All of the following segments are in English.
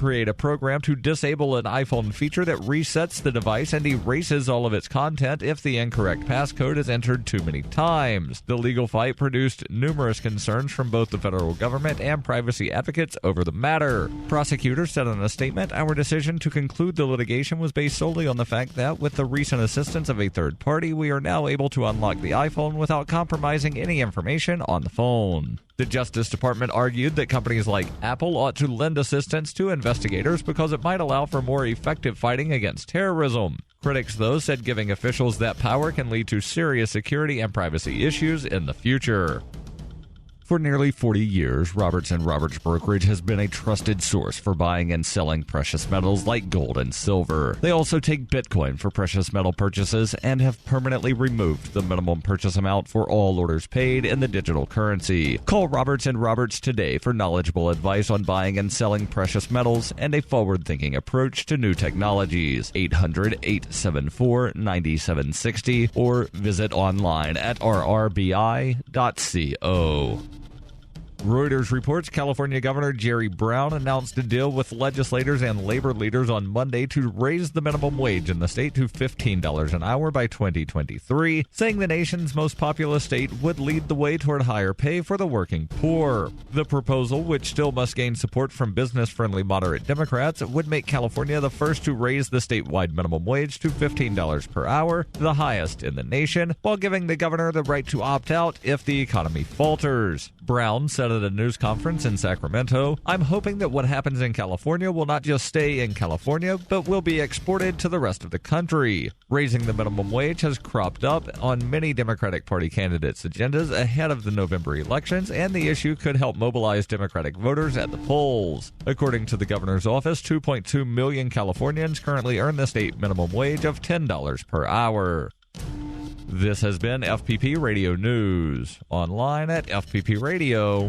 create a program to disable an iPhone feature that resets the device and erases all of its content if the incorrect passcode is entered too many times. The legal fight produced numerous concerns from both the federal government and privacy advocates over the matter. Prosecutors said in a statement, "Our decision to conclude the litigation was based solely on the fact that, with the recent assistance of a third party, we are now able to unlock the iPhone without compromising any information on the phone." The Justice Department argued that companies like Apple ought to lend assistance to investigators because it might allow for more effective fighting against terrorism. Critics, though, said giving officials that power can lead to serious security and privacy issues in the future. For nearly 40 years, Roberts & Roberts Brokerage has been a trusted source for buying and selling precious metals like gold and silver. They also take Bitcoin for precious metal purchases and have permanently removed the minimum purchase amount for all orders paid in the digital currency. Call Roberts & Roberts today for knowledgeable advice on buying and selling precious metals and a forward-thinking approach to new technologies. 800-874-9760 or visit online at rrbi.co. Reuters reports California Governor Jerry Brown announced a deal with legislators and labor leaders on Monday to raise the minimum wage in the state to $15 an hour by 2023, saying the nation's most populous state would lead the way toward higher pay for the working poor. The proposal, which still must gain support from business-friendly moderate Democrats, would make California the first to raise the statewide minimum wage to $15 per hour, the highest in the nation, while giving the governor the right to opt out if the economy falters. Brown said at a news conference in Sacramento, "I'm hoping that what happens in California will not just stay in California, but will be exported to the rest of the country." Raising the minimum wage has cropped up on many Democratic Party candidates' agendas ahead of the November elections, and the issue could help mobilize Democratic voters at the polls. According to the governor's office, 2.2 million Californians currently earn the state minimum wage of $10 per hour. This has been FPP Radio News, online at fppradio.com.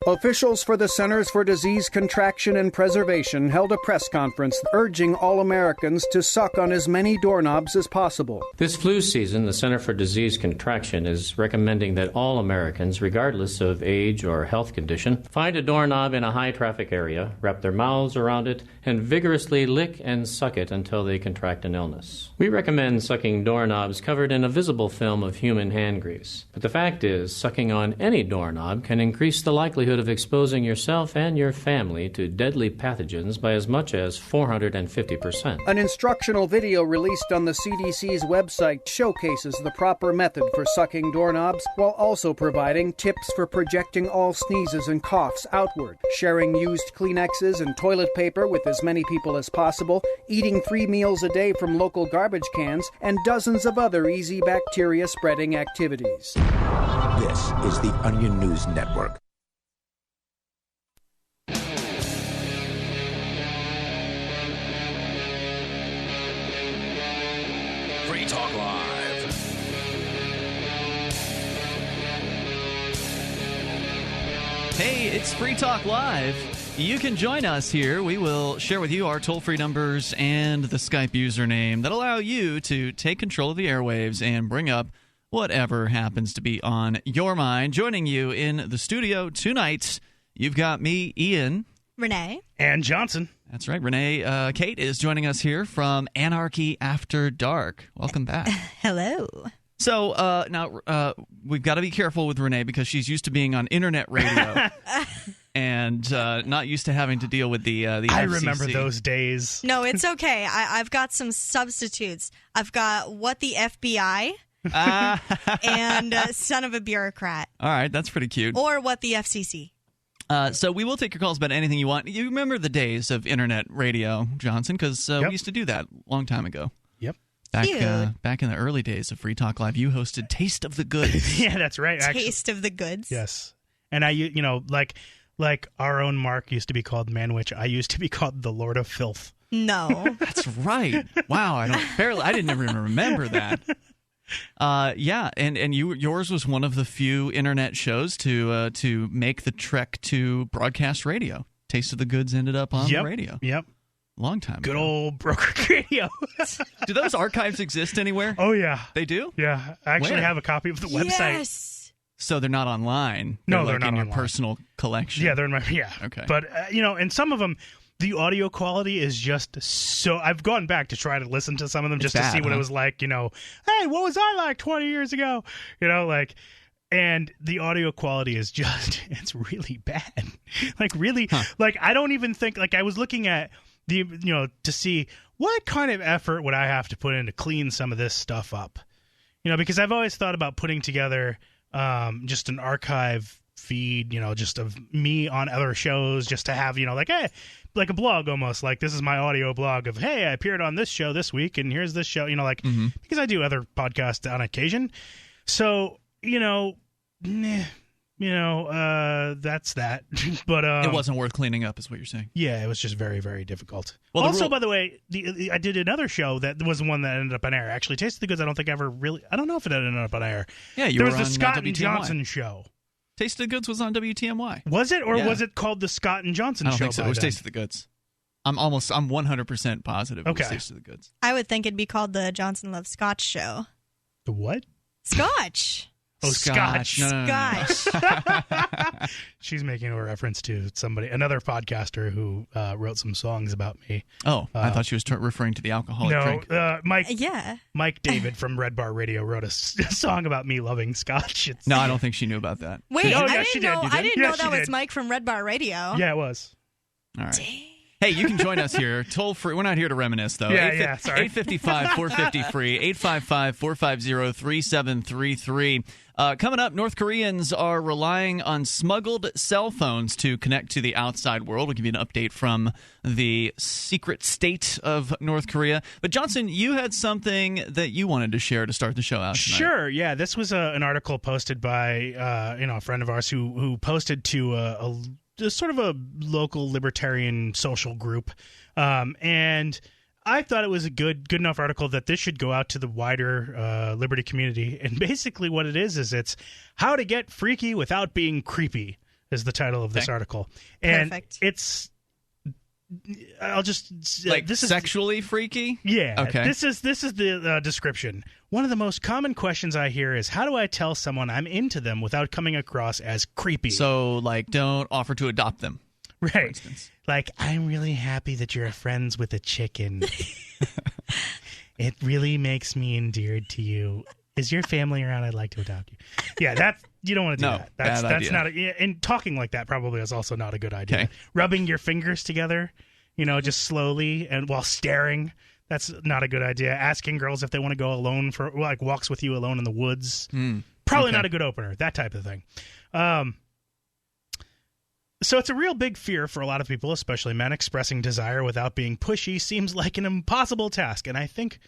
Officials for the Centers for Disease Contraction and Preservation held a press conference urging all Americans to suck on as many doorknobs as possible. This flu season, the Center for Disease Contraction is recommending that all Americans, regardless of age or health condition, find a doorknob in a high-traffic area, wrap their mouths around it, and vigorously lick and suck it until they contract an illness. We recommend sucking doorknobs covered in a visible film of human hand grease. But the fact is, sucking on any doorknob can increase the likelihood of exposing yourself and your family to deadly pathogens by as much as 450%. An instructional video released on the CDC's website showcases the proper method for sucking doorknobs while also providing tips for projecting all sneezes and coughs outward, sharing used Kleenexes and toilet paper with as many people as possible, eating 3 meals a day from local garbage cans, and dozens of other easy bacteria-spreading activities. This is the Onion News Network. Free Talk Live. Hey, it's Free Talk Live. You can join us here. We will share with you our toll-free numbers and the Skype username that allow you to take control of the airwaves and bring up whatever happens to be on your mind. Joining you in the studio tonight, you've got me, Ian. Renee. And Johnson. That's right. Renee, Kate is joining us here from Anarchy After Dark. Welcome back. Hello. So now we've got to be careful with Renee because she's used to being on internet radio and not used to having to deal with the FCC. I remember those days. No, it's okay. I've got some substitutes. I've got what the FBI and son of a bureaucrat. All right, that's pretty cute. Or what the FCC. So we will take your calls about anything you want. You remember the days of internet radio, Johnson, because we used to do that a long time ago. Yep. Back in the early days of Free Talk Live, you hosted Taste of the Goods. Yeah, that's right. Taste of the Goods. Yes. And I, like our own Mark used to be called Manwich, I used to be called the Lord of Filth. No. That's right. Wow, I didn't even remember that. Yeah, and yours was one of the few internet shows to make the trek to broadcast radio. Taste of the Goods ended up on the radio. Yep. Long time ago. Good old broker radio. Do those archives exist anywhere? Oh, yeah. They do? Yeah. I actually have a copy of the website. Yes. So they're not online. No, they're not in your online. personal collection. Yeah, they're in my Okay. But and some of them, the audio quality is just so. I've gone back to try to listen to some of them just to see what it was like. Hey, what was I like 20 years ago? And the audio quality is just, it's really bad. I don't even think, I was looking at to see what kind of effort would I have to put in to clean some of this stuff up. Because I've always thought about putting together just an archive feed, just of me on other shows, just to have, hey, like a blog almost, like this is my audio blog of, hey, I appeared on this show this week and here's this show, because I do other podcasts on occasion. So, that's that. But it wasn't worth cleaning up, is what you're saying. Yeah, it was just very, very difficult. Well, also, by the way, I did another show that was the one that ended up on air. Actually, Taste of the Goods, I don't know if it ended up on air. Yeah, there was were the on Scott WTMY. and Johnson show. Taste of the Goods was on WTMY. Was it, or Yeah. was it called the Scott and Johnson I don't show? think so. It was Taste of the Goods. I'm 100% positive it was Taste of the Goods. I would think it'd be called the Johnson Loves Scotch show. The what? Scotch. Oh, Scotch. No. Scotch. She's making a reference to another podcaster who wrote some songs about me. Oh, I thought she was referring to the alcoholic drink. Mike David from Red Bar Radio wwrote a song about me loving Scotch. No, I don't think she knew about that. Wait, Oh, I yeah, didn't she know. did. I didn't Yeah, know she that was did. Mike from Red Bar Radio. Yeah, it was. All right. Hey, you can join us here, toll free. We're not here to reminisce, though. Sorry. 855-450-FREE, 855-450-3733. Coming up, North Koreans are relying on smuggled cell phones to connect to the outside world. We'll give you an update from the secret state of North Korea. But, Johnson, you had something that you wanted to share to start the show out tonight. Sure, yeah. This was an article posted by a friend of ours who posted to just sort of a local libertarian social group, and I thought it was a good enough article that this should go out to the wider liberty community. And basically what it is it's how to get freaky without being creepy is the title of this article. And Perfect. it's this is sexually freaky? Yeah. Okay. This is the description. One of the most common questions I hear is, how do I tell someone I'm into them without coming across as creepy? So, don't offer to adopt them. Right. Like, I'm really happy that you're friends with a chicken. It really makes me endeared to you. Is your family around? I'd like to adopt you. Yeah, you don't want to do that. That's idea. not and talking like that probably is also not a good idea. Okay. Rubbing your fingers together, just slowly and while staring, that's not a good idea. Asking girls if they want to go alone for walks with you alone in the woods. Probably not a good opener. That type of thing. So it's a real big fear for a lot of people, especially men. Expressing desire without being pushy seems like an impossible task. And I think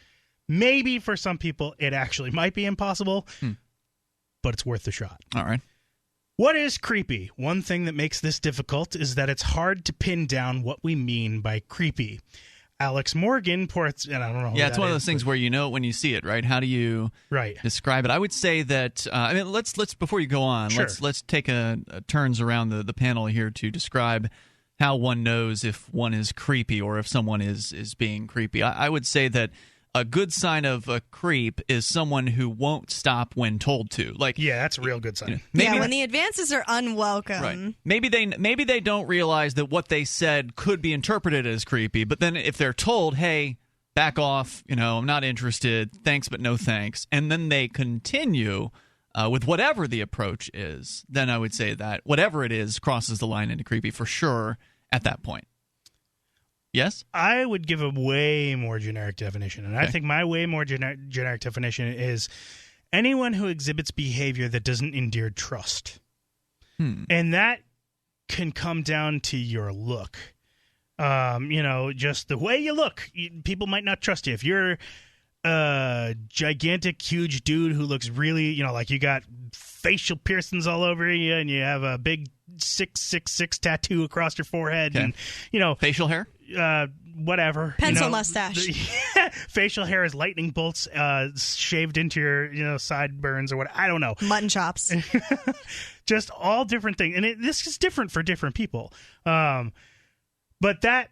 maybe for some people it actually might be impossible, but it's worth the shot. All right. What is creepy? One thing that makes this difficult is that it's hard to pin down what we mean by creepy. Alex Morgan ports, and I don't know. Yeah, it's one of those things where you know it when you see it, right? How do you describe it? I would say that. Let's before you go on, Sure. let's take a turns around the panel here to describe how one knows if one is creepy or if someone is being creepy. I would say that a good sign of a creep is someone who won't stop when told to. Yeah, that's a real good sign. When the advances are unwelcome. Right. Maybe they don't realize that what they said could be interpreted as creepy, but then if they're told, hey, back off, I'm not interested, thanks but no thanks, and then they continue with whatever the approach is, then I would say that whatever it is crosses the line into creepy for sure at that point. Yes? I would give a way more generic definition, and I think my way more generic definition is anyone who exhibits behavior that doesn't endear trust. And that can come down to your look. Just the way you look. People might not trust you. If you're a gigantic, huge dude who looks really, like you got facial piercings all over you and you have a big 666 tattoo across your forehead and, facial hair? Whatever. Pencil mustache. Facial hair is lightning bolts shaved into your, sideburns or what. I don't know. Mutton chops. Just all different things. And this is different for different people. But that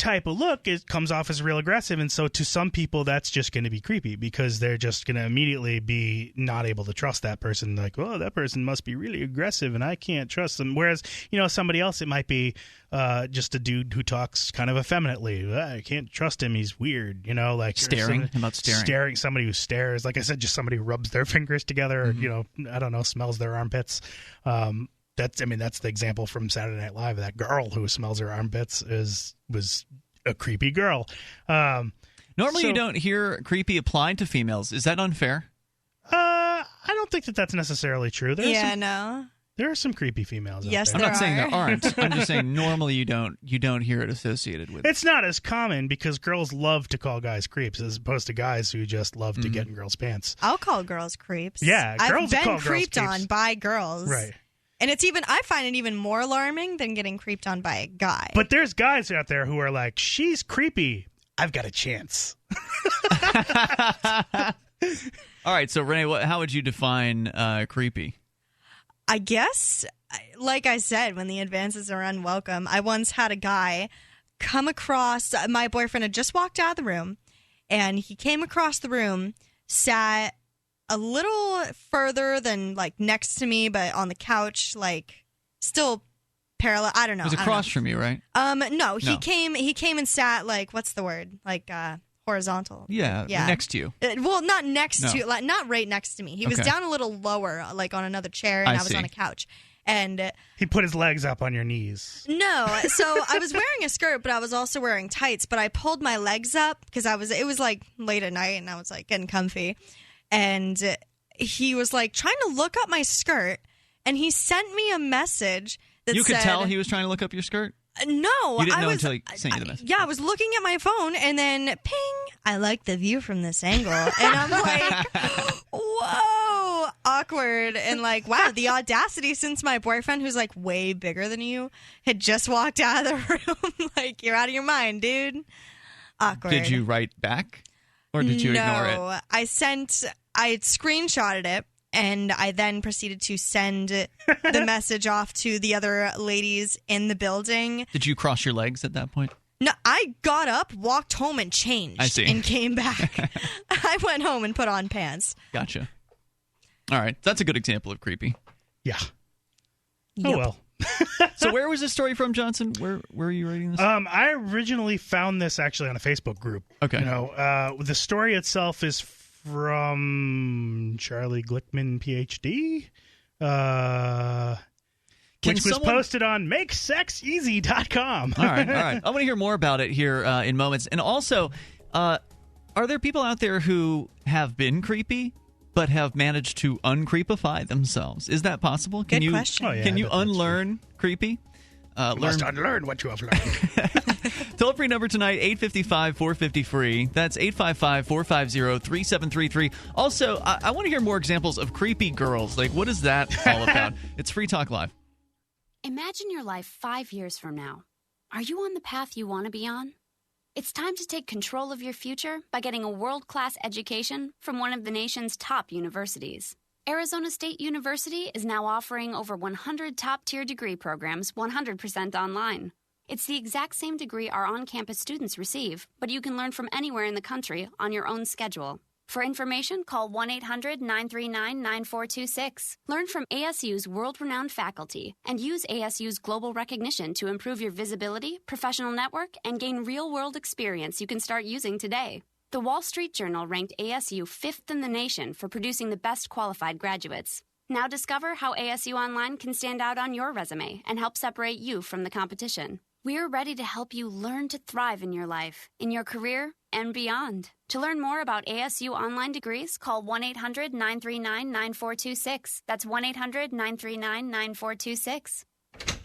type of look comes off as real aggressive, and so to some people that's just going to be creepy because they're just going to immediately be not able to trust that person. Like, oh, that person must be really aggressive and I can't trust them. Whereas, somebody else, it might be just a dude who talks kind of effeminately. I can't trust him, he's weird, like staring. Somebody who stares, like I said, just somebody who rubs their fingers together, or, I don't know, smells their armpits. That's the example from Saturday Night Live. That girl who smells her armpits was a creepy girl. Normally, you don't hear creepy applied to females. Is that unfair? I don't think that's necessarily true. No. There are some creepy females. Yes, out there. I'm not saying there aren't. I'm just saying normally you don't hear it associated with it. It's not as common because girls love to call guys creeps as opposed to guys who just love to get in girls' pants. I'll call girls creeps. Yeah, girls I've call been creeped girls on by girls. Right. And I find it even more alarming than getting creeped on by a guy. But there's guys out there who are like, she's creepy. I've got a chance. All right, so Renee, how would you define creepy? I guess, like I said, when the advances are unwelcome, I once had a guy come across, my boyfriend had just walked out of the room, and he came across the room, sat a little further than next to me, but on the couch, still parallel. I don't know. It was across from you, right? No, he came and sat what's the word? Horizontal. Yeah, next to you. Well, not next to, not right next to me. He was down a little lower, on another chair, and I was on a couch. And he put his legs up on your knees. No, so I was wearing a skirt, but I was also wearing tights. But I pulled my legs up because it was late at night, and I was getting comfy. And he was trying to look up my skirt, and he sent me a message that you said... could tell he was trying to look up your skirt? No. You didn't know until he sent you the message? Yeah, I was looking at my phone, and then ping, I like the view from this angle. And I'm like, whoa, awkward. And wow, the audacity since my boyfriend, who's way bigger than you, had just walked out of the room. You're out of your mind, dude. Awkward. Did you write back? Or did you ignore it? No, I screenshotted it, and I then proceeded to send the message off to the other ladies in the building. Did you cross your legs at that point? No, I got up, walked home, and changed. I see. And came back. I went home and put on pants. Gotcha. All right. That's a good example of creepy. Yeah. Yep. Oh, well. So where was this story from, Johnson? Where are you reading this? I originally found this actually on a Facebook group. Okay. The story itself is from Charlie Glickman, PhD, which was posted on MakeSexEasy.com. All right. I want to hear more about it here in moments. And also, are there people out there who have been creepy but have managed to uncreepify themselves? Is that possible? Good question. Can you unlearn creepy? You must unlearn what you have learned. Toll-free number tonight, 855-450-FREE. That's 855-450-3733. Also, I want to hear more examples of creepy girls. What is that all about? It's Free Talk Live. Imagine your life 5 years from now. Are you on the path you want to be on? It's time to take control of your future by getting a world-class education from one of the nation's top universities. Arizona State University is now offering over 100 top-tier degree programs 100% online. It's the exact same degree our on-campus students receive, but you can learn from anywhere in the country on your own schedule. For information, call 1-800-939-9426. Learn from ASU's world-renowned faculty and use ASU's global recognition to improve your visibility, professional network, and gain real-world experience you can start using today. The Wall Street Journal ranked ASU 5th in the nation for producing the best qualified graduates. Now discover how ASU Online can stand out on your resume and help separate you from the competition. We're ready to help you learn to thrive in your life, in your career, and beyond. To learn more about ASU Online degrees, call 1-800-939-9426. That's 1-800-939-9426.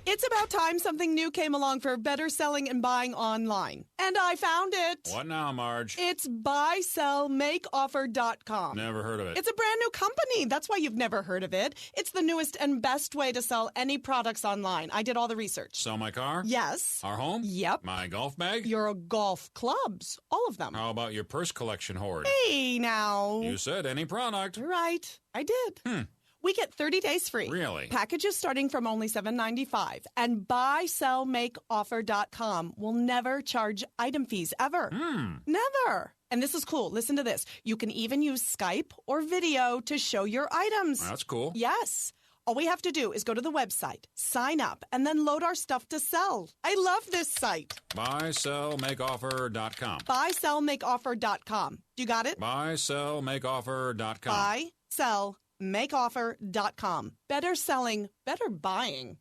It's about time something new came along for better selling and buying online. And I found it. What now, Marge? It's buysellmakeoffer.com. Never heard of it. It's a brand new company. That's why you've never heard of it. It's the newest and best way to sell any products online. I did all the research. Sell my car? Yes. Our home? Yep. My golf bag? Your golf clubs. All of them. How about your purse collection hoard? Hey, now. You said any product. Right. I did. We get 30 days free. Really? Packages starting from only $7.95. And buysellmakeoffer.com will never charge item fees ever. Never. And this is cool. Listen to this. You can even use Skype or video to show your items. That's cool. Yes. All we have to do is go to the website, sign up, and then load our stuff to sell. I love this site. Buysellmakeoffer.com. Buysellmakeoffer.com. You got it? Buysellmakeoffer.com. Buysellmakeoffer.com. Better selling, better buying.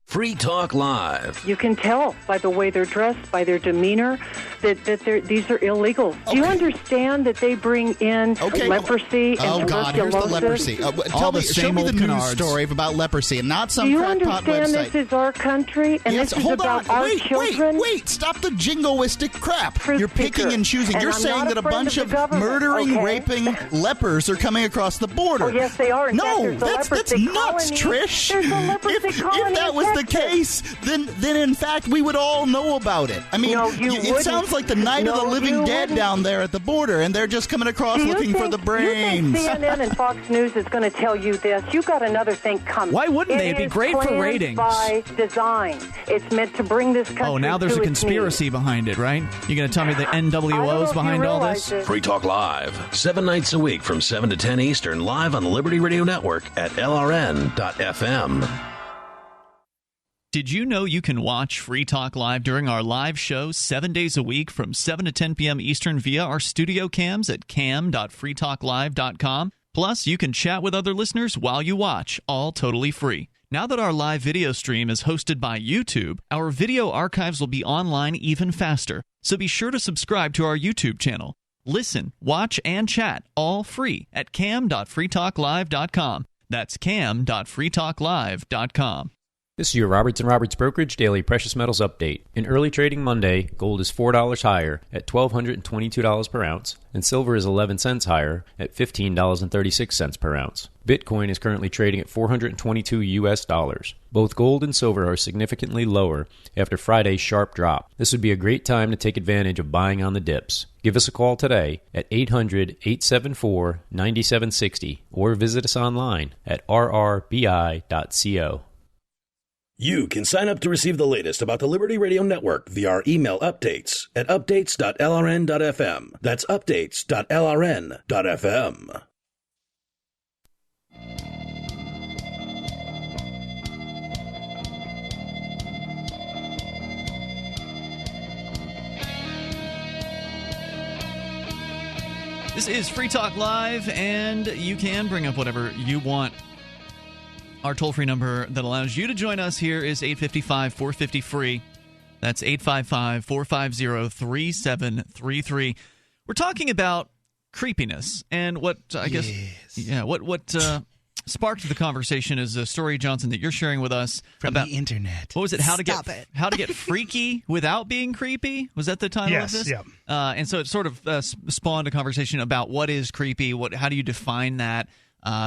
Free Talk Live. You can tell by the way they're dressed, by their demeanor, that these are illegal. Okay. Do you understand that they bring in leprosy and God, here's the leprosy. Show me the news story about leprosy and not some crackpot website. Do you understand this is our country and this is about our children? Wait, stop the jingoistic crap. You're picking and choosing. You're saying that a bunch of murdering, raping lepers are coming across the border. Oh, yes, they are. No, that's nuts, Trish. If that was the case, then in fact we would all know about it. I mean, it sounds like the night of the living dead down there at the border, and they're just coming across looking for the brains. You think CNN and Fox News is going to tell you this? You got another thing coming. Why wouldn't they? It'd be great for ratings. By design, it's meant to bring this country. Oh, now there's a conspiracy behind it, right? You're going to tell me the NWO's behind all this? Free Talk Live, 7 nights a week from 7 to 10 Eastern, live on the Liberty Radio Network at LRN.FM. Did you know you can watch Free Talk Live during our live shows 7 days a week from 7 to 10 p.m. Eastern via our studio cams at cam.freetalklive.com? Plus, you can chat with other listeners while you watch, all totally free. Now that our live video stream is hosted by YouTube, our video archives will be online even faster. So be sure to subscribe to our YouTube channel. Listen, watch, and chat all free at cam.freetalklive.com. That's cam.freetalklive.com. This is your Roberts & Roberts Brokerage Daily Precious Metals Update. In early trading Monday, gold is $4 higher at $1,222 per ounce, and silver is 11 cents higher at $15.36 per ounce. Bitcoin is currently trading at $422 US. Both gold and silver are significantly lower after Friday's sharp drop. This would be a great time to take advantage of buying on the dips. Give us a call today at 800-874-9760 or visit us online at rrbi.co. You can sign up to receive the latest about the Liberty Radio Network via our email updates at updates.lrn.fm. That's updates.lrn.fm. This is Free Talk Live, and you can bring up whatever you want. Our toll-free number that allows you to join us here is 855-450-FREE. That's 855-450-3733. We're talking about creepiness, and what what sparked the conversation is a story, Johnson, that you're sharing with us from about the internet. What was it? How to get freaky without being creepy? Was that the title of this? Yes. And so it sort of spawned a conversation about what is creepy. How do you define that?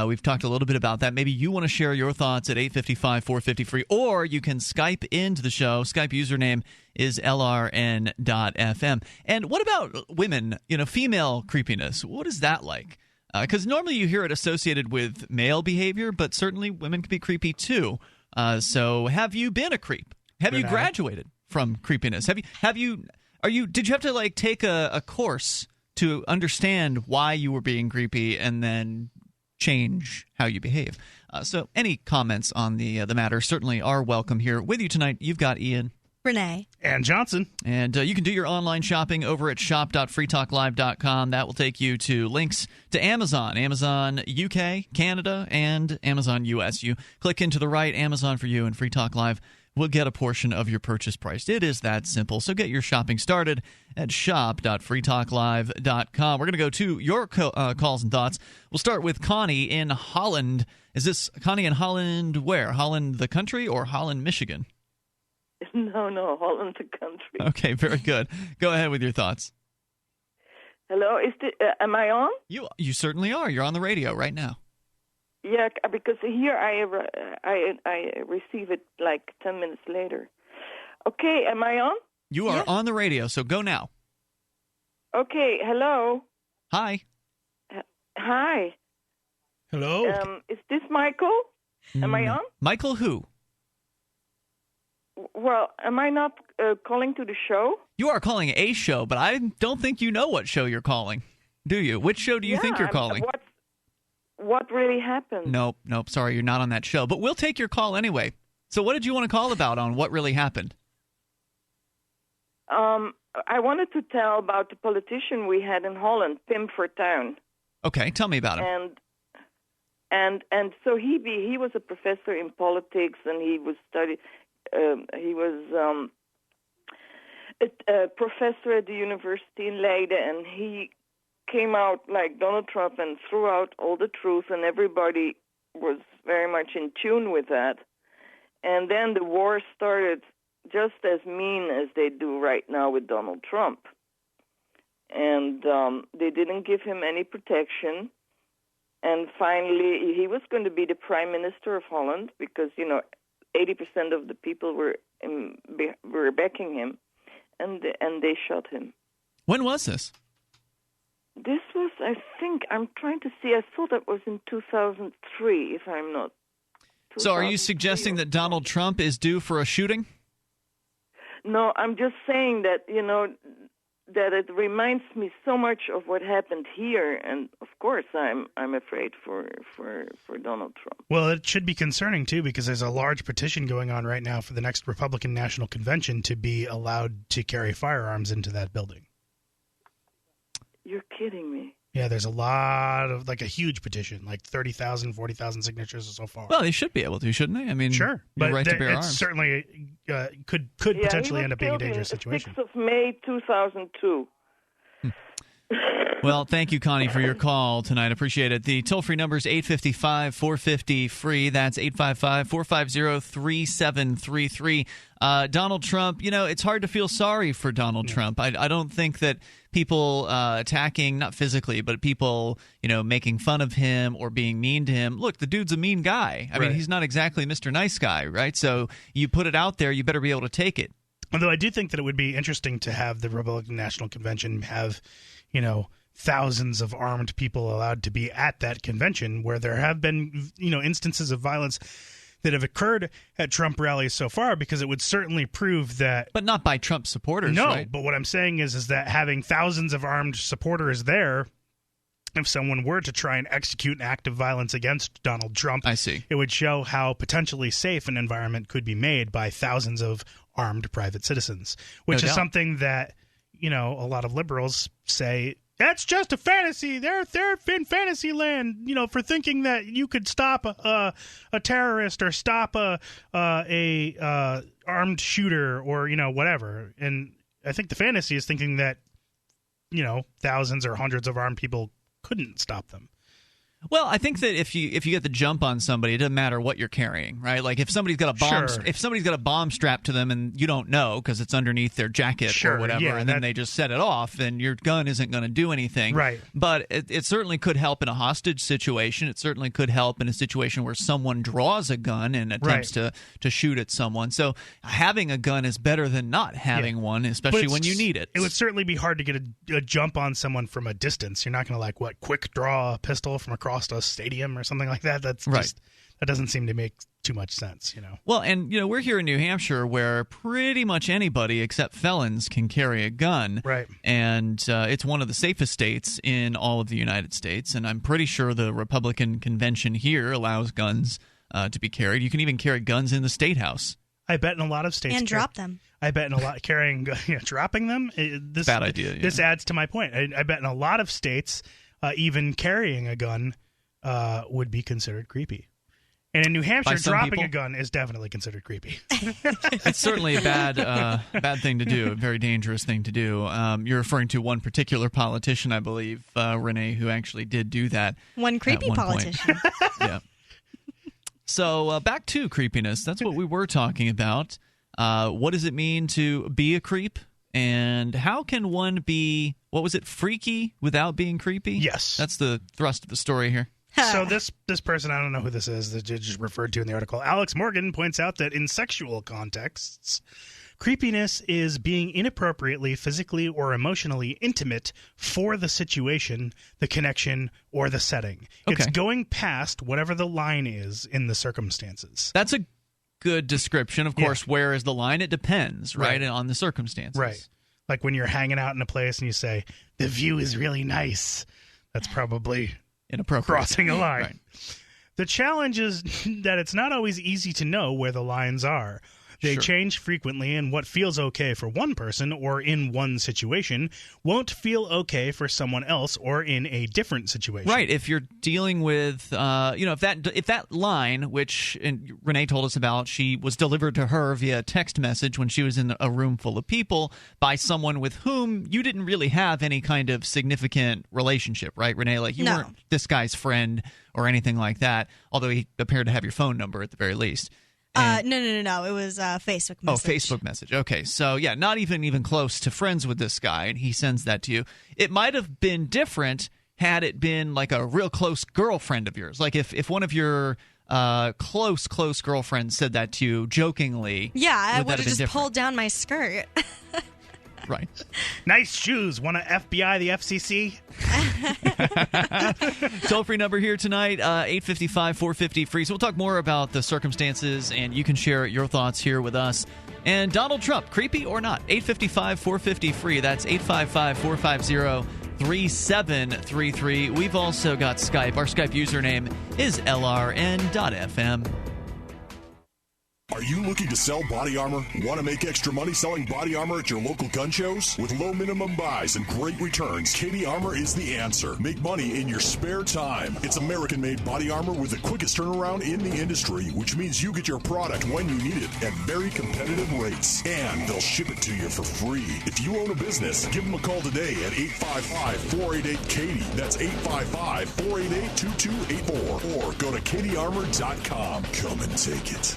We've talked a little bit about that. Maybe you want to share your thoughts at 855-450-FREE, or you can Skype into the show. Skype username is LRN.FM. And what about women, female creepiness? What is that like? Because normally you hear it associated with male behavior, but certainly women can be creepy too. So have you been a creep? Have you graduated from creepiness? Did you have to take a course to understand why you were being creepy and then change how you behave? So any comments on the matter certainly are welcome here. With you tonight, you've got Ian, Renee, and Johnson. And you can do your online shopping over at shop.freetalklive.com. That will take you to links to Amazon UK, Canada, and Amazon US. You click into the right, Amazon for you, and Free Talk Live will get a portion of your purchase price. It is that simple. So get your shopping started at shop.freetalklive.com. We're going to go to your calls and thoughts. We'll start with Connie in Holland. Is this Connie in Holland where? Holland the country or Holland, Michigan? No, Holland the country. Okay, very good. Go ahead with your thoughts. Hello, am I on? You certainly are. You're on the radio right now. Yeah, because here I receive it 10 minutes later. Okay, am I on? You are on the radio, so go now. Okay, hello. Hi. Hi. Hello? Is this Michael? Am I on? Michael who? Well, am I not calling to the show? You are calling a show, but I don't think you know what show you're calling, do you? Which show do you think you're calling? What really happened? Nope, sorry, you're not on that show. But we'll take your call anyway. So what did you want to call about on what really happened? I wanted to tell about the politician we had in Holland, Pim Fortuyn. Okay, tell me about him. And so he was a professor in politics, and he was a professor at the university in Leiden, and he came out like Donald Trump and threw out all the truth, and everybody was very much in tune with that. And then the war started just as mean as they do right now with Donald Trump. And they didn't give him any protection. And finally, he was going to be the prime minister of Holland because, 80% of the people were backing him, and they shot him. When was this? This was, I think, I'm trying to see. I thought that was in 2003, if I'm not. So are you suggesting that Donald Trump is due for a shooting? No, I'm just saying that, that it reminds me so much of what happened here, and of course I'm afraid for Donald Trump. Well, it should be concerning too, because there's a large petition going on right now for the next Republican National Convention to be allowed to carry firearms into that building. You're kidding me. Yeah, there's a lot of, like a huge petition, like 30,000, 40,000 signatures so far. Well, they should be able to, shouldn't they? I mean, sure, but right to bear arms. Certainly could potentially end up being a dangerous situation. 6th of May 2002. Well, thank you, Connie, for your call tonight. Appreciate it. The toll-free number is 855-450-FREE. That's 855-450-3733. Donald Trump, it's hard to feel sorry for Donald Trump. I don't think that people attacking, not physically, but people, making fun of him or being mean to him. Look, the dude's a mean guy. I mean, he's not exactly Mr. Nice Guy, right? So you put it out there, you better be able to take it. Although I do think that it would be interesting to have the Republican National Convention have, thousands of armed people allowed to be at that convention, where there have been, instances of violence that have occurred at Trump rallies so far, because it would certainly prove that... But not by Trump supporters, no, right? But what I'm saying is that having thousands of armed supporters there, if someone were to try and execute an act of violence against Donald Trump, I see, it would show how potentially safe an environment could be made by thousands of armed private citizens, which is something that, a lot of liberals say, that's just a fantasy. They're in fantasy land, for thinking that you could stop a terrorist or stop a armed shooter or, whatever. And I think the fantasy is thinking that, thousands or hundreds of armed people couldn't stop them. Well, I think that if you get the jump on somebody, it doesn't matter what you're carrying, right? Like if somebody's got a bomb, if somebody's got a bomb strapped to them and you don't know because it's underneath their jacket or whatever, and then they just set it off, then your gun isn't going to do anything, right? But it certainly could help in a hostage situation. It certainly could help in a situation where someone draws a gun and attempts to shoot at someone. So having a gun is better than not having one, especially when you need it. It would certainly be hard to get a jump on someone from a distance. You're not going to quick draw a pistol from across a stadium or something like that. That's right. Just, that doesn't seem to make too much sense, Well, and we're here in New Hampshire where pretty much anybody except felons can carry a gun, right? And it's one of the safest states in all of the United States, and I'm pretty sure the Republican convention here allows guns to be carried. You can even carry guns in the State House. I bet in a lot of states and drop them. I bet in a lot carrying dropping them. Bad idea. Yeah. This adds to my point. I bet in a lot of states, even carrying a gun would be considered creepy. And in New Hampshire, dropping a gun is definitely considered creepy. It's certainly a bad thing to do, a very dangerous thing to do. You're referring to one particular politician, I believe, Renee, who actually did do that. One creepy politician. Yeah. So back to creepiness. That's what we were talking about. What does it mean to be a creep? And how can one be, freaky without being creepy? Yes. That's the thrust of the story here. So this person, I don't know who this is, that just referred to in the article. Alex Morgan points out that in sexual contexts, creepiness is being inappropriately physically or emotionally intimate for the situation, the connection, or the setting. Okay. It's going past whatever the line is in the circumstances. That's a good description. Of course, where is the line? It depends, right, on the circumstances. Right. Like when you're hanging out in a place and you say, the view is really nice. That's probably inappropriate. Crossing a line. Right. The challenge is that it's not always easy to know where the lines are. They change frequently, and what feels okay for one person or in one situation won't feel okay for someone else or in a different situation. Right. If you're dealing with, if that line, which Renee told us about, she was delivered to her via text message when she was in a room full of people by someone with whom you didn't really have any kind of significant relationship, right, Renee? Like you weren't this guy's friend or anything like that, although he appeared to have your phone number at the very least. No. It was a Facebook message. Oh, Facebook message. Okay. So, yeah, not even close to friends with this guy, and he sends that to you. It might have been different had it been like a real close girlfriend of yours. Like if one of your close girlfriends said that to you jokingly. Yeah, I would have just pulled down my skirt. Right. Nice shoes. Want to FBI the FCC? Toll-free number here tonight, 855-450-FREE. So we'll talk more about the circumstances, and you can share your thoughts here with us. And Donald Trump, creepy or not? 855-450-FREE. That's 855-450-3733. We've also got Skype. Our Skype username is LRN.FM. Are you looking to sell body armor? Want to make extra money selling body armor at your local gun shows? With low minimum buys and great returns, Katie Armor is the answer. Make money in your spare time. It's American-made body armor with the quickest turnaround in the industry, which means you get your product when you need it at very competitive rates. And they'll ship it to you for free. If you own a business, give them a call today at 855-488-KATIE. That's 855-488-2284. Or go to katiearmor.com. Come and take it.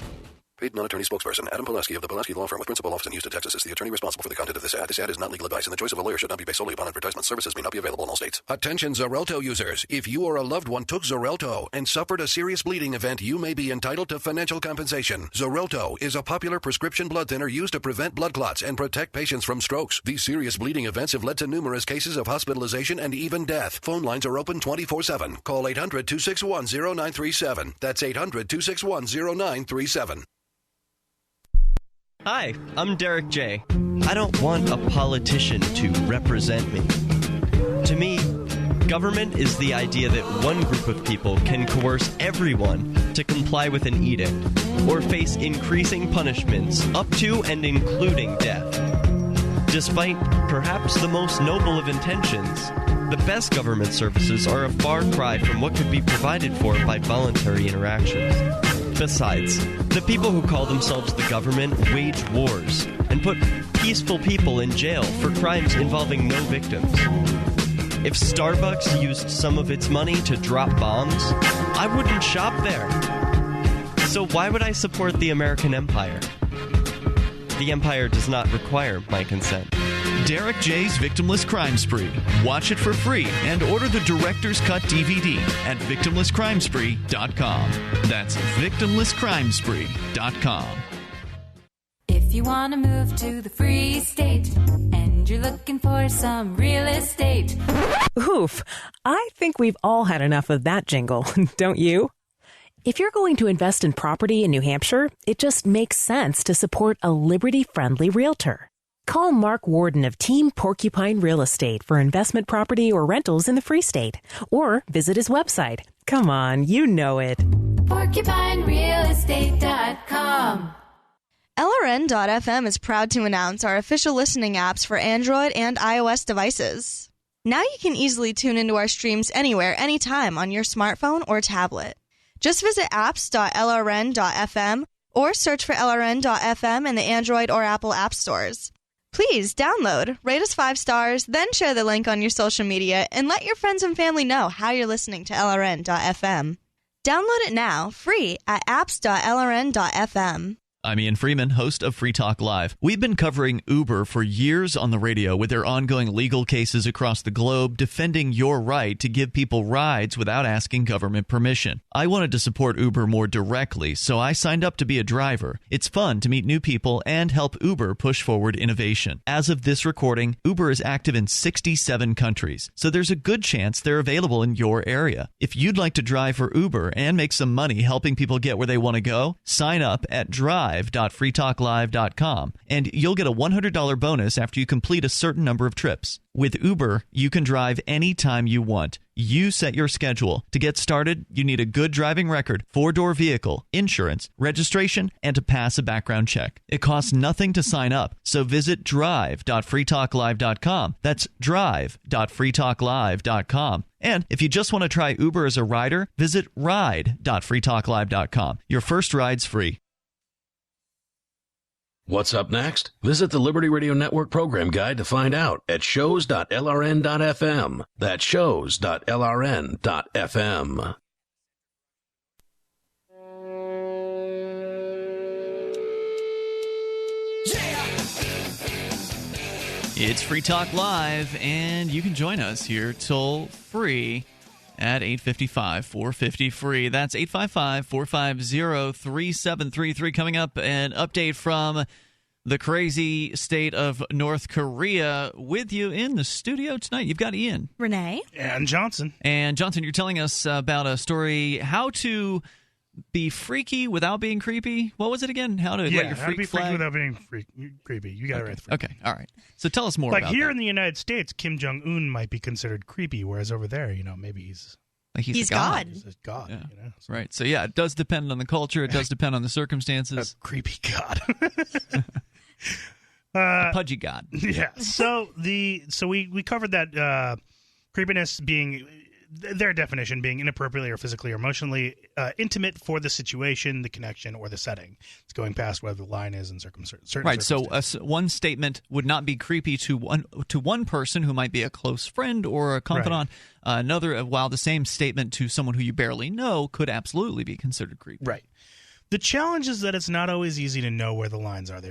Paid non-attorney spokesperson Adam Pulaski of the Pulaski Law Firm with principal office in Houston, Texas is the attorney responsible for the content of this ad. This ad is not legal advice, and the choice of a lawyer should not be based solely upon advertisement. Services may not be available in all states. Attention Xarelto users. If you or a loved one took Xarelto and suffered a serious bleeding event, you may be entitled to financial compensation. Xarelto is a popular prescription blood thinner used to prevent blood clots and protect patients from strokes. These serious bleeding events have led to numerous cases of hospitalization and even death. Phone lines are open 24/7. Call 800-261-0937. That's 800-261-0937. Hi, I'm Derek J. I don't want a politician to represent me. To me, government is the idea that one group of people can coerce everyone to comply with an edict or face increasing punishments up to and including death. Despite perhaps the most noble of intentions, the best government services are a far cry from what could be provided for by voluntary interactions. Besides, the people who call themselves the government wage wars and put peaceful people in jail for crimes involving no victims. If Starbucks used some of its money to drop bombs, I wouldn't shop there. So why would I support the American empire? The empire does not require my consent. Derek J's Victimless Crime Spree. Watch it for free and order the Director's Cut DVD at victimlesscrimespree.com. That's victimlesscrimespree.com. If you want to move to the free state and you're looking for some real estate. Oof, I think we've all had enough of that jingle, don't you? If you're going to invest in property in New Hampshire, it just makes sense to support a Liberty-friendly realtor. Call Mark Warden of Team Porcupine Real Estate for investment property or rentals in the Free State. Or visit his website. Come on, you know it. PorcupineRealEstate.com. LRN.FM is proud to announce our official listening apps for Android and iOS devices. Now you can easily tune into our streams anywhere, anytime on your smartphone or tablet. Just visit apps.lrn.fm or search for LRN.FM in the Android or Apple app stores. Please download, rate us 5 stars, then share the link on your social media, and let your friends and family know how you're listening to LRN.FM. Download it now, free, at apps.lrn.fm. I'm Ian Freeman, host of Free Talk Live. We've been covering Uber for years on the radio with their ongoing legal cases across the globe defending your right to give people rides without asking government permission. I wanted to support Uber more directly, so I signed up to be a driver. It's fun to meet new people and help Uber push forward innovation. As of this recording, Uber is active in 67 countries, so there's a good chance they're available in your area. If you'd like to drive for Uber and make some money helping people get where they want to go, sign up at drive.freetalklive.com, and you'll get a $100 bonus after you complete a certain number of trips. With Uber, you can drive anytime you want. You set your schedule. To get started, you need a good driving record, 4-door vehicle, insurance, registration, and to pass a background check. It costs nothing to sign up, so visit drive.freetalklive.com. That's drive.freetalklive.com. And if you just want to try Uber as a rider, visit ride.freetalklive.com. Your first ride's free. What's up next? Visit the Liberty Radio Network program guide to find out at shows.lrn.fm. That's shows.lrn.fm. It's Free Talk Live, and you can join us here toll free at 855-450-FREE. That's 855-450-3733. Coming up, an update from the crazy state of North Korea. With you in the studio tonight, you've got Ian. Renee. And Johnson. And Johnson, you're telling us about a story, how to be freaky without being creepy. What was it again? How to let your how to freak be flag? freaky without being creepy. You got it right. Okay, all right. So tell us more like about here that. in the United States, Kim Jong-un might be considered creepy, whereas over there, maybe he's He's God. He's a god. Yeah. So. Right. So, yeah, it does depend on the culture. It does depend on the circumstances. A creepy god. A pudgy god. Yeah. So we covered that creepiness being their definition being inappropriately or physically or emotionally intimate for the situation, the connection, or the setting. It's going past whether the line is in certain right. circumstances. So one statement would not be creepy to one person who might be a close friend or a confidant. Right. Another, while the same statement to someone who you barely know could absolutely be considered creepy. Right. The challenge is that it's not always easy to know where the lines are.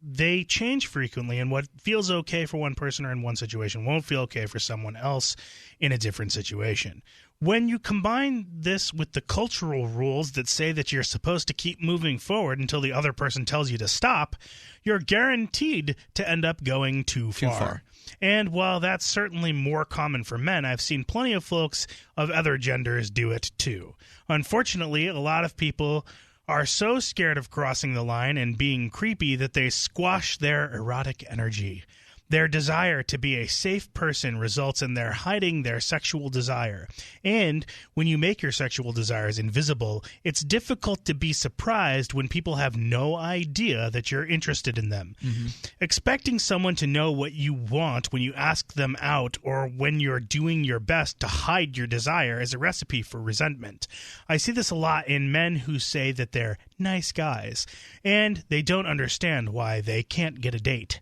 They change frequently, and what feels okay for one person or in one situation won't feel okay for someone else in a different situation. When you combine this with the cultural rules that say that you're supposed to keep moving forward until the other person tells you to stop, you're guaranteed to end up going too far. And while that's certainly more common for men, I've seen plenty of folks of other genders do it too. Unfortunately, a lot of people are so scared of crossing the line and being creepy that they squash their erotic energy. Their desire to be a safe person results in their hiding their sexual desire. And when you make your sexual desires invisible, it's difficult to be surprised when people have no idea that you're interested in them. Mm-hmm. Expecting someone to know what you want when you ask them out or when you're doing your best to hide your desire is a recipe for resentment. I see this a lot in men who say that they're nice guys, and they don't understand why they can't get a date.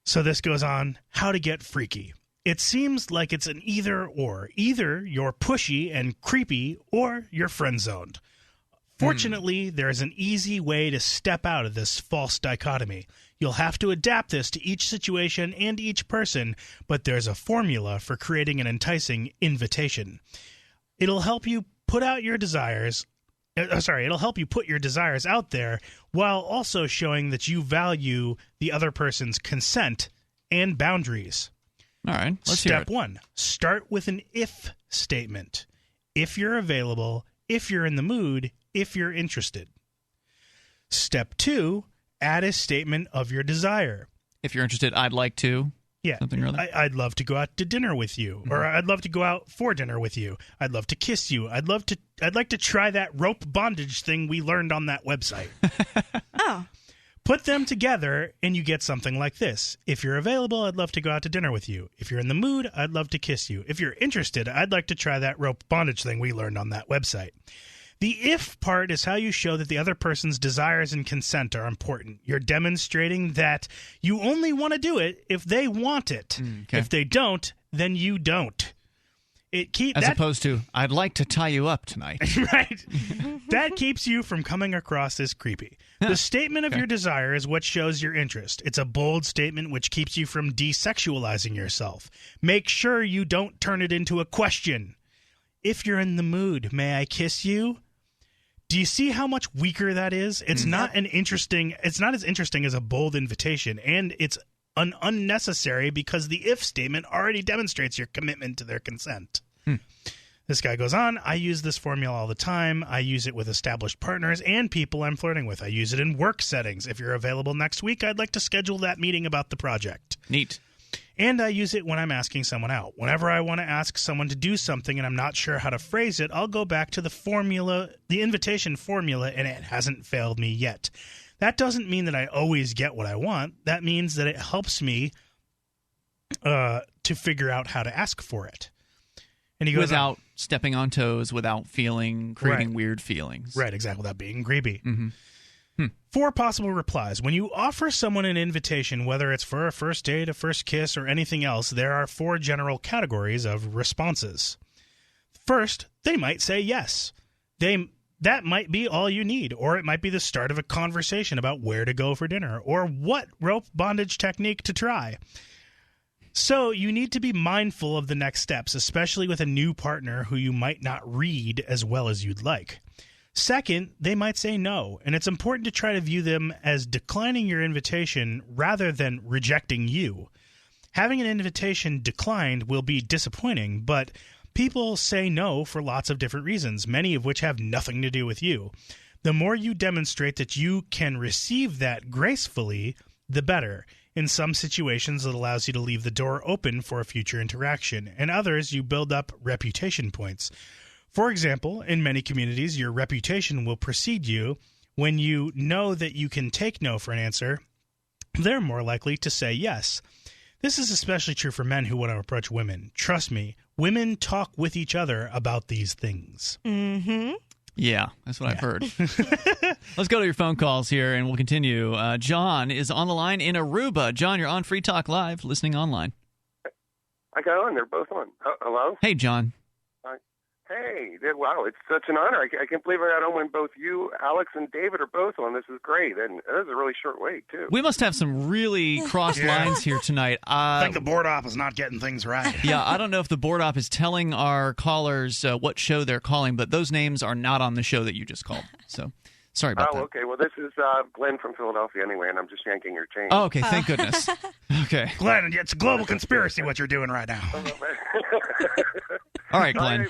So this goes on, how to get freaky. It seems like it's an either-or. Either you're pushy and creepy, or you're friend-zoned. Fortunately, there is an easy way to step out of this false dichotomy. You'll have to adapt this to each situation and each person, but there's a formula for creating an enticing invitation. It'll help you put out your desires. It'll help you put your desires out there while also showing that you value the other person's consent and boundaries. All right, let's hear it. Step 1, start with an if statement. If you're available, if you're in the mood, if you're interested. Step 2, add a statement of your desire. If you're interested, I'd like to. Yeah, I'd love to go out to dinner with you, or I'd love to go out for dinner with you. I'd love to kiss you. I'd like to try that rope bondage thing we learned on that website. Oh. Put them together, and you get something like this. If you're available, I'd love to go out to dinner with you. If you're in the mood, I'd love to kiss you. If you're interested, I'd like to try that rope bondage thing we learned on that website. The if part is how you show that the other person's desires and consent are important. You're demonstrating that you only want to do it if they want it. Okay. If they don't, then you don't. As opposed to, I'd like to tie you up tonight. Right. That keeps you from coming across as creepy. The statement of your desire is what shows your interest. It's a bold statement which keeps you from desexualizing yourself. Make sure you don't turn it into a question. If you're in the mood, may I kiss you? Do you see how much weaker that is? It's not as interesting as a bold invitation, and it's unnecessary because the if statement already demonstrates your commitment to their consent. This guy goes on, I use this formula all the time. I use it with established partners and people I'm flirting with. I use it in work settings. If you're available next week, I'd like to schedule that meeting about the project. Neat. And I use it when I'm asking someone out. Whenever I want to ask someone to do something and I'm not sure how to phrase it, I'll go back to the invitation formula, and it hasn't failed me yet. That doesn't mean that I always get what I want. That means that it helps me to figure out how to ask for it. And he goes without stepping on toes, without creating weird feelings. Right, exactly, without being creepy. 4 possible replies. When you offer someone an invitation, whether it's for a first date, a first kiss, or anything else, there are 4 general categories of responses. First, they might say yes. That might be all you need, or it might be the start of a conversation about where to go for dinner, or what rope bondage technique to try. So you need to be mindful of the next steps, especially with a new partner who you might not read as well as you'd like. Second, they might say no, and it's important to try to view them as declining your invitation rather than rejecting you. Having an invitation declined will be disappointing, but people say no for lots of different reasons, many of which have nothing to do with you. The more you demonstrate that you can receive that gracefully, the better. In some situations, it allows you to leave the door open for a future interaction. In others, you build up reputation points. For example, in many communities, your reputation will precede you. When you know that you can take no for an answer, they're more likely to say yes. This is especially true for men who want to approach women. Trust me, women talk with each other about these things. Mm-hmm. Yeah, that's what I've heard. Let's go to your phone calls here, and we'll continue. John is on the line in Aruba. John, you're on Free Talk Live, listening online. I got on. They're both on. Hello? Hey, John. Hey, wow, it's such an honor. I can't believe I got on when both you, Alex, and David are both on. This is great, and this is a really short wait, too. We must have some really crossed lines here tonight. I think the board op is not getting things right. Yeah, I don't know if the board op is telling our callers what show they're calling, but those names are not on the show that you just called. So, sorry about that. Oh, okay. Well, this is Glenn from Philadelphia anyway, and I'm just yanking your chain. Oh, okay. Thank goodness. Okay. Glenn, it's a global conspiracy what you're doing right now. All right, Glenn.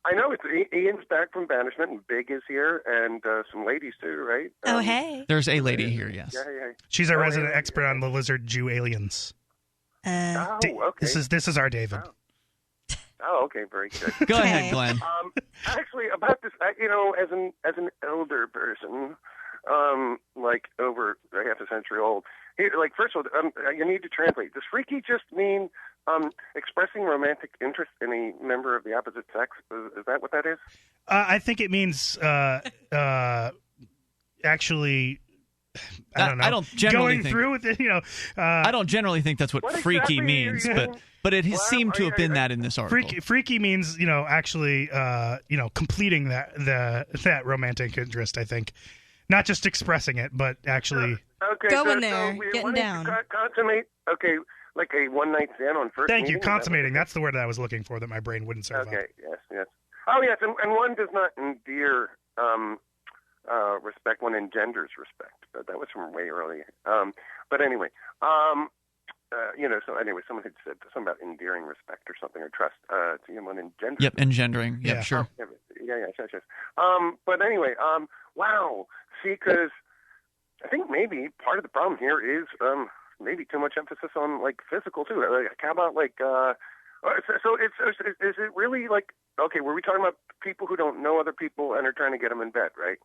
I know it's Ian's back from banishment, and Big is here, and some ladies too, right? Oh, hey. There's a lady here, yes. Yeah. She's our resident expert on the lizard Jew aliens. Okay. This is our David. Oh, okay, very good. Go ahead, Glenn. Actually, about this, as an elder person, like over half a century old, first of all, you need to translate. Does freaky just mean expressing romantic interest in a member of the opposite sex? Is that what that is? I think it means actually. I don't know. I don't generally going through with it, I don't generally think that's what freaky means, but it has seemed to have been that in this article. Freaky means actually completing that romantic interest. I think, not just expressing it, but actually going there, getting down. Consummate. Okay. Like a one-night stand on first Thank you. meeting? Consummating. That's the word that I was looking for that my brain wouldn't serve Okay, yes. Oh, yes, and one does not endear respect, one engenders respect. That was from way earlier. But anyway, so anyway, someone had said something about endearing respect or something, or trust. One engenders. Yep, engendering. Yeah, sure. Yes. But anyway, wow. See, because I think maybe part of the problem here is maybe too much emphasis on physical too. How about so is it really okay? Were we talking about people who don't know other people and are trying to get them in bed, right?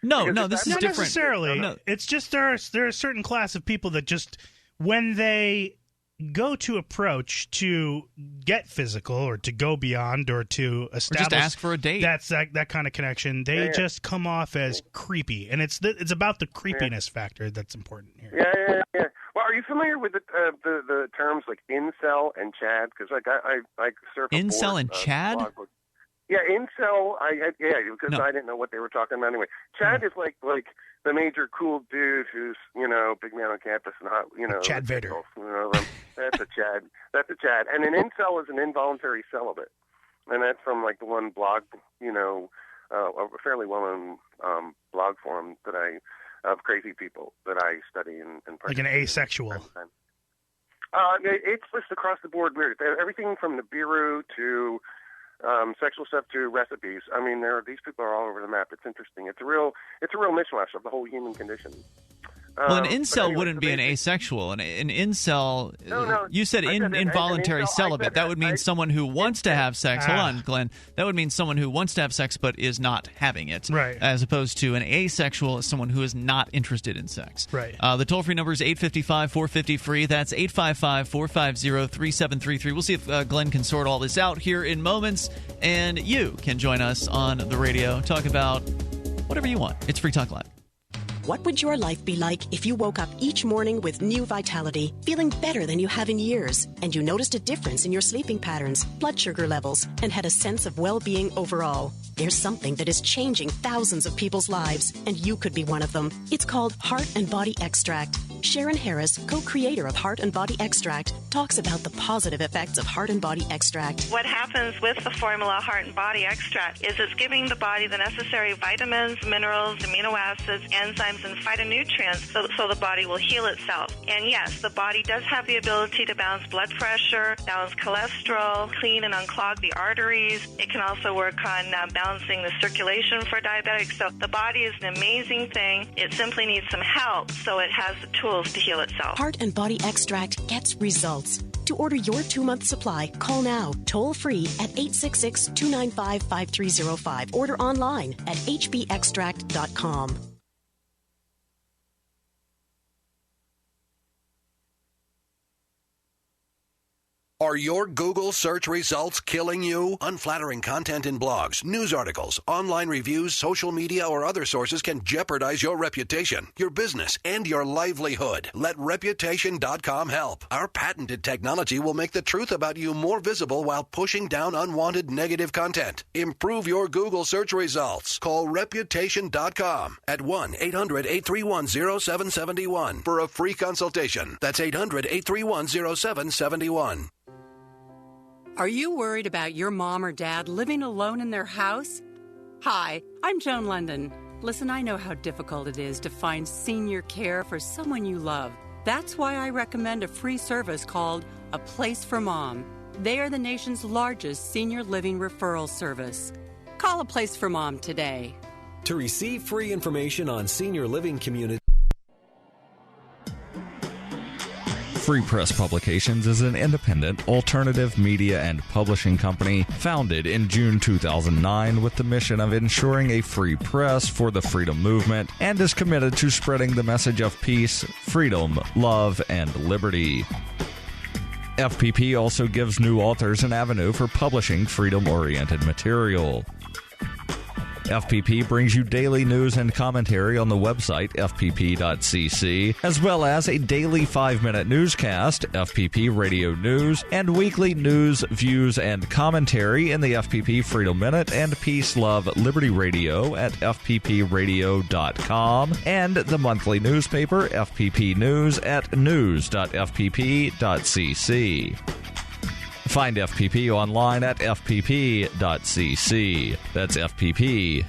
No, this is not different. Necessarily. No. It's just there are a certain class of people that just when they go-to approach to get physical or to go beyond or to establish or just ask for a date. That's that kind of connection. They just come off as creepy, and it's about the creepiness factor that's important here. Yeah. Well, are you familiar with the terms like incel and Chad? Because I surf incel and Chad. Yeah, incel. Because I didn't know what they were talking about anyway. Chad is like the major cool dude who's big man on campus and hot, Chad Vader. That's a Chad. That's a Chad. And an incel is an involuntary celibate, and that's from like the one blog, a fairly well-known blog forum of crazy people that I study and like an asexual. It's just across the board weird. Everything from the Nibiru to sexual stuff to recipes. I mean, these people are all over the map. It's interesting. It's a real mishmash of the whole human condition. Well, an incel wouldn't be an asexual. An incel, you said involuntary celibate. That would mean someone who wants to have sex. Hold on, Glenn. That would mean someone who wants to have sex but is not having it. Right. As opposed to an asexual is someone who is not interested in sex. Right. The toll-free number is 855-450-FREE. That's 855-450-3733. We'll see if Glenn can sort all this out here in moments. And you can join us on the radio. Talk about whatever you want. It's Free Talk Live. What would your life be like if you woke up each morning with new vitality, feeling better than you have in years, and you noticed a difference in your sleeping patterns, blood sugar levels, and had a sense of well-being overall? There's something that is changing thousands of people's lives, and you could be one of them. It's called Heart and Body Extract. Sharon Harris, co-creator of Heart and Body Extract, talks about the positive effects of Heart and Body Extract. What happens with the formula Heart and Body Extract is it's giving the body the necessary vitamins, minerals, amino acids, enzymes, and phytonutrients so the body will heal itself. And yes, the body does have the ability to balance blood pressure, balance cholesterol, clean and unclog the arteries. It can also work on balancing the circulation for diabetics. So the body is an amazing thing. It simply needs some help so it has the tools to heal itself. Heart and Body Extract gets results. To order your 2-month supply, call now, toll free at 866-295-5305. Order online at hbextract.com. Are your Google search results killing you? Unflattering content in blogs, news articles, online reviews, social media, or other sources can jeopardize your reputation, your business, and your livelihood. Let Reputation.com help. Our patented technology will make the truth about you more visible while pushing down unwanted negative content. Improve your Google search results. Call Reputation.com at 1-800-831-0771 for a free consultation. That's 800-831-0771. Are you worried about your mom or dad living alone in their house? Hi, I'm Joan London. Listen, I know how difficult it is to find senior care for someone you love. That's why I recommend a free service called A Place for Mom. They are the nation's largest senior living referral service. Call A Place for Mom today. To receive free information on senior living communities, Free Press Publications is an independent, alternative media and publishing company founded in June 2009 with the mission of ensuring a free press for the freedom movement and is committed to spreading the message of peace, freedom, love, and liberty. FPP also gives new authors an avenue for publishing freedom-oriented material. FPP brings you daily news and commentary on the website, fpp.cc, as well as a daily 5-minute newscast, FPP Radio News, and weekly news, views, and commentary in the FPP Freedom Minute and Peace, Love, Liberty Radio at fppradio.com, and the monthly newspaper, FPP News, at news.fpp.cc. Find FPP online at fpp.cc. That's fpp.cc,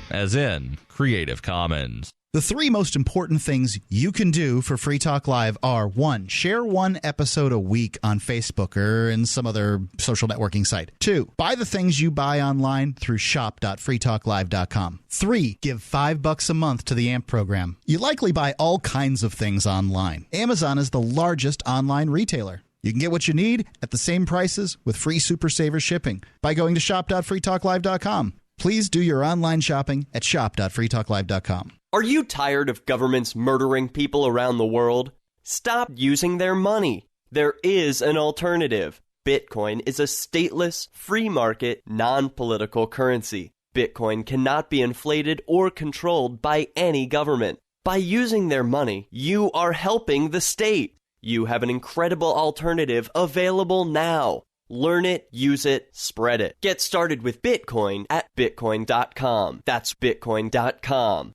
as in Creative Commons. The 3 most important things you can do for Free Talk Live are: 1, share 1 episode a week on Facebook or in some other social networking site. 2, buy the things you buy online through shop.freetalklive.com. 3, give $5 a month to the AMP program. You likely buy all kinds of things online. Amazon is the largest online retailer. You can get what you need at the same prices with free Super Saver shipping by going to shop.freetalklive.com. Please do your online shopping at shop.freetalklive.com. Are you tired of governments murdering people around the world? Stop using their money. There is an alternative. Bitcoin is a stateless, free market, non-political currency. Bitcoin cannot be inflated or controlled by any government. By using their money, you are helping the state. You have an incredible alternative available now. Learn it, use it, spread it. Get started with Bitcoin at Bitcoin.com. That's Bitcoin.com.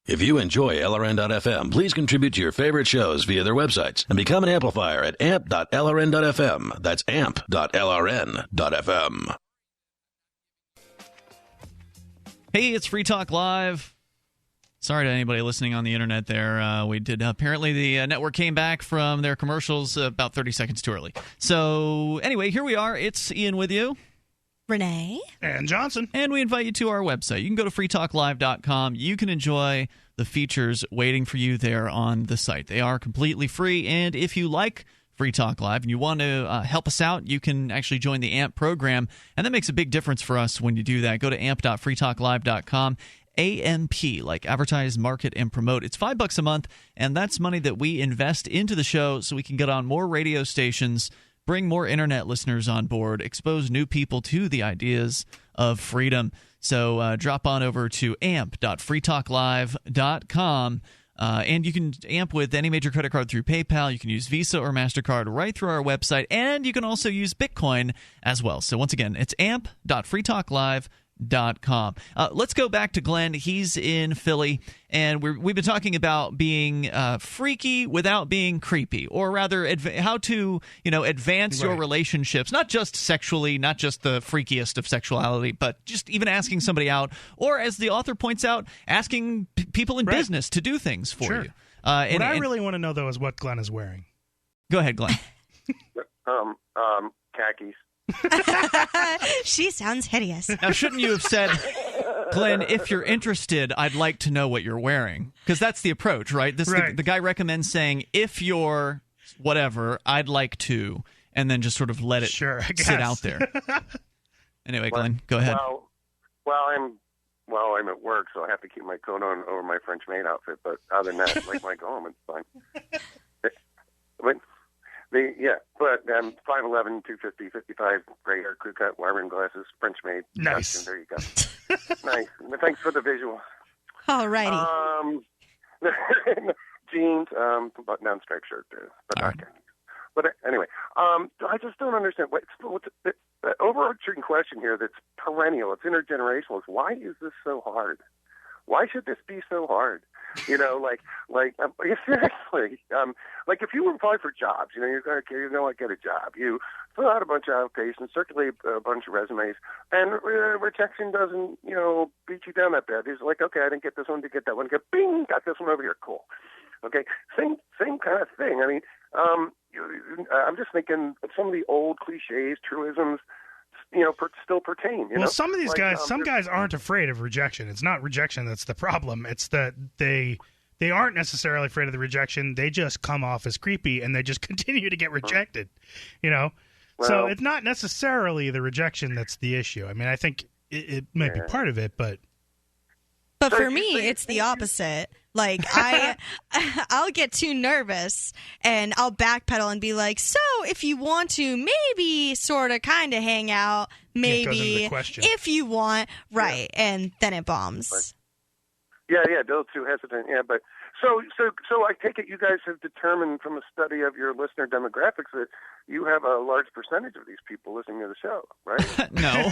If you enjoy LRN.FM, please contribute to your favorite shows via their websites and become an amplifier at amp.lrn.fm. That's amp.lrn.fm. Hey, it's Free Talk Live. Sorry to anybody listening on the internet there. We did apparently the network came back from their commercials about 30 seconds too early. So anyway, here we are. It's Ian with you. Renee. And Johnson. And we invite you to our website. You can go to freetalklive.com. You can enjoy the features waiting for you there on the site. They are completely free. And if you like Free Talk Live and you want to help us out, you can actually join the AMP program. And that makes a big difference for us when you do that. Go to amp.freetalklive.com. AMP, like advertise, market, and promote. It's $5 a month, and that's money that we invest into the show so we can get on more radio stations, bring more internet listeners on board, expose new people to the ideas of freedom. So drop on over to amp.freetalklive.com, and you can amp with any major credit card through PayPal. You can use Visa or MasterCard right through our website, and you can also use Bitcoin as well. So once again, it's amp.freetalklive.com. Let's go back to Glenn. He's in Philly, and we've been talking about being freaky without being creepy, or rather how to advance your relationships, not just sexually, not just the freakiest of sexuality, but just even asking somebody out, or as the author points out, asking people in business to do things for you. What I really want to know, though, is what Glenn is wearing. Go ahead, Glenn. Khakis. She sounds hideous. Now, shouldn't you have said, Glenn, if you're interested, I'd like to know what you're wearing? Because that's the approach, right? The guy recommends saying, if you're whatever, I'd like to, and then just sort of let it sit out there. Anyway, Glenn, go ahead. I'm at work, so I have to keep my coat on over my French maid outfit. But other than that, like when I go home, it's fine. But I'm 5'11", 250, 55, gray hair, crew cut, wire rim glasses, French maid. Nice. Costume. There you go. Nice. Thanks for the visual. All righty. Jeans, button-down striped shirt. But anyway, I just don't understand. What's the overarching question here that's perennial, it's intergenerational, is why is this so hard? Why should this be so hard? Seriously. Like if you apply for jobs, you're going to get a job. You fill out a bunch of applications, circulate a bunch of resumes, and rejection doesn't, beat you down that bad. It's like, okay, I didn't get this one, didn't get that one, bing, got this one over here, cool. Okay, same kind of thing. I mean, I'm just thinking of some of the old cliches, truisms, still pertain. Well, some of these guys, some guys aren't afraid of rejection. It's not rejection that's the problem. It's that they aren't necessarily afraid of the rejection. They just come off as creepy, and they just continue to get rejected. So it's not necessarily the rejection that's the issue. I mean, I think it might be part of it, but for me, it's the opposite. Like I'll get too nervous and I'll backpedal and be like, so if you want to maybe sort of kind of hang out, maybe if you want, right. Yeah. And then it bombs. Right. Yeah. Those too hesitant. Yeah. But so I take it you guys have determined from a study of your listener demographics that you have a large percentage of these people listening to the show, right? No.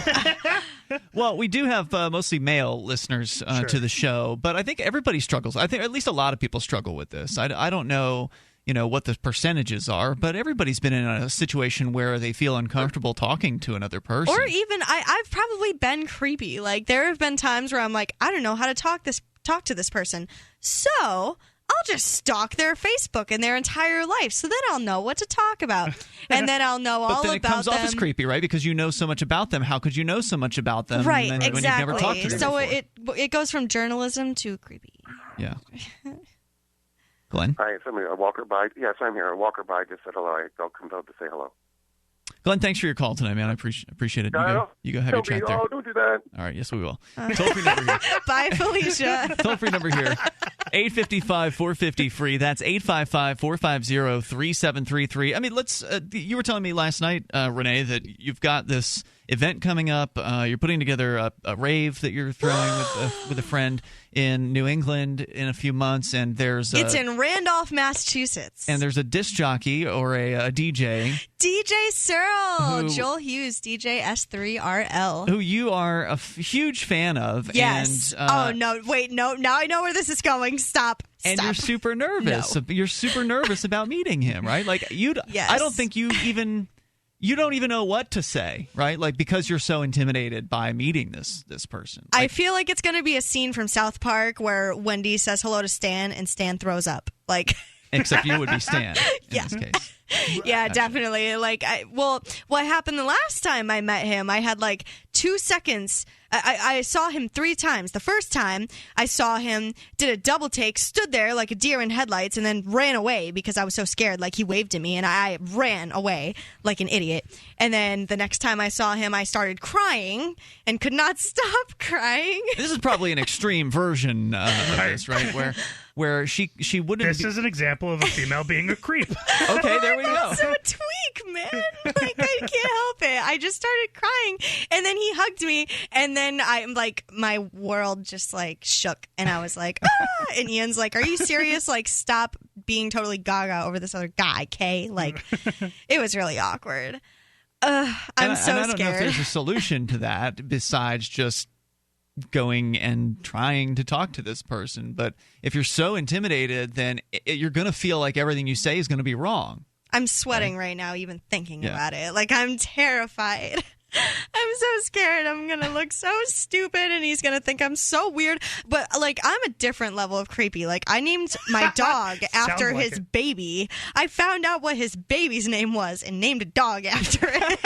Well, we do have mostly male listeners to the show, but I think everybody struggles. I think at least a lot of people struggle with this. I don't know, what the percentages are, but everybody's been in a situation where they feel uncomfortable talking to another person. Or even I've probably been creepy. Like there have been times where I'm like, I don't know how to talk to this person, so I'll just stalk their Facebook and their entire life, so then I'll know what to talk about, and then I'll know all about them. But then it comes off as creepy, right? Because you know so much about them. How could you know so much about them? Right, when exactly. you've never talked to them so before? it goes from journalism to creepy. Yeah. Glenn? Hi, somebody, a walker by. Yes, I'm here. A walker by just said hello. I felt compelled to say hello. Glenn, thanks for your call tonight, man. I appreciate it. You go have your chat there. Oh, don't do that. All right, yes, we will. Toll-free number here. Bye, Felicia. Toll-free number here, 855-450-FREE. That's 855-450-3733. I mean, you were telling me last night, Renee, that you've got this event coming up. You're putting together a rave that you're throwing with a friend in New England in a few months, and it's in Randolph, Massachusetts. And there's a disc jockey or a DJ. DJ Searle, Joel Hughes, DJ S3RL. Who you are a huge fan of. Yes. And, no, now I know where this is going. Stop. And you're super nervous. No. You're super nervous about meeting him, right? Like Yes. I don't think you don't even know what to say, right? Like, because you're so intimidated by meeting this person. I feel like it's going to be a scene from South Park where Wendy says hello to Stan and Stan throws up. Like, except you would be Stan in this case. Yeah, definitely. Like, what happened the last time I met him, I had like 2 seconds. I saw him 3 times. The first time I saw him, did a double take, stood there like a deer in headlights, and then ran away because I was so scared. Like, he waved at me, and I ran away like an idiot. And then the next time I saw him, I started crying and could not stop crying. This is probably an extreme version of this, right? Where she wouldn't. This is an example of a female being a creep. Okay, there we go. So tweak, man. Like, I can't help it. I just started crying, and then he hugged me, and then I'm like, my world just like shook, and I was like, ah! And Ian's like, are you serious? Like, stop being totally gaga over this other guy, Kay. Like, it was really awkward. I'm so I don't scared. know if there's a solution to that besides just going and trying to talk to this person. But if you're so intimidated, then you're going to feel like everything you say is going to be wrong. I'm sweating right now even thinking about it. Like, I'm terrified. I'm so scared I'm going to look so stupid and he's going to think I'm so weird. But, like, I'm a different level of creepy. Like, I named my dog after his baby. I found out what his baby's name was and named a dog after it.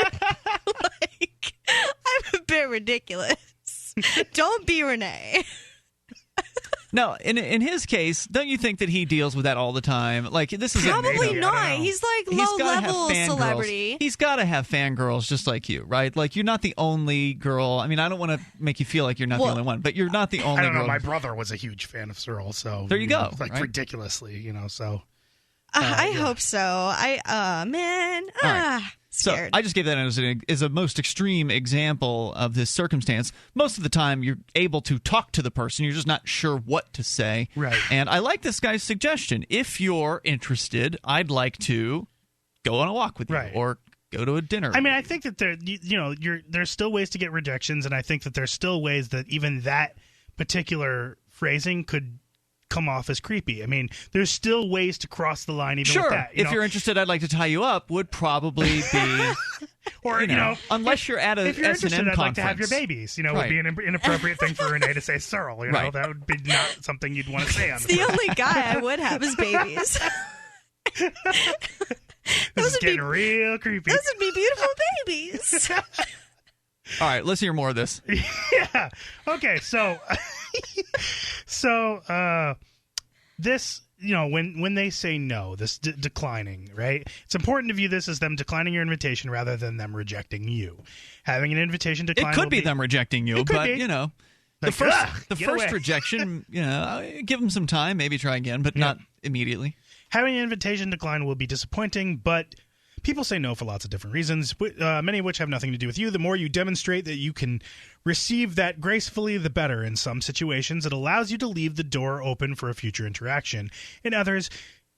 Like, I'm a bit ridiculous. Don't be Renee. No, in his case, don't you think that he deals with that all the time? Like, this is probably not. He's like low-level celebrity. He's got to have fangirls just like you, right? Like, you're not the only girl. I mean, I don't want to make you feel like you're not the only one, but you're not the only girl. I don't know. My brother was a huge fan of Searle, so there you go. Like, right? Ridiculously, so. I hope so. Scared. So I just gave that as a most extreme example of this circumstance. Most of the time, you're able to talk to the person. You're just not sure what to say. Right. And I like this guy's suggestion. If you're interested, I'd like to go on a walk with you or go to a dinner. I mean, I think that there's still ways to get rejections, and I think that there's still ways that even that particular phrasing could come off as creepy. I mean, there's still ways to cross the line even with that. If you're interested, I'd like to tie you up would probably be or unless you're at a if you're S&M interested, I'd conference. like to have your babies. Would be an inappropriate thing for Renee to say Searle. That would be not something you'd want to say on the only guy I would have is babies. This is getting real creepy. Those would be beautiful babies. All right, let's hear more of this. Yeah. Okay, so this, when they say no, this declining, right? It's important to view this as them declining your invitation rather than them rejecting you. Having an invitation decline it could be them rejecting you, but be. The first rejection, give them some time, maybe try again, but not immediately. Having an invitation decline will be disappointing, but people say no for lots of different reasons, many of which have nothing to do with you. The more you demonstrate that you can receive that gracefully, the better. In some situations, it allows you to leave the door open for a future interaction. In others,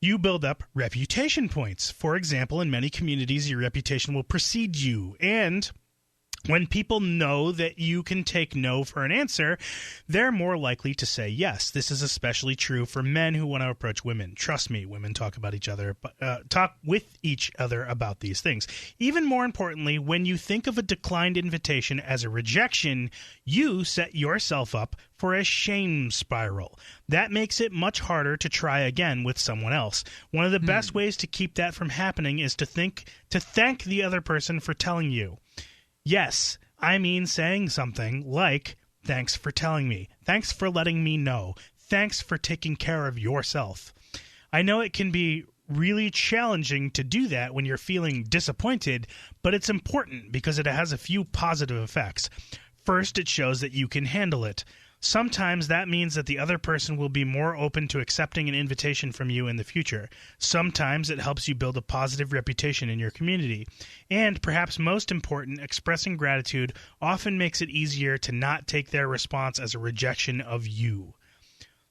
you build up reputation points. For example, in many communities, your reputation will precede you, and when people know that you can take no for an answer, they're more likely to say yes. This is especially true for men who want to approach women. Trust me, women talk with each other about these things. Even more importantly, when you think of a declined invitation as a rejection, you set yourself up for a shame spiral. That makes it much harder to try again with someone else. One of the best ways to keep that from happening is to thank the other person for telling you. Yes, I mean saying something like, thanks for telling me. Thanks for letting me know. Thanks for taking care of yourself. I know it can be really challenging to do that when you're feeling disappointed, but it's important because it has a few positive effects. First, it shows that you can handle it. Sometimes that means that the other person will be more open to accepting an invitation from you in the future. Sometimes it helps you build a positive reputation in your community. And perhaps most important, expressing gratitude often makes it easier to not take their response as a rejection of you.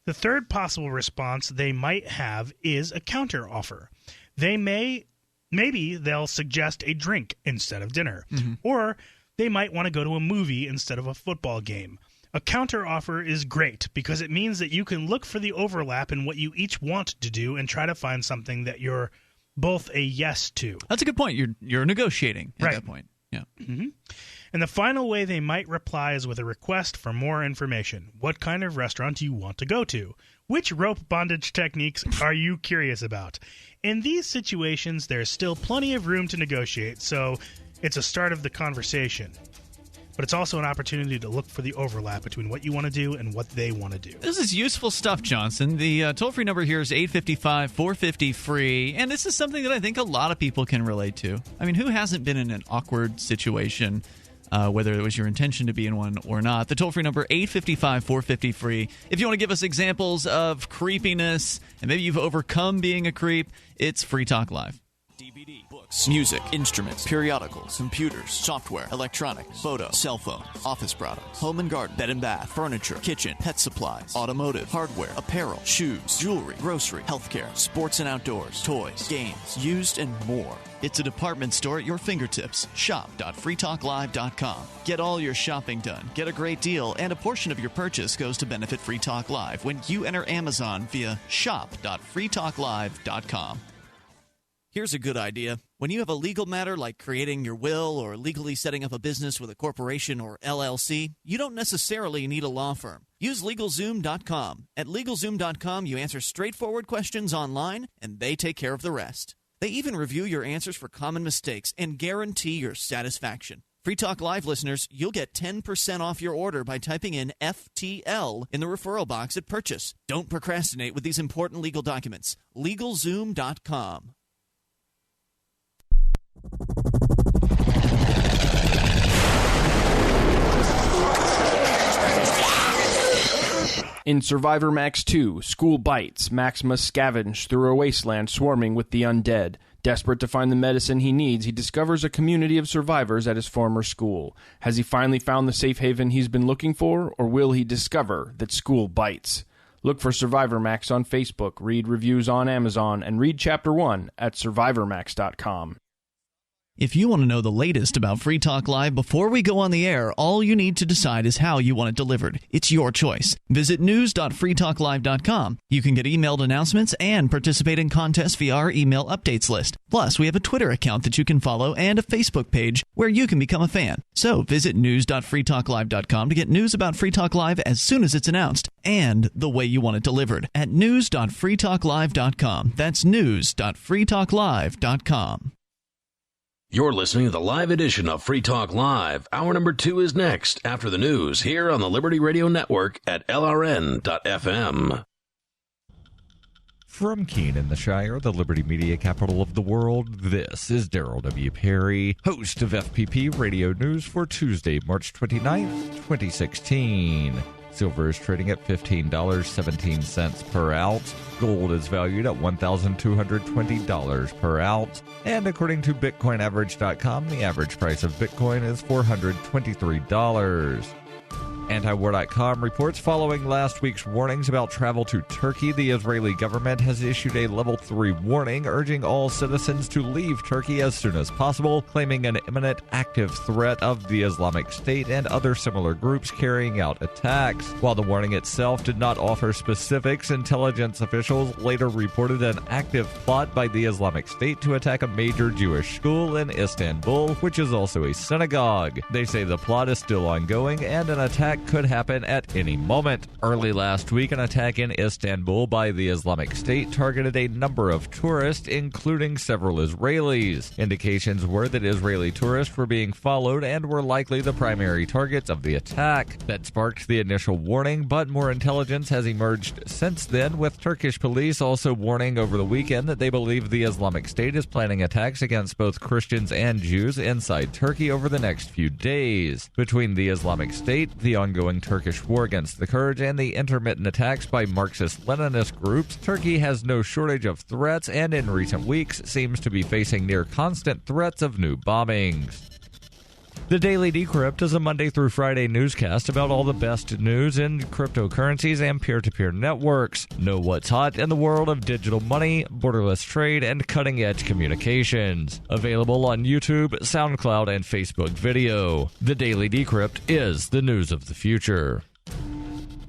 The third possible response they might have is a counter-offer. Maybe they'll suggest a drink instead of dinner. Or they might want to go to a movie instead of a football game. A counteroffer is great because it means that you can look for the overlap in what you each want to do and try to find something that you're both a yes to. That's a good point. You're negotiating at that point. Yeah. And the final way they might reply is with a request for more information. What kind of restaurant do you want to go to? Which rope bondage techniques are you curious about? In these situations, there's still plenty of room to negotiate, so it's a start of the conversation. But it's also an opportunity to look for the overlap between what you want to do and what they want to do. This is useful stuff, Johnson. The toll-free number here is 855-450-FREE, and this is something that I think a lot of people can relate to. I mean, who hasn't been in an awkward situation, whether it was your intention to be in one or not? The toll-free number, 855-450-FREE. If you want to give us examples of creepiness, and maybe you've overcome being a creep, it's Free Talk Live. DVD, books, music, instruments, periodicals, computers, software, electronics, photo, cell phones, office products, home and garden, bed and bath, furniture, kitchen, pet supplies, automotive, hardware, apparel, shoes, jewelry, grocery, healthcare, sports and outdoors, toys, games, used, and more. It's a department store at your fingertips. Shop.freetalklive.com. Get all your shopping done, get a great deal, and a portion of your purchase goes to benefit Free Talk Live when you enter Amazon via shop.freetalklive.com. Here's a good idea. When you have a legal matter like creating your will or legally setting up a business with a corporation or LLC, you don't necessarily need a law firm. Use LegalZoom.com. At LegalZoom.com, you answer straightforward questions online, and they take care of the rest. They even review your answers for common mistakes and guarantee your satisfaction. Free Talk Live listeners, you'll get 10% off your order by typing in FTL in the referral box at purchase. Don't procrastinate with these important legal documents. LegalZoom.com. In Survivor Max 2, School Bites, Max must scavenge through a wasteland swarming with the undead. Desperate to find the medicine he needs, he discovers a community of survivors at his former school. Has he finally found the safe haven he's been looking for, or will he discover that school bites? Look for Survivor Max on Facebook, read reviews on Amazon, and read Chapter 1 at survivormax.com. If you want to know the latest about Free Talk Live before we go on the air, all you need to decide is how you want it delivered. It's your choice. Visit news.freetalklive.com. You can get emailed announcements and participate in contests via our email updates list. Plus, we have a Twitter account that you can follow and a Facebook page where you can become a fan. So visit news.freetalklive.com to get news about Free Talk Live as soon as it's announced and the way you want it delivered at news.freetalklive.com. That's news.freetalklive.com. You're listening to the live edition of Free Talk Live. Hour number 2 is next after the news here on the Liberty Radio Network at LRN.FM. From Keene in the Shire, the Liberty Media capital of the world, this is Daryl W. Perry, host of FPP Radio News for Tuesday, March 29th, 2016. Silver is trading at $15.17 per ounce. Gold is valued at $1,220 per ounce. And according to BitcoinAverage.com, the average price of Bitcoin is $423. Antiwar.com reports following last week's warnings about travel to Turkey, the Israeli government has issued a level 3 warning urging all citizens to leave Turkey as soon as possible, claiming an imminent active threat of the Islamic State and other similar groups carrying out attacks. While the warning itself did not offer specifics, intelligence officials later reported an active plot by the Islamic State to attack a major Jewish school in Istanbul, which is also a synagogue. They say the plot is still ongoing and an attack could happen at any moment. Early last week, an attack in Istanbul by the Islamic State targeted a number of tourists, including several Israelis. Indications were that Israeli tourists were being followed and were likely the primary targets of the attack. That sparked the initial warning, but more intelligence has emerged since then, with Turkish police also warning over the weekend that they believe the Islamic State is planning attacks against both Christians and Jews inside Turkey over the next few days. Between the Islamic State, the ongoing Turkish war against the Kurds, and the intermittent attacks by Marxist-Leninist groups, Turkey has no shortage of threats and in recent weeks seems to be facing near constant threats of new bombings. The Daily Decrypt is a Monday through Friday newscast about all the best news in cryptocurrencies and peer-to-peer networks. Know what's hot in the world of digital money, borderless trade, and cutting-edge communications. Available on YouTube, SoundCloud, and Facebook video. The Daily Decrypt is the news of the future.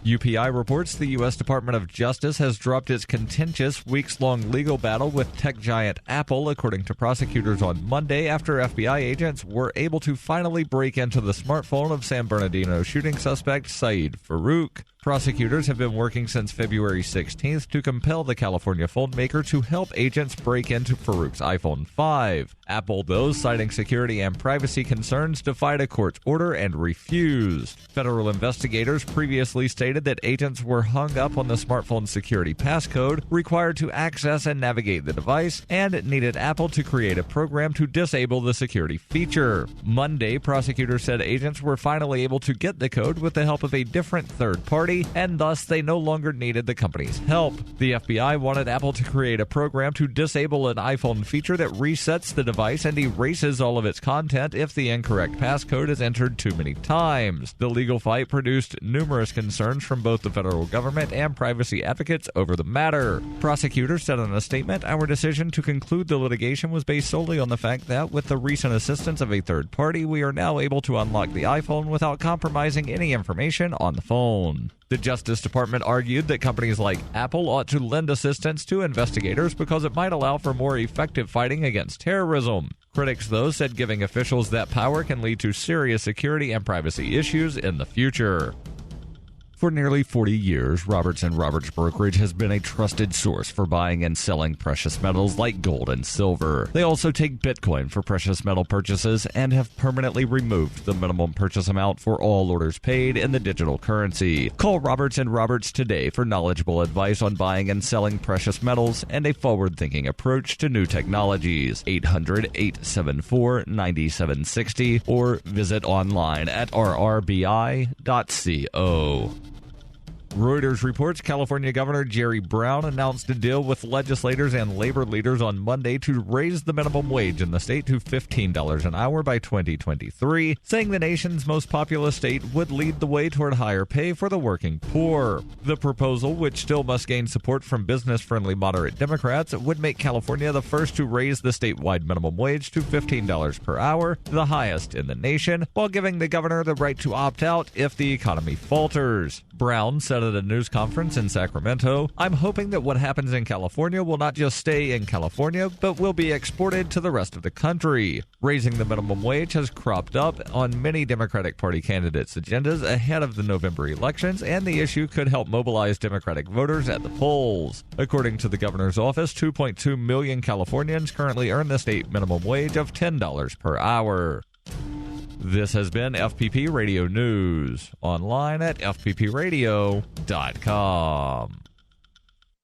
UPI reports the U.S. Department of Justice has dropped its contentious weeks-long legal battle with tech giant Apple, according to prosecutors on Monday, after FBI agents were able to finally break into the smartphone of San Bernardino shooting suspect Saeed Farouk. Prosecutors have been working since February 16th to compel the California phone maker to help agents break into Farouk's iPhone 5. Apple, though, citing security and privacy concerns, defied a court's order and refused. Federal investigators previously stated that agents were hung up on the smartphone's security passcode required to access and navigate the device, and needed Apple to create a program to disable the security feature. Monday, prosecutors said agents were finally able to get the code with the help of a different third party, and thus they no longer needed the company's help. The FBI wanted Apple to create a program to disable an iPhone feature that resets the device and erases all of its content if the incorrect passcode is entered too many times. The legal fight produced numerous concerns from both the federal government and privacy advocates over the matter. Prosecutors said in a statement, "Our decision to conclude the litigation was based solely on the fact that, with the recent assistance of a third party, we are now able to unlock the iPhone without compromising any information on the phone." The Justice Department argued that companies like Apple ought to lend assistance to investigators because it might allow for more effective fighting against terrorism. Critics, though, said giving officials that power can lead to serious security and privacy issues in the future. For nearly 40 years, Roberts & Roberts Brokerage has been a trusted source for buying and selling precious metals like gold and silver. They also take Bitcoin for precious metal purchases and have permanently removed the minimum purchase amount for all orders paid in the digital currency. Call Roberts & Roberts today for knowledgeable advice on buying and selling precious metals and a forward-thinking approach to new technologies. 800-874-9760 or visit online at rrbi.co. Reuters reports California Governor Jerry Brown announced a deal with legislators and labor leaders on Monday to raise the minimum wage in the state to $15 an hour by 2023, saying the nation's most populous state would lead the way toward higher pay for the working poor. The proposal, which still must gain support from business-friendly moderate Democrats, would make California the first to raise the statewide minimum wage to $15 per hour, the highest in the nation, while giving the governor the right to opt out if the economy falters. Brown said at a news conference in Sacramento, "I'm hoping that what happens in California will not just stay in California, but will be exported to the rest of the country." Raising the minimum wage has cropped up on many Democratic Party candidates' agendas ahead of the November elections, and the issue could help mobilize Democratic voters at the polls. According to the governor's office, 2.2 million Californians currently earn the state minimum wage of $10 per hour. This has been FPP Radio News, online at fppradio.com.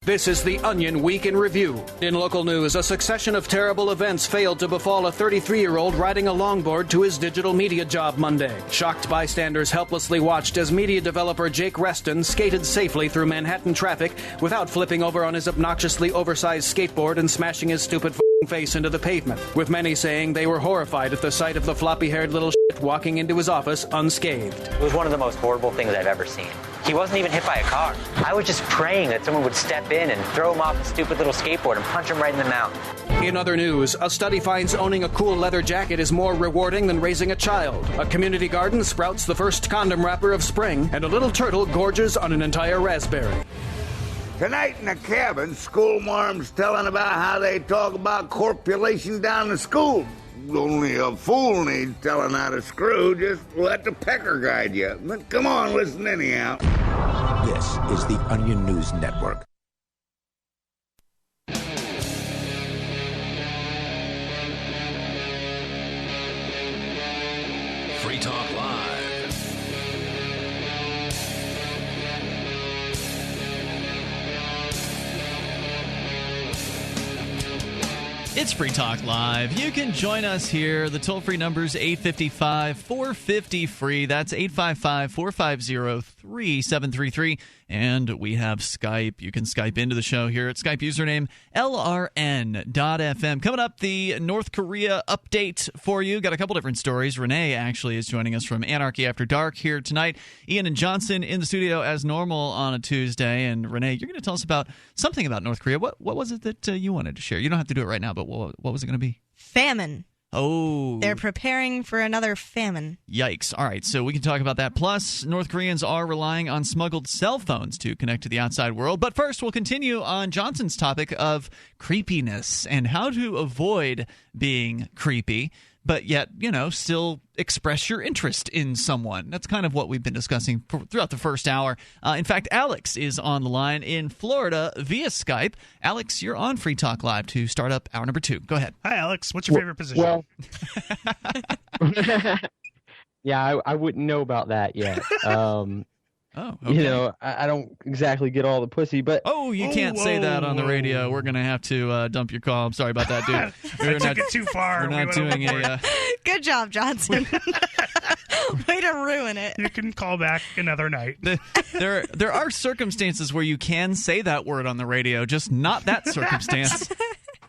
This is the Onion Week in Review. In local news, a succession of terrible events failed to befall a 33-year-old riding a longboard to his digital media job Monday. Shocked bystanders helplessly watched as media developer Jake Reston skated safely through Manhattan traffic without flipping over on his obnoxiously oversized skateboard and smashing his stupid face into the pavement, with many saying they were horrified at the sight of the floppy-haired little shit walking into his office unscathed. It was one of the most horrible things I've ever seen. He wasn't even hit by a car. I was just praying that someone would step in and throw him off his stupid little skateboard and punch him right in the mouth. In other news, a study finds owning a cool leather jacket is more rewarding than raising a child. A community garden sprouts the first condom wrapper of spring, and a little turtle gorges on an entire raspberry. Tonight in the cabin, schoolmarms telling about how they talk about corpulation down the school. only a fool needs telling how to screw. Just let the pecker guide you. But come on, listen anyhow. This is the Onion News Network. Free Talk Live. It's Free Talk Live. You can join us here. The toll-free number is 855-450-FREE. That's 855-450-3733. And we have Skype. You can Skype into the show here at Skype username LRN.FM. Coming up, the North Korea update for you. Got a couple different stories. Renee actually is joining us from Anarchy After Dark here tonight. Ian and Johnson in the studio as normal on a Tuesday. And Renee, you're going to tell us about something about North Korea. What was it that you wanted to share? You don't have to do it right now, but what was it going to be? Famine. Oh. They're preparing for another famine. Yikes. All right, so we can talk about that. Plus, North Koreans are relying on smuggled cell phones to connect to the outside world. But first, we'll continue on Johnson's topic of creepiness and how to avoid being creepy, but yet, still express your interest in someone. That's kind of what we've been discussing throughout the first hour. In fact, Alex is on the line in Florida via Skype. Alex, you're on Free Talk Live to start up hour number 2. Go ahead. Hi, Alex. What's your favorite position? Well, yeah, I wouldn't know about that yet. Okay. I don't exactly get all the pussy, but you can't say that on the radio. We're gonna have to dump your call. I'm sorry about that, dude. I took it too far. We're not doing a. Good job, Johnson. Way to ruin it. You can call back another night. There are circumstances where you can say that word on the radio, just not that circumstance.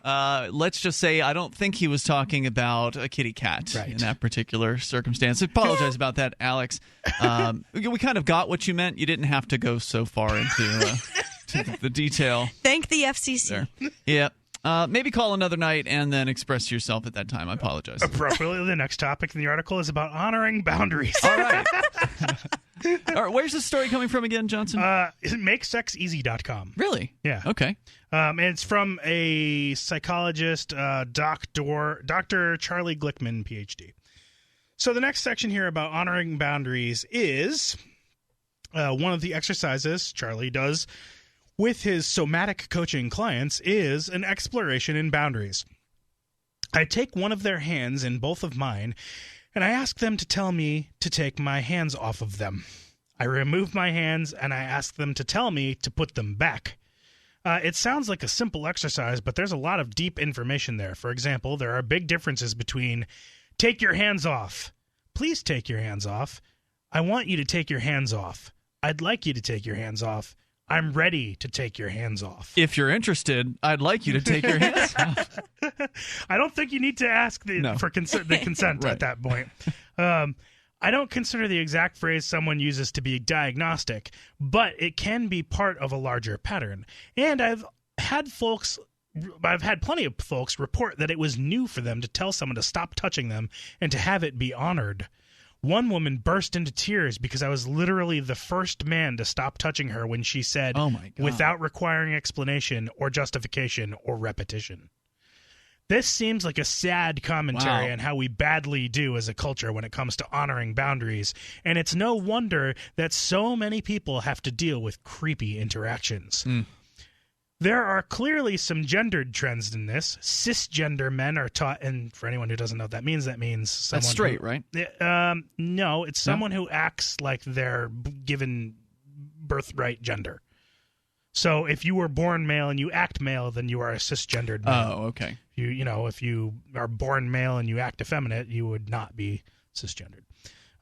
Let's just say I don't think he was talking about a kitty cat in that particular circumstance. I apologize about that, Alex. We kind of got what you meant. You didn't have to go so far into to the detail. Thank the FCC. There. Yeah. Maybe call another night and then express yourself at that time. I apologize. Appropriately, the next topic in the article is about honoring boundaries. All right. All right, where's this story coming from again, Johnson? MakeSexEasy.com. Really? Yeah. Okay. And it's from a psychologist, Dr. Charlie Glickman, PhD. So the next section here about honoring boundaries is one of the exercises Charlie does with his somatic coaching clients is an exploration in boundaries. I take one of their hands in both of mine, and I ask them to tell me to take my hands off of them. I remove my hands, and I ask them to tell me to put them back. It sounds like a simple exercise, but there's a lot of deep information there. For example, there are big differences between take your hands off, please take your hands off, I want you to take your hands off, I'd like you to take your hands off, I'm ready to take your hands off. If you're interested, I'd like you to take your hands off. I don't think you need to ask for the consent Right. at that point. I don't consider the exact phrase someone uses to be diagnostic, but it can be part of a larger pattern. And I've had plenty of folks report that it was new for them to tell someone to stop touching them and to have it be honored. One woman burst into tears because I was literally the first man to stop touching her when she said, "Oh my God," without requiring explanation or justification or repetition. This seems like a sad commentary on how we badly do as a culture when it comes to honoring boundaries, and it's no wonder that so many people have to deal with creepy interactions. There are clearly some gendered trends in this. Cisgender men are taught, and for anyone who doesn't know what that means someone That's straight, right? No, it's someone who acts like they're given birthright gender. So if you were born male and you act male, then you are a cisgendered male. Oh, okay. If you are born male and you act effeminate, you would not be cisgendered.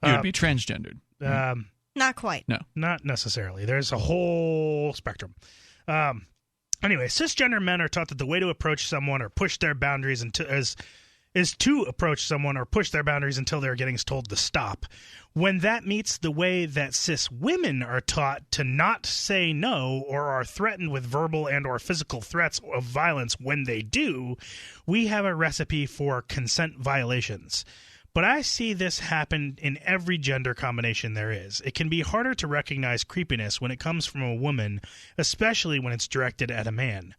You would be transgendered. Not quite. No. Not necessarily. There's a whole spectrum. Anyway, cisgender men are taught that the way to approach someone or push their boundaries is to approach someone or push their boundaries until they're getting told to stop. When that meets the way that cis women are taught to not say no or are threatened with verbal and or physical threats of violence when they do, we have a recipe for consent violations. But I see this happen in every gender combination there is. It can be harder to recognize creepiness when it comes from a woman, especially when it's directed at a man.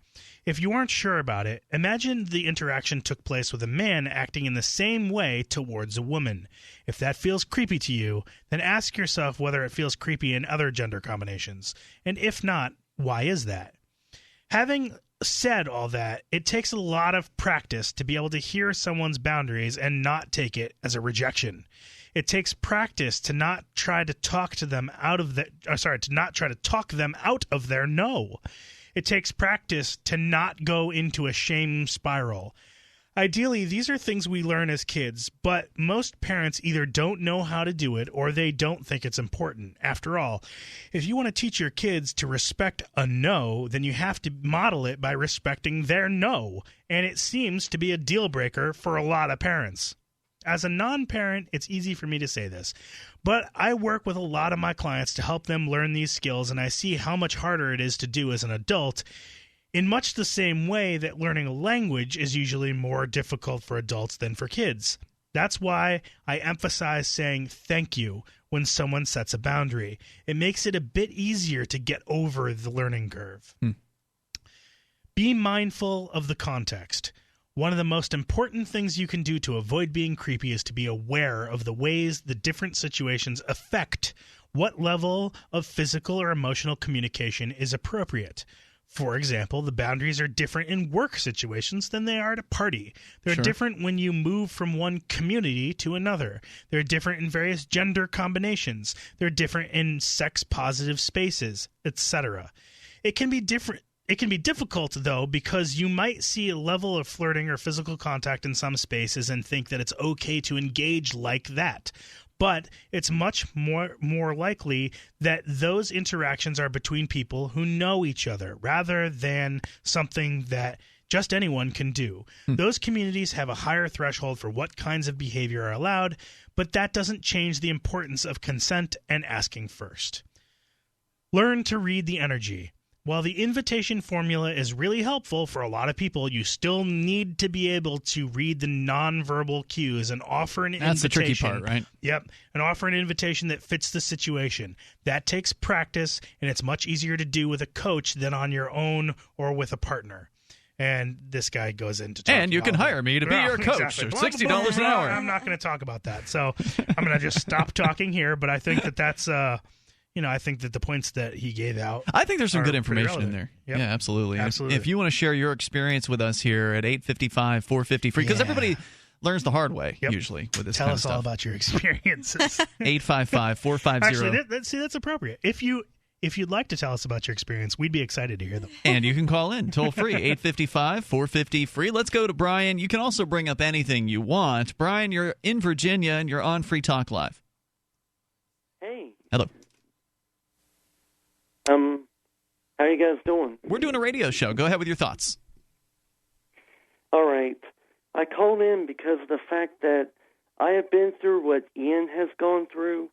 If you aren't sure about it, imagine the interaction took place with a man acting in the same way towards a woman. If that feels creepy to you, then ask yourself whether it feels creepy in other gender combinations. And if not, why is that? Having said all that, it takes a lot of practice to be able to hear someone's boundaries and not take it as a rejection. It takes practice to not try to talk to them out of their no. It takes practice to not go into a shame spiral. Ideally, these are things we learn as kids, but most parents either don't know how to do it or they don't think it's important. After all, if you want to teach your kids to respect a no, then you have to model it by respecting their no, and it seems to be a deal breaker for a lot of parents. As a non-parent, it's easy for me to say this, but I work with a lot of my clients to help them learn these skills, and I see how much harder it is to do as an adult, in much the same way that learning a language is usually more difficult for adults than for kids. That's why I emphasize saying thank you when someone sets a boundary. It makes it a bit easier to get over the learning curve. Be mindful of the context. One of the most important things you can do to avoid being creepy is to be aware of the ways the different situations affect what level of physical or emotional communication is appropriate. For example, the boundaries are different in work situations than they are at a party. They're different when you move from one community to another. They're different in various gender combinations. They're different in sex-positive spaces, etc. It can be difficult, though, because you might see a level of flirting or physical contact in some spaces and think that it's okay to engage like that. But it's much more likely that those interactions are between people who know each other rather than something that just anyone can do. Those communities have a higher threshold for what kinds of behavior are allowed, but that doesn't change the importance of consent and asking first. Learn to read the energy. While the invitation formula is really helpful for a lot of people, you still need to be able to read the nonverbal cues and offer an invitation. That's the tricky part, right? Yep, and offer an invitation that fits the situation. That takes practice, and it's much easier to do with a coach than on your own or with a partner. And this guy goes into talking and you can hire me to be your coach for $60 an hour. I'm not going to talk about that, so I'm going to just stop talking here. But I think that's I think that the points that he gave out, I think there's some good information in there. Yep. Yeah, absolutely. Absolutely. If you want to share your experience with us here at 855-450 free, because everybody learns the hard way usually with this Tell kind us of stuff. all about your experiences. 855-450. Actually, that's appropriate. If you'd like to tell us about your experience, we'd be excited to hear them. And you can call in toll free 855-450 free. Let's go to Brian. You can also bring up anything you want. Brian, you're in Virginia and you're on Free Talk Live. Hey. Hello. How you guys doing? We're doing a radio show. Go ahead with your thoughts. All right. I called in because of the fact that I have been through what Ian has gone through.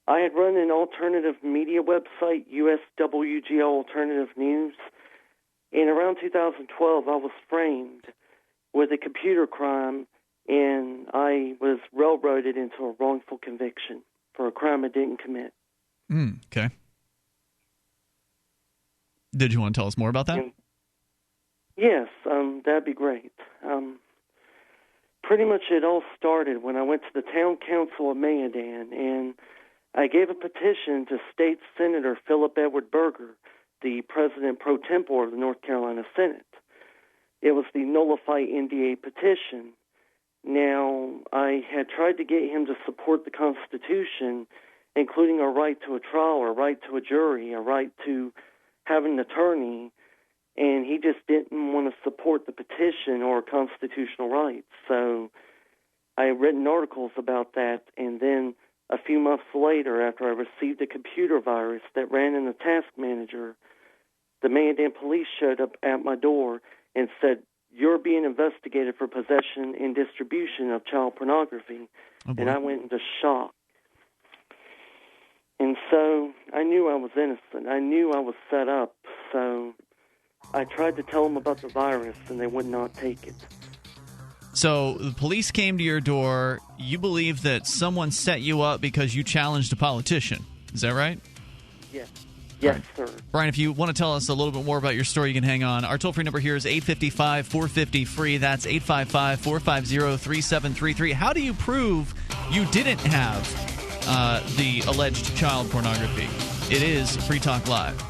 I had run an alternative media website, USWGL Alternative News. In around 2012, I was framed with a computer crime, and I was railroaded into a wrongful conviction for a crime I didn't commit. Okay. Did you want to tell us more about that? Yes, that'd be great. Pretty much it all started when I went to the town council of Mayodan, and I gave a petition to State Senator Philip Edward Berger, the president pro tempore of the North Carolina Senate. It was the Nullify NDA petition. Now, I had tried to get him to support the Constitution, including a right to a trial, a right to a jury, a right to have an attorney, and he just didn't want to support the petition or constitutional rights. So I had written articles about that, and then a few months later, after I received a computer virus that ran in the task manager, the Mayodan police showed up at my door and said, "You're being investigated for possession and distribution of child pornography." And I went into shock. And so I knew I was innocent. I knew I was set up. So I tried to tell them about the virus, and they would not take it. So the police came to your door. You believe that someone set you up because you challenged a politician. Is that right? Yes. Yes, sir. Brian, if you want to tell us a little bit more about your story, you can hang on. Our toll-free number here is 855-450-FREE. That's 855-450-3733. How do you prove you didn't have the alleged child pornography? It is Free Talk Live.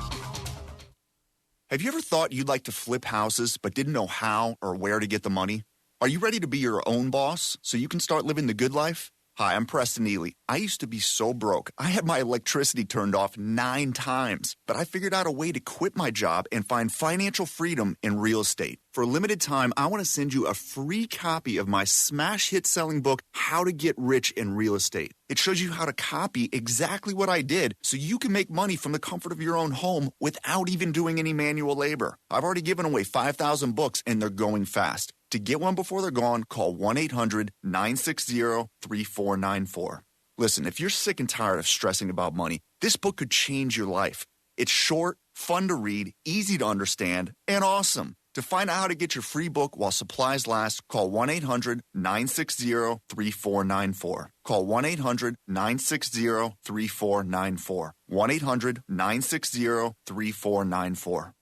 Have you ever thought you'd like to flip houses but didn't know how or where to get the money? Are you ready to be your own boss so you can start living the good life? Hi, I'm Preston Ely. I used to be so broke. I had my electricity turned off 9 times, but I figured out a way to quit my job and find financial freedom in real estate. For a limited time, I want to send you a free copy of my smash hit selling book, How to Get Rich in Real Estate. It shows you how to copy exactly what I did so you can make money from the comfort of your own home without even doing any manual labor. I've already given away 5,000 books and they're going fast. To get one before they're gone, call 1-800-960-3494. Listen, if you're sick and tired of stressing about money, this book could change your life. It's short, fun to read, easy to understand, and awesome. To find out how to get your free book while supplies last, call 1-800-960-3494. Call 1-800-960-3494. 1-800-960-3494.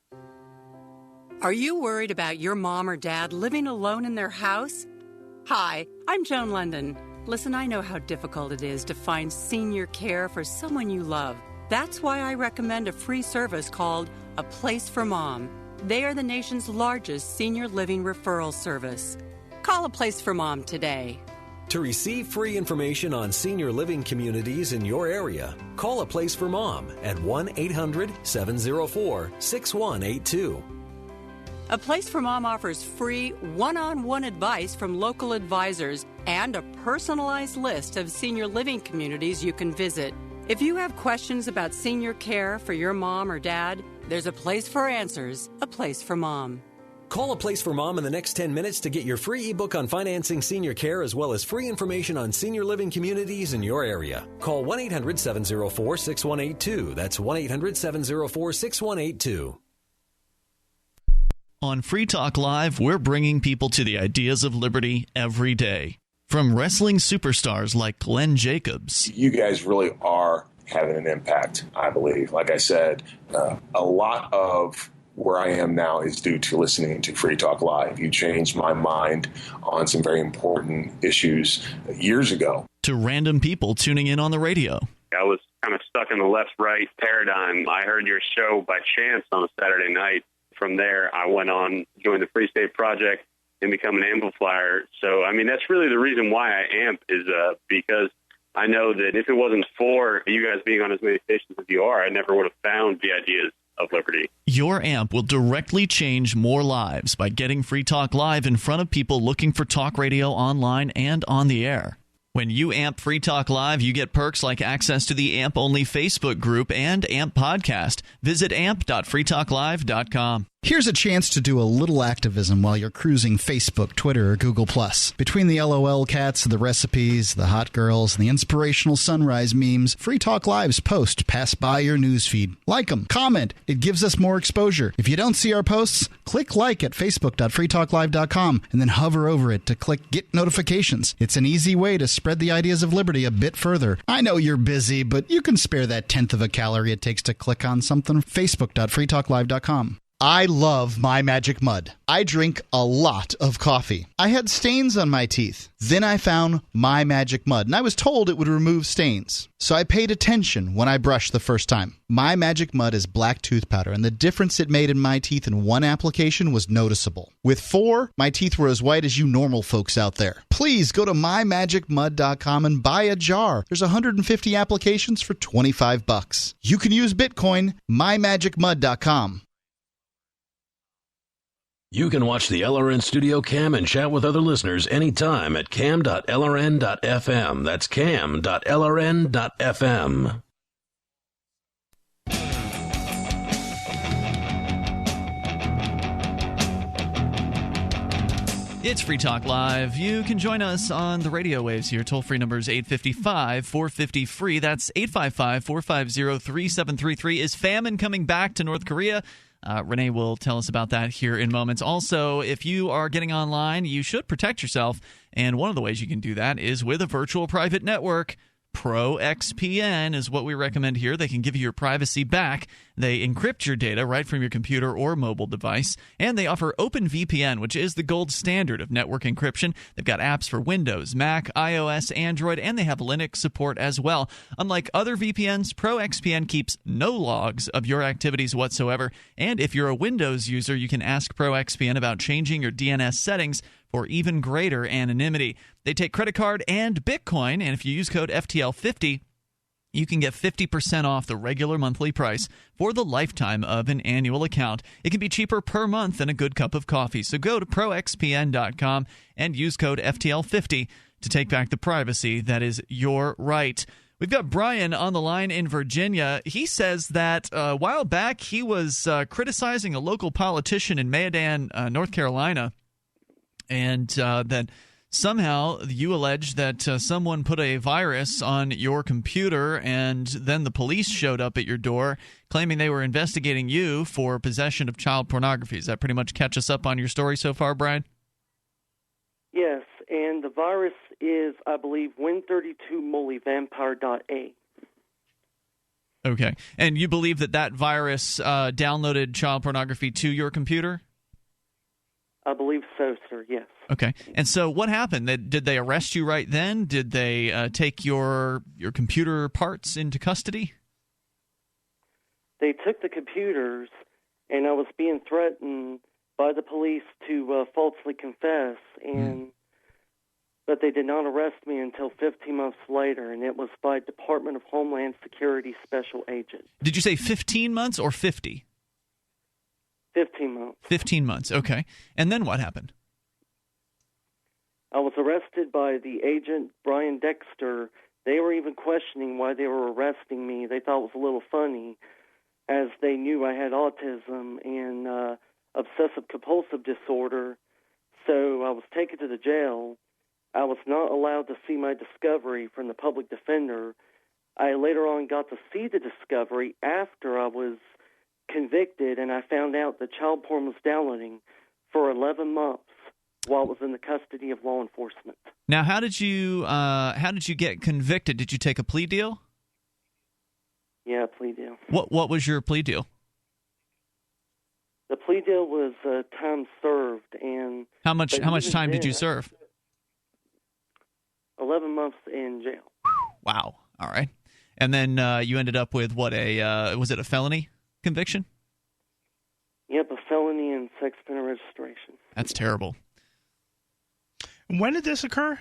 Are you worried about your mom or dad living alone in their house? Hi, I'm Joan London. Listen, I know how difficult it is to find senior care for someone you love. That's why I recommend a free service called A Place for Mom. They are the nation's largest senior living referral service. Call A Place for Mom today. To receive free information on senior living communities in your area, call A Place for Mom at 1-800-704-6182. A Place for Mom offers free one-on-one advice from local advisors and a personalized list of senior living communities you can visit. If you have questions about senior care for your mom or dad, there's a place for answers, A Place for Mom. Call A Place for Mom in the next 10 minutes to get your free ebook on financing senior care as well as free information on senior living communities in your area. Call 1-800-704-6182. That's 1-800-704-6182. On Free Talk Live, we're bringing people to the ideas of liberty every day. From wrestling superstars like Glenn Jacobs. You guys really are having an impact, I believe. Like I said, a lot of where I am now is due to listening to Free Talk Live. You changed my mind on some very important issues years ago. To random people tuning in on the radio. I was kind of stuck in the left-right paradigm. I heard your show by chance on a Saturday night. From there, I went on, joined the Free State Project, and become an amplifier. So, I mean, that's really the reason why I amp is because I know that if it wasn't for you guys being on as many stations as you are, I never would have found the ideas of liberty. Your amp will directly change more lives by getting Free Talk Live in front of people looking for talk radio online and on the air. When you amp Free Talk Live, you get perks like access to the AMP-only Facebook group and AMP podcast. Visit amp.freetalklive.com. Here's a chance to do a little activism while you're cruising Facebook, Twitter, or Google+. Between the LOL cats, the recipes, the hot girls, and the inspirational sunrise memes, Free Talk Live's posts pass by your newsfeed. Like them, comment. It gives us more exposure. If you don't see our posts, click like at facebook.freetalklive.com and then hover over it to click Get Notifications. It's an easy way to spread the ideas of liberty a bit further. I know you're busy, but you can spare that 1/10 of a calorie it takes to click on something. facebook.freetalklive.com. I love My Magic Mud. I drink a lot of coffee. I had stains on my teeth. Then I found My Magic Mud, and I was told it would remove stains. So I paid attention when I brushed the first time. My Magic Mud is black tooth powder, and the difference it made in my teeth in one application was noticeable. With 4, my teeth were as white as you normal folks out there. Please go to mymagicmud.com and buy a jar. There's 150 applications for $25. You can use Bitcoin, mymagicmud.com. You can watch the LRN Studio Cam and chat with other listeners anytime at cam.lrn.fm. That's cam.lrn.fm. It's Free Talk Live. You can join us on the radio waves here. Toll-free number is 855-450-FREE. That's 855-450-3733. Is Famine coming back to North Korea? Renee will tell us about that here in moments. Also, if you are getting online, you should protect yourself. And one of the ways you can do that is with a virtual private network. ProXPN is what we recommend here. They can give you your privacy back. They encrypt your data right from your computer or mobile device. And they offer OpenVPN, which is the gold standard of network encryption. They've got apps for Windows, Mac, iOS, Android, and they have Linux support as well. Unlike other VPNs, ProXPN keeps no logs of your activities whatsoever. And if you're a Windows user, you can ask ProXPN about changing your DNS settings for even greater anonymity. They take credit card and Bitcoin, and if you use code FTL50, you can get 50% off the regular monthly price for the lifetime of an annual account. It can be cheaper per month than a good cup of coffee. So go to proxpn.com and use code FTL50 to take back the privacy that is your right. We've got Brian on the line in Virginia. He says that a while back he was criticizing a local politician in Mayodan, North Carolina, and that somehow you allege that someone put a virus on your computer, and then the police showed up at your door claiming they were investigating you for possession of child pornography. Does that pretty much catch us up on your story so far, Brian? Yes, and the virus is, I believe, Win32MolyVampire.a. Okay. And you believe that virus downloaded child pornography to your computer? I believe so, sir, yes. Okay. And so what happened? Did they arrest you right then? Did they take your computer parts into custody? They took the computers, and I was being threatened by the police to falsely confess, but they did not arrest me until 15 months later, and it was by Department of Homeland Security Special Agent. Did you say 15 months or 50? 15 months. 15 months, okay. And then what happened? I was arrested by the agent, Brian Dexter. They were even questioning why they were arresting me. They thought it was a little funny, as they knew I had autism and obsessive-compulsive disorder. So I was taken to the jail. I was not allowed to see my discovery from the public defender. I later on got to see the discovery after I was convicted, and I found out that child porn was downloading for 11 months while it was in the custody of law enforcement. Now, how did you get convicted? Did you take a plea deal? Yeah, a plea deal. What was your plea deal? The plea deal was time served, and how much time did you serve? 11 months in jail. Wow. All right. And then you ended up with what, was it a felony conviction? Yep, a felony and sex offender registration. That's terrible. When did this occur?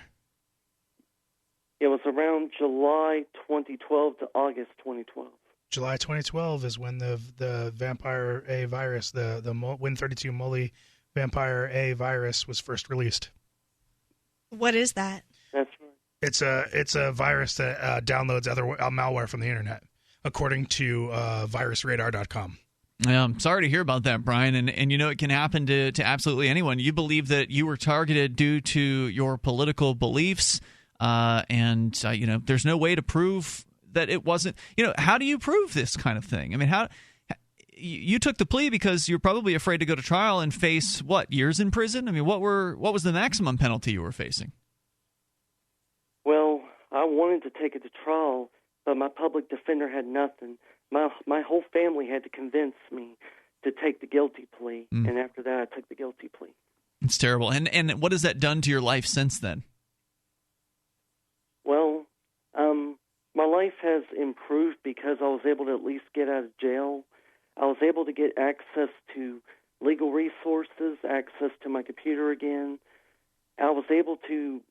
It was around July 2012 to August 2012. July 2012 is when the Vampire A virus, the Win32 Moly Vampire A virus, was first released. What is that? That's right. It's a virus that downloads other malware from the internet, according to virusradar.com. Yeah, I'm sorry to hear about that, Brian. And you know, it can happen to absolutely anyone. You believe that you were targeted due to your political beliefs, and there's no way to prove that it wasn't. How do you prove this kind of thing? I mean, how you took the plea because you're probably afraid to go to trial and face years in prison? I mean, what was the maximum penalty you were facing? Well, I wanted to take it to trial, but my public defender had nothing. My whole family had to convince me to take the guilty plea, and after that, I took the guilty plea. It's terrible. And what has that done to your life since then? Well, my life has improved because I was able to at least get out of jail. I was able to get access to legal resources, access to my computer again. I was able to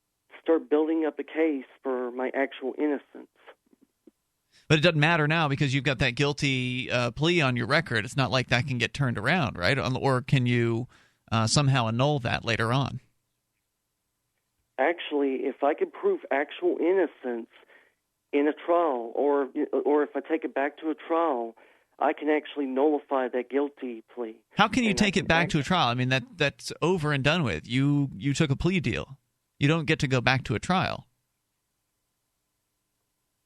start building up a case for my actual innocence. But it doesn't matter now because you've got that guilty plea on your record. It's not like that can get turned around, right? Or can you somehow annul that later on? Actually, if I could prove actual innocence in a trial, or if I take it back to a trial, I can actually nullify that guilty plea. How can you take it back to a trial? I mean, that's over and done with. You took a plea deal. You don't get to go back to a trial.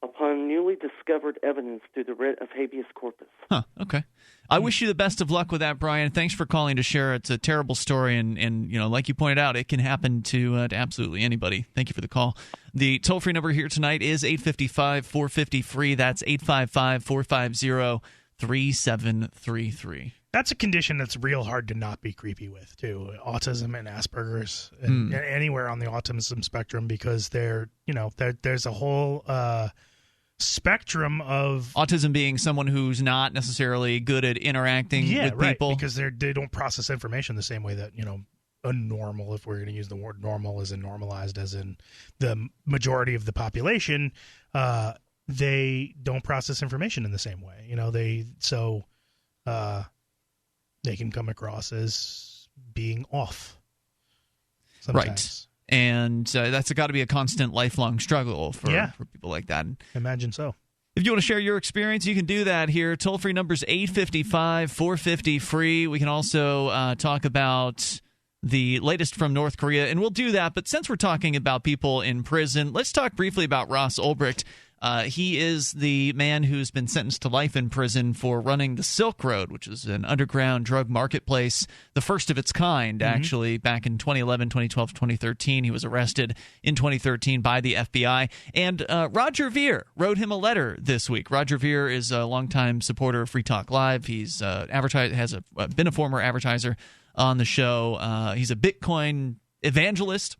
Upon newly discovered discovered evidence through the writ of habeas corpus. Huh, okay. I wish you the best of luck with that, Brian. Thanks for calling to share. It's a terrible story, and like you pointed out, it can happen to absolutely anybody. Thank you for the call. The toll-free number here tonight is 855-450-FREE. That's 855-450-3733. That's a condition that's real hard to not be creepy with, too. Autism and Asperger's, and anywhere on the autism spectrum, because there's a whole spectrum of autism being someone who's not necessarily good at interacting with people, because they don't process information the same way that a normal, if we're going to use the word normal as in normalized, as in the majority of the population, they don't process information in the same way. They can come across as being off sometimes. Right. And that's got to be a constant, lifelong struggle for people like that. Imagine so. If you want to share your experience, you can do that here. Toll-free number's 855-450-FREE. We can also talk about the latest from North Korea, and we'll do that. But since we're talking about people in prison, let's talk briefly about Ross Ulbricht. He is the man who's been sentenced to life in prison for running the Silk Road, which is an underground drug marketplace, the first of its kind, actually, back in 2011, 2012, 2013. He was arrested in 2013 by the FBI. And Roger Ver wrote him a letter this week. Roger Ver is a longtime supporter of Free Talk Live. He's been a former advertiser on the show. He's a Bitcoin evangelist.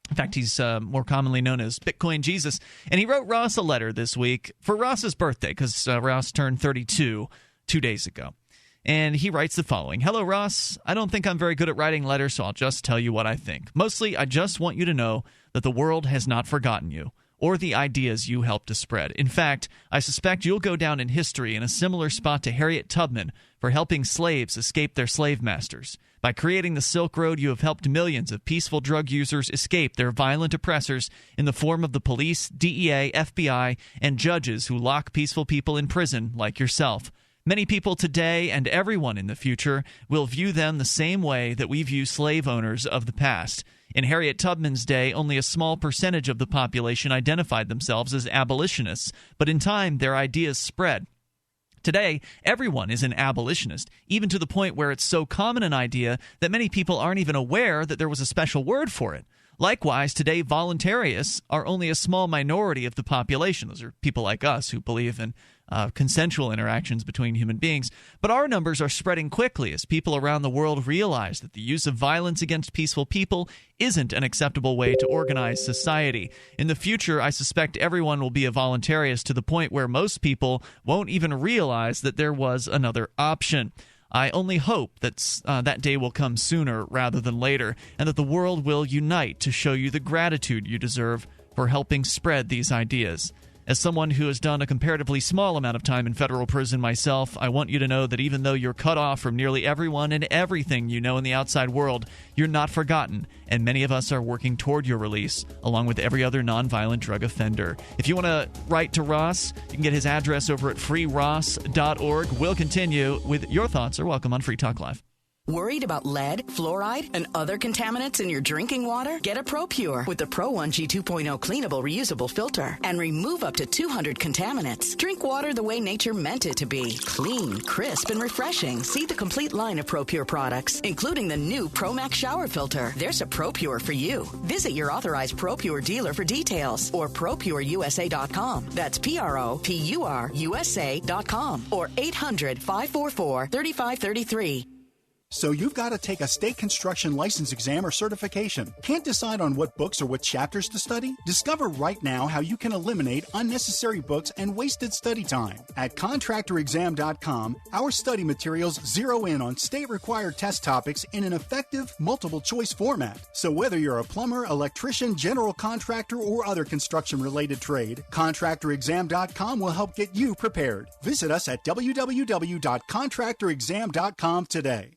In fact, he's more commonly known as Bitcoin Jesus. And he wrote Ross a letter this week for Ross's birthday, because Ross turned 32 2 days ago. And he writes the following. Hello, Ross. I don't think I'm very good at writing letters, so I'll just tell you what I think. Mostly, I just want you to know that the world has not forgotten you or the ideas you helped to spread. In fact, I suspect you'll go down in history in a similar spot to Harriet Tubman for helping slaves escape their slave masters. By creating the Silk Road, you have helped millions of peaceful drug users escape their violent oppressors in the form of the police, DEA, FBI, and judges who lock peaceful people in prison like yourself. Many people today and everyone in the future will view them the same way that we view slave owners of the past. In Harriet Tubman's day, only a small percentage of the population identified themselves as abolitionists, but in time, their ideas spread. Today, everyone is an abolitionist, even to the point where it's so common an idea that many people aren't even aware that there was a special word for it. Likewise, today, voluntarists are only a small minority of the population. Those are people like us who believe in consensual interactions between human beings. But our numbers are spreading quickly as people around the world realize that the use of violence against peaceful people isn't an acceptable way to organize society. In the future, I suspect everyone will be a voluntarist to the point where most people won't even realize that there was another option. I only hope that that day will come sooner rather than later, and that the world will unite to show you the gratitude you deserve for helping spread these ideas. As someone who has done a comparatively small amount of time in federal prison myself, I want you to know that even though you're cut off from nearly everyone and everything you know in the outside world, you're not forgotten, and many of us are working toward your release, along with every other nonviolent drug offender. If you want to write to Ross, you can get his address over at freeross.org. We'll continue with your thoughts. Are welcome on Free Talk Live. Worried about lead, fluoride, and other contaminants in your drinking water? Get a ProPure with the Pro 1G 2.0 cleanable reusable filter and remove up to 200 contaminants. Drink water the way nature meant it to be. Clean, crisp, and refreshing. See the complete line of ProPure products, including the new ProMax shower filter. There's a ProPure for you. Visit your authorized ProPure dealer for details or ProPureUSA.com. That's ProPureUSA.com or 800-544-3533. So you've got to take a state construction license exam or certification. Can't decide on what books or what chapters to study? Discover right now how you can eliminate unnecessary books and wasted study time. At contractorexam.com, our study materials zero in on state-required test topics in an effective, multiple-choice format. So whether you're a plumber, electrician, general contractor, or other construction-related trade, contractorexam.com will help get you prepared. Visit us at www.contractorexam.com today.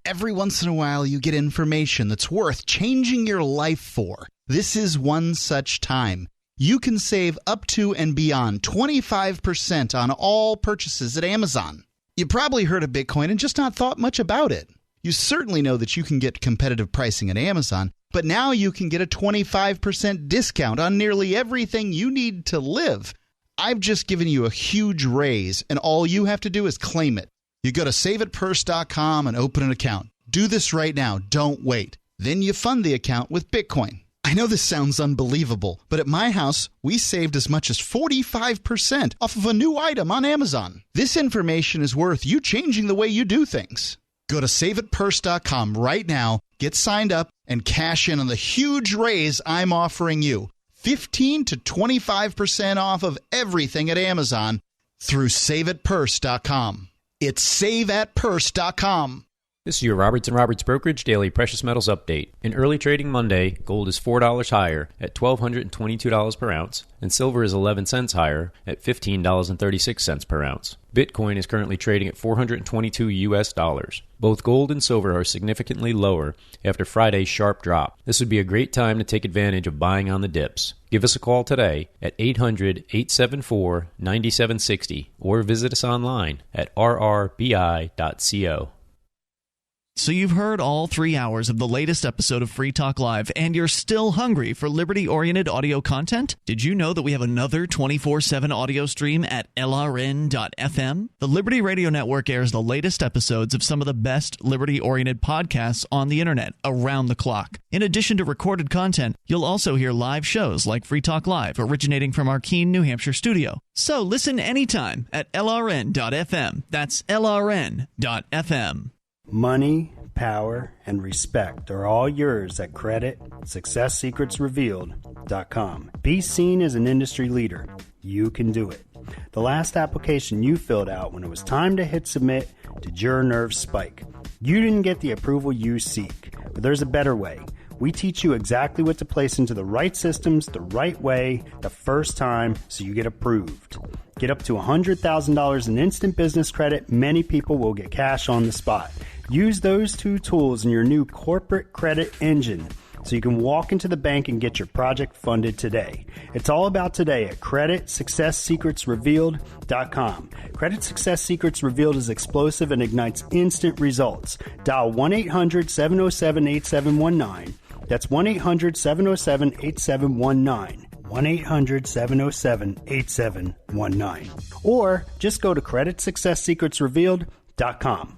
Every once in a while, you get information that's worth changing your life for. This is one such time. You can save up to and beyond 25% on all purchases at Amazon. You probably heard of Bitcoin and just not thought much about it. You certainly know that you can get competitive pricing at Amazon, But now you can get a 25% discount on nearly everything you need to live. I've just given you a huge raise, and all you have to do is claim it. You go to saveitpurse.com and open an account. Do this right now. Don't wait. Then you fund the account with Bitcoin. I know this sounds unbelievable, but at my house, we saved as much as 45% off of a new item on Amazon. This information is worth you changing the way you do things. Go to saveitpurse.com right now, get signed up, and cash in on the huge raise I'm offering you. 15 to 25% off of everything at Amazon through saveitpurse.com. It's saveatpurse.com. This is your Roberts & Roberts Brokerage Daily Precious Metals Update. In early trading Monday, gold is $4 higher at $1,222 per ounce, and silver is 11 cents higher at $15.36 per ounce. Bitcoin is currently trading at $422 US. Both gold and silver are significantly lower after Friday's sharp drop. This would be a great time to take advantage of buying on the dips. Give us a call today at 800-874-9760 or visit us online at rrbi.co. So you've heard all 3 hours of the latest episode of Free Talk Live, and you're still hungry for liberty-oriented audio content? Did you know that we have another 24/7 audio stream at LRN.FM? The Liberty Radio Network airs the latest episodes of some of the best liberty-oriented podcasts on the internet around the clock. In addition to recorded content, you'll also hear live shows like Free Talk Live, originating from our Keene, New Hampshire studio. So listen anytime at LRN.FM. That's LRN.FM. Money, power, and respect are all yours at CreditSuccessSecretsRevealed.com. Be seen as an industry leader. You can do it. The last application you filled out when it was time to hit submit, did your nerves spike? You didn't get the approval you seek, but there's a better way. We teach you exactly what to place into the right systems the right way the first time so you get approved. Get up to $100,000 in instant business credit. Many people will get cash on the spot. Use those two tools in your new corporate credit engine so you can walk into the bank and get your project funded today. It's all about today at CreditSuccessSecretsRevealed.com. Credit Success Secrets Revealed is explosive and ignites instant results. Dial 1-800-707-8719. That's 1-800-707-8719. 1-800-707-8719. Or just go to CreditSuccessSecretsRevealed.com.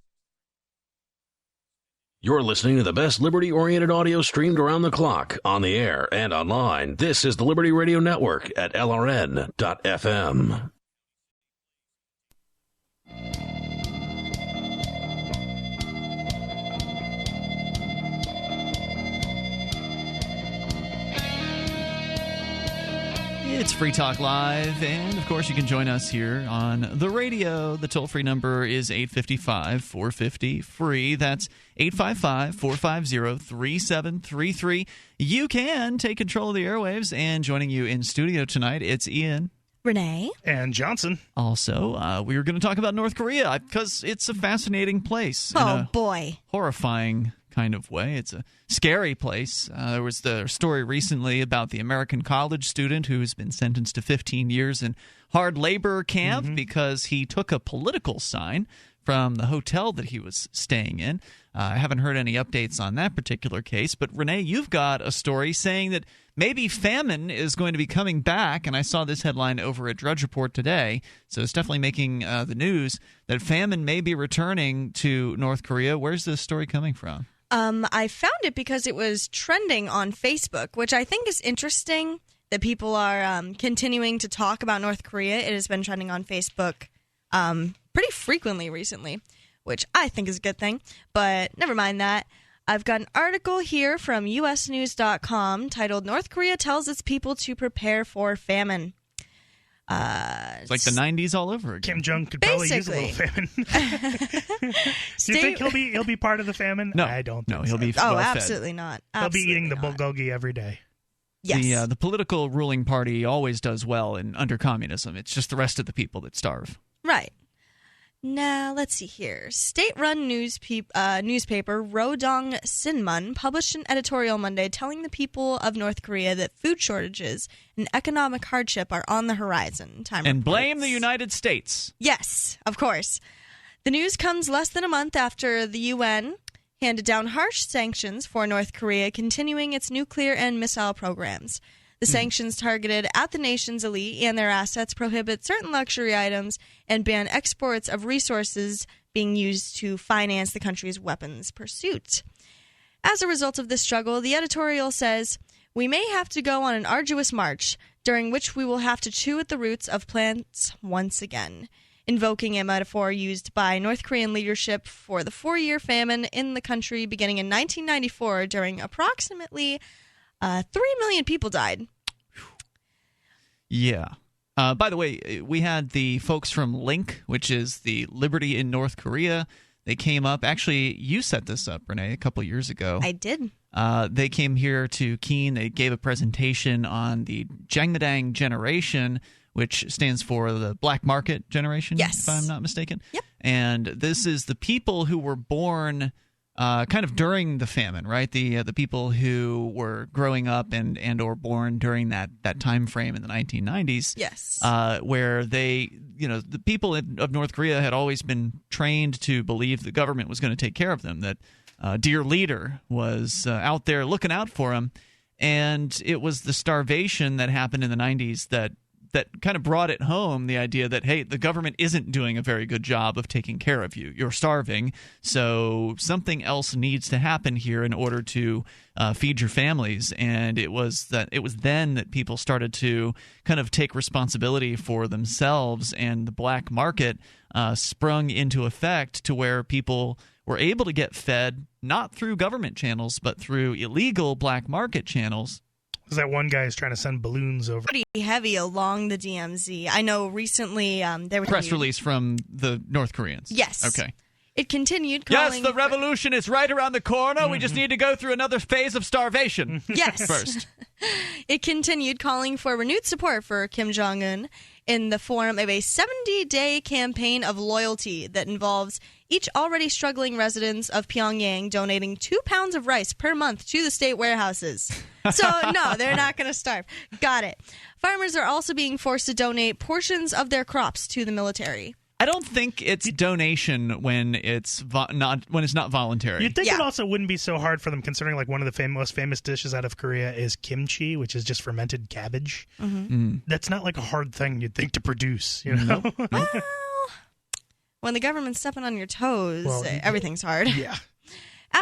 You're listening to the best liberty-oriented audio streamed around the clock, on the air, and online. This is the Liberty Radio Network at LRN.FM. It's Free Talk Live, and of course you can join us here on the radio. The toll-free number is 855-450-FREE. That's 855-450-3733. You can take control of the airwaves, and joining you in studio tonight, it's Ian, Renee, and Johnson. Also, we were going to talk about North Korea because it's a fascinating place. Oh, boy. Horrifying kind of way. It's a scary place. There was the story recently about the American college student who has been sentenced to 15 years in hard labor camp because he took a political sign from the hotel that he was staying in. I haven't heard any updates on that particular case, but Renee, you've got a story saying that maybe Famine is going to be coming back, and I saw this headline over at Drudge Report today, so it's definitely making the news that Famine may be returning to North Korea. Where's this story coming from? I found it because it was trending on Facebook, which I think is interesting that people are continuing to talk about North Korea. It has been trending on Facebook pretty frequently recently, which I think is a good thing, but never mind that. I've got an article here from usnews.com titled, North Korea Tells Its People to Prepare for Famine. It's like the 90s all over again. Kim Jong could probably use a little famine. Do you think he'll be part of the famine? No, I don't think he'll be absolutely not. He'll be eating the bulgogi every day. Yes. The political ruling party always does well under communism. It's just the rest of the people that starve. Right. Now, let's see here. State-run newspaper Rodong Sinmun published an editorial Monday telling the people of North Korea that food shortages and economic hardship are on the horizon. And blame the United States. Yes, of course. The news comes less than a month after the UN handed down harsh sanctions for North Korea continuing its nuclear and missile programs. The sanctions targeted at the nation's elite and their assets, prohibit certain luxury items, and ban exports of resources being used to finance the country's weapons pursuit. As a result of this struggle, the editorial says, "We may have to go on an arduous march, during which we will have to chew at the roots of plants once again," invoking a metaphor used by North Korean leadership for the 4-year famine in the country beginning in 1994, during approximately 3 million people died. Yeah. By the way, we had the folks from Link, which is the Liberty in North Korea. They came up. Actually, you set this up, Renee, a couple years ago. I did. They came here to Keene. They gave a presentation on the Jangmadang generation, which stands for the black market generation, if I'm not mistaken. Yep. And this is the people who were born kind of during the famine, right? The people who were growing up and or born during that time frame in the 1990s. Yes. Where they, the people of North Korea had always been trained to believe the government was going to take care of them, that dear leader was out there looking out for them. And it was the starvation that happened in the 90s that kind of brought it home, the idea that, hey, the government isn't doing a very good job of taking care of you. You're starving, so something else needs to happen here in order to feed your families. And it was then that people started to kind of take responsibility for themselves, and the black market sprung into effect to where people were able to get fed not through government channels, but through illegal black market channels. That one guy is trying to send balloons over. Pretty heavy along the DMZ. I know recently there was press release from the North Koreans. Yes. Okay. It continued calling... Yes, the revolution is right around the corner. Mm-hmm. We just need to go through another phase of starvation. Yes. First. It continued calling for renewed support for Kim Jong-un in the form of a 70-day campaign of loyalty that involves each already struggling residents of Pyongyang donating 2 pounds of rice per month to the state warehouses. So, no, they're not going to starve. Not it. Farmers are also being forced to donate portions of their crops to the military. I don't think it's donation when it's not voluntary. You'd think it also wouldn't be so hard for them, considering like one of the most famous dishes out of Korea is kimchi, which is just fermented cabbage. Mm-hmm. That's not like a hard thing you'd think to produce, you know? Well, when the government's stepping on your toes, everything's hard. Yeah.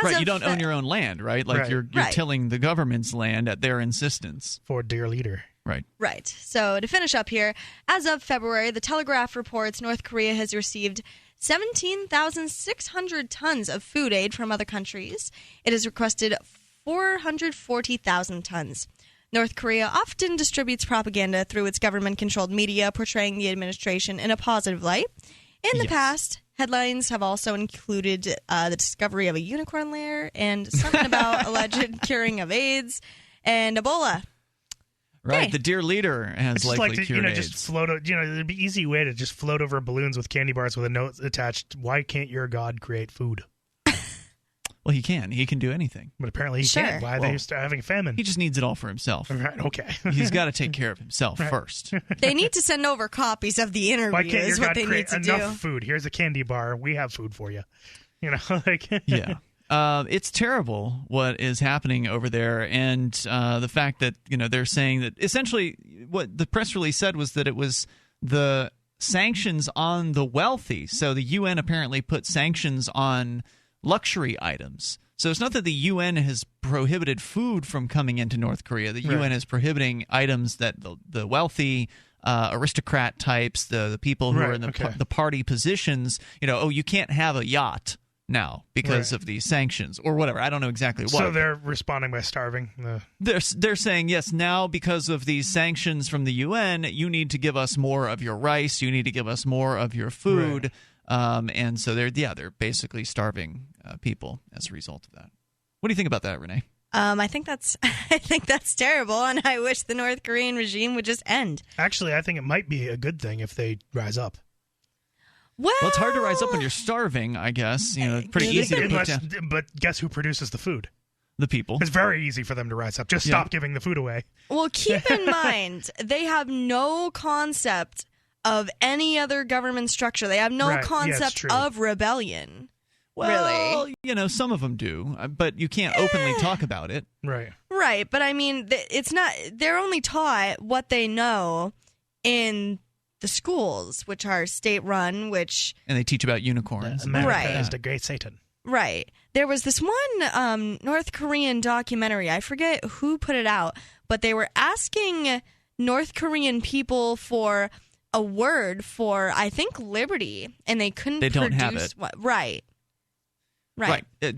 Right, you don't own your own land, right? Like you're tilling the government's land at their insistence. For dear leader. Right. Right. So to finish up here, as of February, the Telegraph reports North Korea has received 17,600 tons of food aid from other countries. It has requested 440,000 tons. North Korea often distributes propaganda through its government-controlled media, portraying the administration in a positive light. In the past, headlines have also included the discovery of a unicorn lair and something about alleged curing of AIDS and Ebola. Right, the dear leader has it's likely like to, cured AIDS. Just float. It'd be an easy way to just float over balloons with candy bars with a note attached. Why can't your god create food? Well, he can. He can do anything. But apparently he can't. Why are they having famine? He just needs it all for himself. Right. Okay. He's got to take care of himself first. They need to send over copies of the interview. Why can't your god create create enough food? Here's a candy bar. We have food for you. Like yeah. It's terrible what is happening over there, and the fact that they're saying that essentially what the press release said was that it was the sanctions on the wealthy. So the UN apparently put sanctions on luxury items. So it's not that the UN has prohibited food from coming into North Korea. The UN is prohibiting items that the wealthy aristocrat types, the people who are in the party positions. You can't have a yacht now because of these sanctions or whatever. I don't know exactly what. So they're responding by starving. They're saying, yes, now because of these sanctions from the UN, you need to give us more of your rice. You need to give us more of your food. And so they're basically starving people as a result of that. What do you think about that, Renee? I think that's terrible, and I wish the North Korean regime would just end. Actually, I think it might be a good thing if they rise up. Well, it's hard to rise up when you're starving, I guess. It's pretty easy to put down. But guess who produces the food? The people. It's very easy for them to rise up. Just stop giving the food away. Well, keep in mind, they have no concept of any other government structure. They have no concept of rebellion. Well, some of them do, but you can't openly talk about it. Right. Right, but I mean, it's not. They're only taught what they know in the schools, which are state-run, and they teach about unicorns. America is the great Satan. Right. There was this one North Korean documentary. I forget who put it out, but they were asking North Korean people for a word for, I think, liberty, and they couldn't. They don't have it. Right.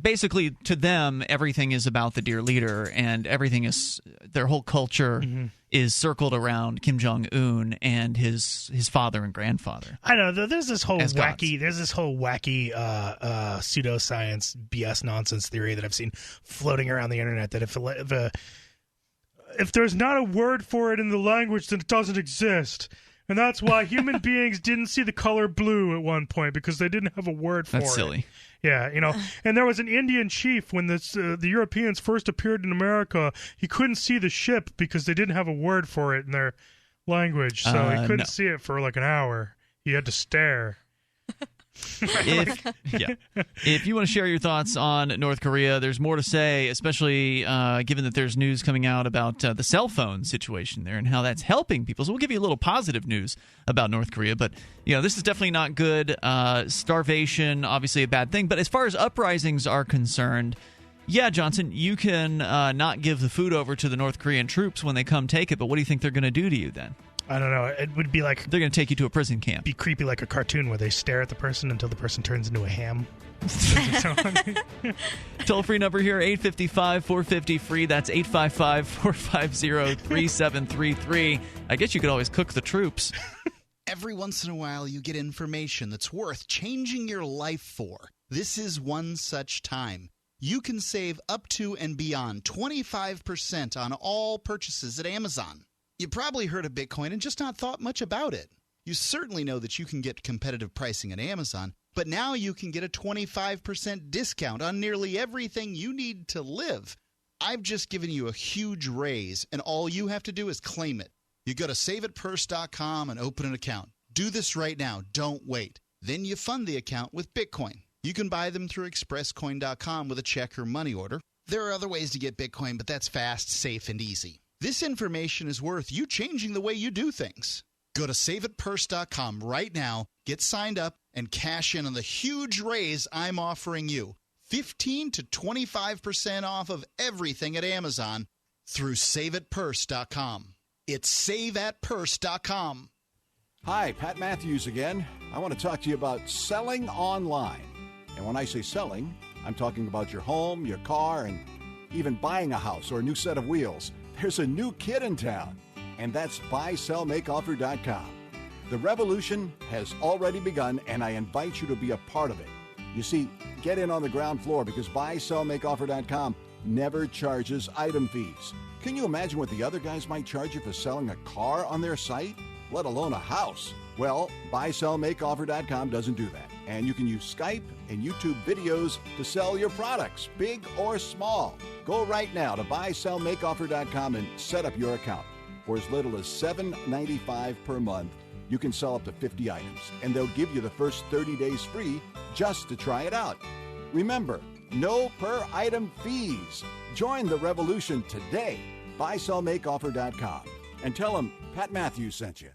Basically, to them, everything is about the dear leader, and everything is their whole culture is circled around Kim Jong-un and his father and grandfather. I know. There's this whole wacky pseudoscience BS nonsense theory that I've seen floating around the internet that if there's not a word for it in the language, then it doesn't exist. And that's why human beings didn't see the color blue at one point, because they didn't have a word for it. That's silly. Yeah, and there was an Indian chief when the Europeans first appeared in America. He couldn't see the ship because they didn't have a word for it in their language, so he couldn't see it for like an hour. He had to stare. If you want to share your thoughts on North Korea, there's more to say, especially given that there's news coming out about the cell phone situation there and how that's helping people. So we'll give you a little positive news about North Korea. But, this is definitely not good. Starvation, obviously a bad thing. But as far as uprisings are concerned, yeah, Johnson, you can not give the food over to the North Korean troops when they come take it. But what do you think they're going to do to you then? I don't know. It would be like... They're going to take you to a prison camp. Be creepy like a cartoon where they stare at the person until the person turns into a ham. Toll-free number here, 855-450-FREE. That's 855-450-3733. I guess you could always cook the troops. Every once in a while, you get information that's worth changing your life for. This is one such time. You can save up to and beyond 25% on all purchases at Amazon. You probably heard of Bitcoin and just not thought much about it. You certainly know that you can get competitive pricing at Amazon, but now you can get a 25% discount on nearly everything you need to live. I've just given you a huge raise, and all you have to do is claim it. You go to saveitpurse.com and open an account. Do this right now. Don't wait. Then you fund the account with Bitcoin. You can buy them through expresscoin.com with a check or money order. There are other ways to get Bitcoin, but that's fast, safe, and easy. This information is worth you changing the way you do things. Go to saveitpurse.com right now, get signed up, and cash in on the huge raise I'm offering you. 15 to 25% off of everything at Amazon through saveitpurse.com. It's saveatpurse.com. Hi, Pat Matthews again. I want to talk to you about selling online. And when I say selling, I'm talking about your home, your car, and even buying a house or a new set of wheels. There's a new kid in town, and that's buysellmakeoffer.com. The revolution has already begun, and I invite you to be a part of it. You see, get in on the ground floor because buysellmakeoffer.com never charges item fees. Can you imagine what the other guys might charge you for selling a car on their site, let alone a house? Well, buysellmakeoffer.com doesn't do that. And you can use Skype and YouTube videos to sell your products, big or small. Go right now to buysellmakeoffer.com and set up your account. For as little as $7.95 per month, you can sell up to 50 items, and they'll give you the first 30 days free just to try it out. Remember, no per item fees. Join the revolution today. Buysellmakeoffer.com and tell them Pat Matthews sent you.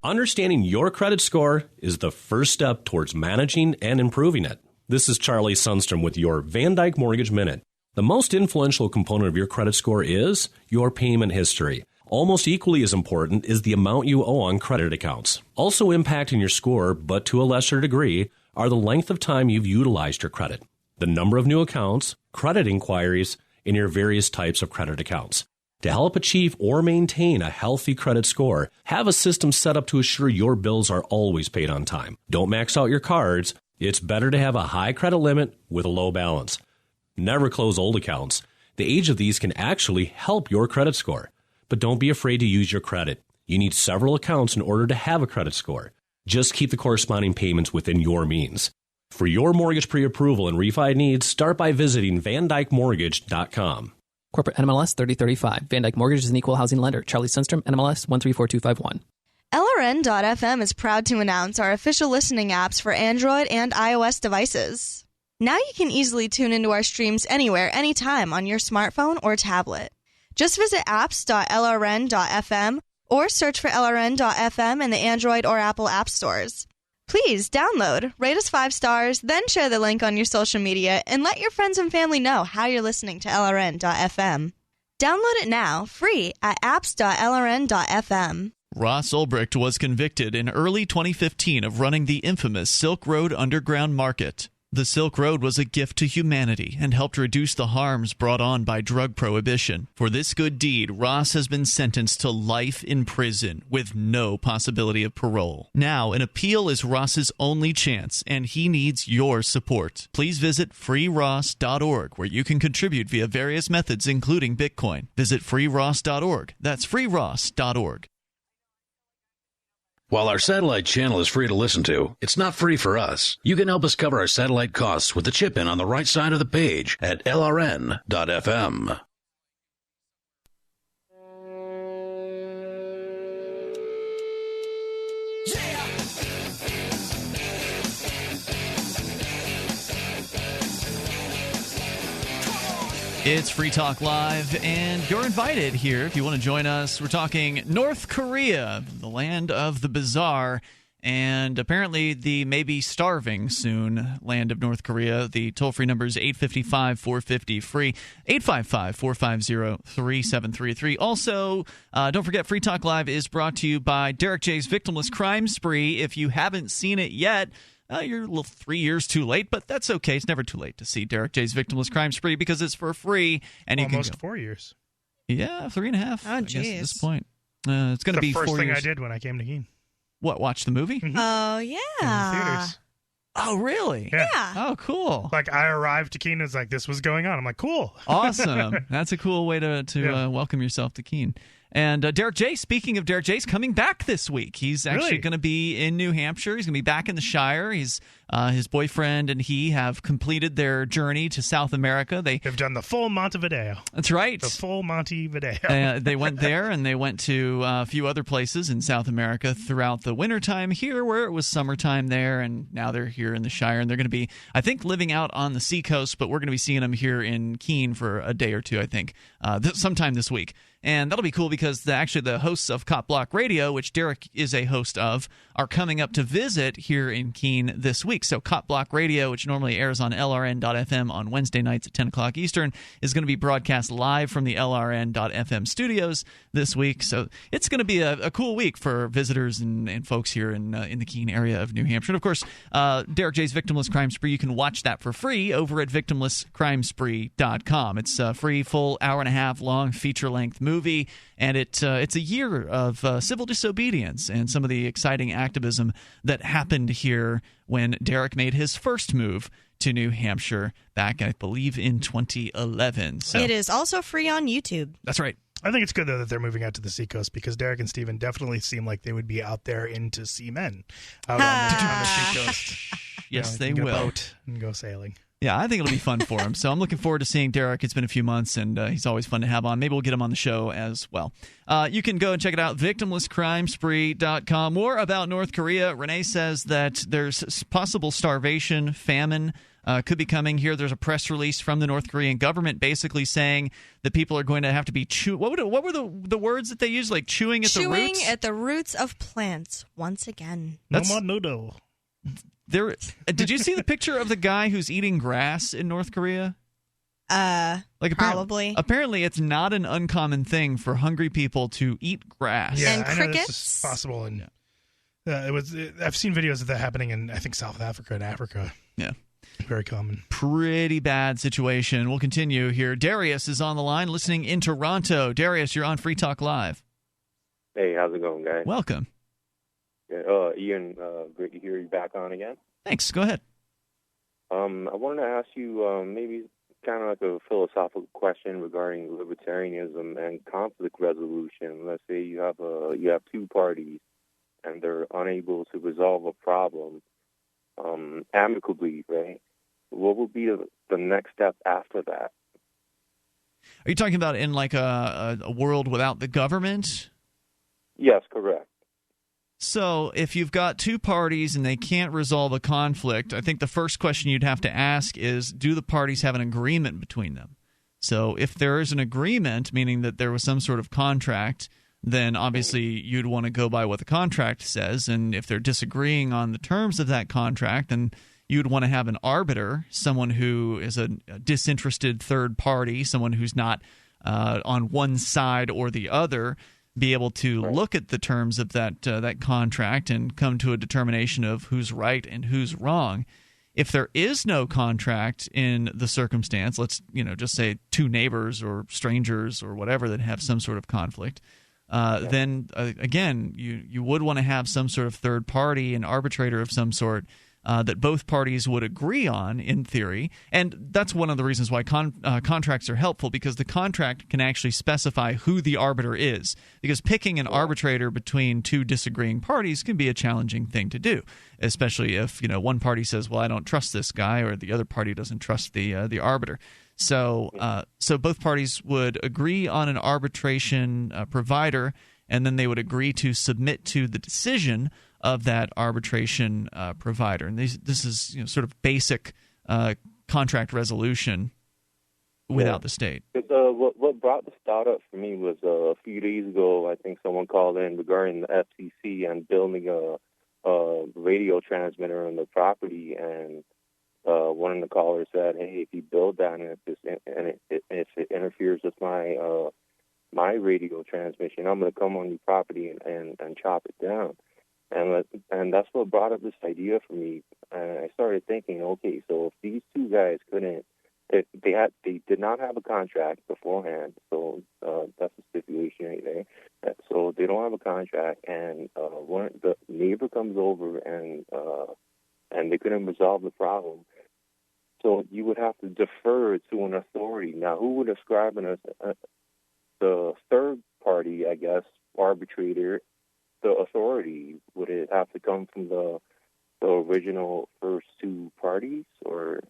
Understanding your credit score is the first step towards managing and improving it. This is Charlie Sundstrom with your Van Dyke Mortgage Minute. The most influential component of your credit score is your payment history. Almost equally as important is the amount you owe on credit accounts. Also impacting your score, but to a lesser degree, are the length of time you've utilized your credit, the number of new accounts, credit inquiries, and your various types of credit accounts. To help achieve or maintain a healthy credit score, have a system set up to assure your bills are always paid on time. Don't max out your cards. It's better to have a high credit limit with a low balance. Never close old accounts. The age of these can actually help your credit score. But don't be afraid to use your credit. You need several accounts in order to have a credit score. Just keep the corresponding payments within your means. For your mortgage pre-approval and refi needs, start by visiting VanDykeMortgage.com. Corporate NMLS 3035. Van Dyke Mortgage is an equal housing lender. Charlie Sundstrom, NMLS 134251. LRN.FM is proud to announce our official listening apps for Android and iOS devices. Now you can easily tune into our streams anywhere, anytime on your smartphone or tablet. Just visit apps.lrn.fm or search for LRN.FM in the Android or Apple app stores. Please download, rate us 5 stars, then share the link on your social media, and let your friends and family know how you're listening to LRN.FM. Download it now, free at apps.lrn.fm. Ross Ulbricht was convicted in early 2015 of running the infamous Silk Road Underground Market. The Silk Road was a gift to humanity and helped reduce the harms brought on by drug prohibition. For this good deed, Ross has been sentenced to life in prison with no possibility of parole. Now, an appeal is Ross's only chance, and he needs your support. Please visit freeross.org, where you can contribute via various methods, including Bitcoin. Visit freeross.org. That's freeross.org. While our satellite channel is free to listen to, it's not free for us. You can help us cover our satellite costs with the chip-in on the right side of the page at lrn.fm. It's Free Talk Live, and you're invited here if you want to join us. We're talking North Korea, the land of the bizarre, and apparently the maybe starving soon land of North Korea. The toll-free number is 855-450-FREE, 855-450-3733. Also, don't forget, Free Talk Live is brought to you by Derek J's Victimless Crime Spree. If you haven't seen it yet, you're a little 3 years too late, but that's okay. It's never too late to see Derek J's Victimless Crime Spree because it's for free. And almost you can 4 years. Yeah, 3.5. Oh, I guess jeez. at this point. It's going to be 4 years. The first thing I did when I came to Keene. What, watch the movie? Mm-hmm. Oh, yeah. In the theaters. Oh, really? Yeah. Oh, cool. Like, I arrived to Keene and it was like, this was going on. I'm like, cool. Awesome. That's a cool way to welcome yourself to Keene. And Derek J, speaking of Derek J, is coming back this week. He's actually going to be in New Hampshire. He's going to be back in the Shire. His boyfriend and he have completed their journey to South America. They've done the full Montevideo. That's right. The full Montevideo. They went there, and they went to a few other places in South America throughout the wintertime here, where it was summertime there, and now they're here in the Shire. And they're going to be, I think, living out on the seacoast, but we're going to be seeing them here in Keene for a day or two, I think, sometime this week. And that'll be cool because the hosts of Cop Block Radio, which Derek is a host of, are coming up to visit here in Keene this week. So Cop Block Radio, which normally airs on LRN.FM on Wednesday nights at 10 o'clock Eastern, is going to be broadcast live from the LRN.FM studios this week. So it's going to be a cool week for visitors and folks here in the Keene area of New Hampshire. And of course, Derek J's Victimless Crime Spree, you can watch that for free over at victimlesscrimespree.com. It's a free, full hour-and-a-half long feature-length movie, and it's a year of civil disobedience and some of the exciting activism that happened here when Derek made his first move to New Hampshire back, I believe, in 2011. So, it is also free on YouTube. That's right. I think it's good, though, that they're moving out to the seacoast because Derek and Steven definitely seem like they would be out there into seamen out on the seacoast. Yes, they get will. A boat and go sailing. Yeah, I think it'll be fun for him. So I'm looking forward to seeing Derek. It's been a few months, and he's always fun to have on. Maybe we'll get him on the show as well. You can go and check it out, victimlesscrimespree.com. More about North Korea. Renee says that there's possible starvation, famine could be coming here. There's a press release from the North Korean government basically saying that people are going to have to be what were the words that they used? Like chewing at the roots? Chewing at the roots of plants once again. No more noodle. Did you see the picture of the guy who's eating grass in North Korea? Probably. Apparently, it's not an uncommon thing for hungry people to eat grass. Yeah, and I crickets. know this is possible, and I've seen videos of that happening in I think South Africa and Africa. Yeah, very common. Pretty bad situation. We'll continue here. Darius is on the line, listening in Toronto. Darius, you're on Free Talk Live. Hey, how's it going, guys? Welcome. Ian, great to hear you back on again. Thanks. Go ahead. I wanted to ask you maybe kind of like a philosophical question regarding libertarianism and conflict resolution. Let's say you have two parties and they're unable to resolve a problem amicably, right? What would be the next step after that? Are you talking about in like a world without the government? Yes, correct. So if you've got two parties and they can't resolve a conflict, I think the first question you'd have to ask is, do the parties have an agreement between them? So if there is an agreement, meaning that there was some sort of contract, then obviously you'd want to go by what the contract says. And if they're disagreeing on the terms of that contract, then you'd want to have an arbiter, someone who is a disinterested third party, someone who's not on one side or the other, be able to look at the terms of that contract and come to a determination of who's right and who's wrong. If there is no contract in the circumstance, let's just say two neighbors or strangers or whatever that have some sort of conflict, then again you would want to have some sort of third party, an arbitrator of some sort, that both parties would agree on in theory. And that's one of the reasons why contracts are helpful, because the contract can actually specify who the arbiter is. Because picking an arbitrator between two disagreeing parties can be a challenging thing to do, especially if one party says, well, I don't trust this guy, or the other party doesn't trust the arbiter. So both parties would agree on an arbitration provider, and then they would agree to submit to the decision of that arbitration provider. And this is sort of basic contract resolution without the state. What brought the start up for me was a few days ago, I think someone called in regarding the FCC and building a radio transmitter on the property, and one of the callers said, hey, if you build that and if it interferes with my radio transmission, I'm going to come on your property and chop it down. And that's what brought up this idea for me. And I started thinking, okay, so if these two guys they did not have a contract beforehand, so that's a stipulation right there. So they don't have a contract, and the neighbor comes over and they couldn't resolve the problem. So you would have to defer to an authority. Now, who would ascribe the third party, I guess, arbitrator, the authority? Would it have to come from the original first two parties, or?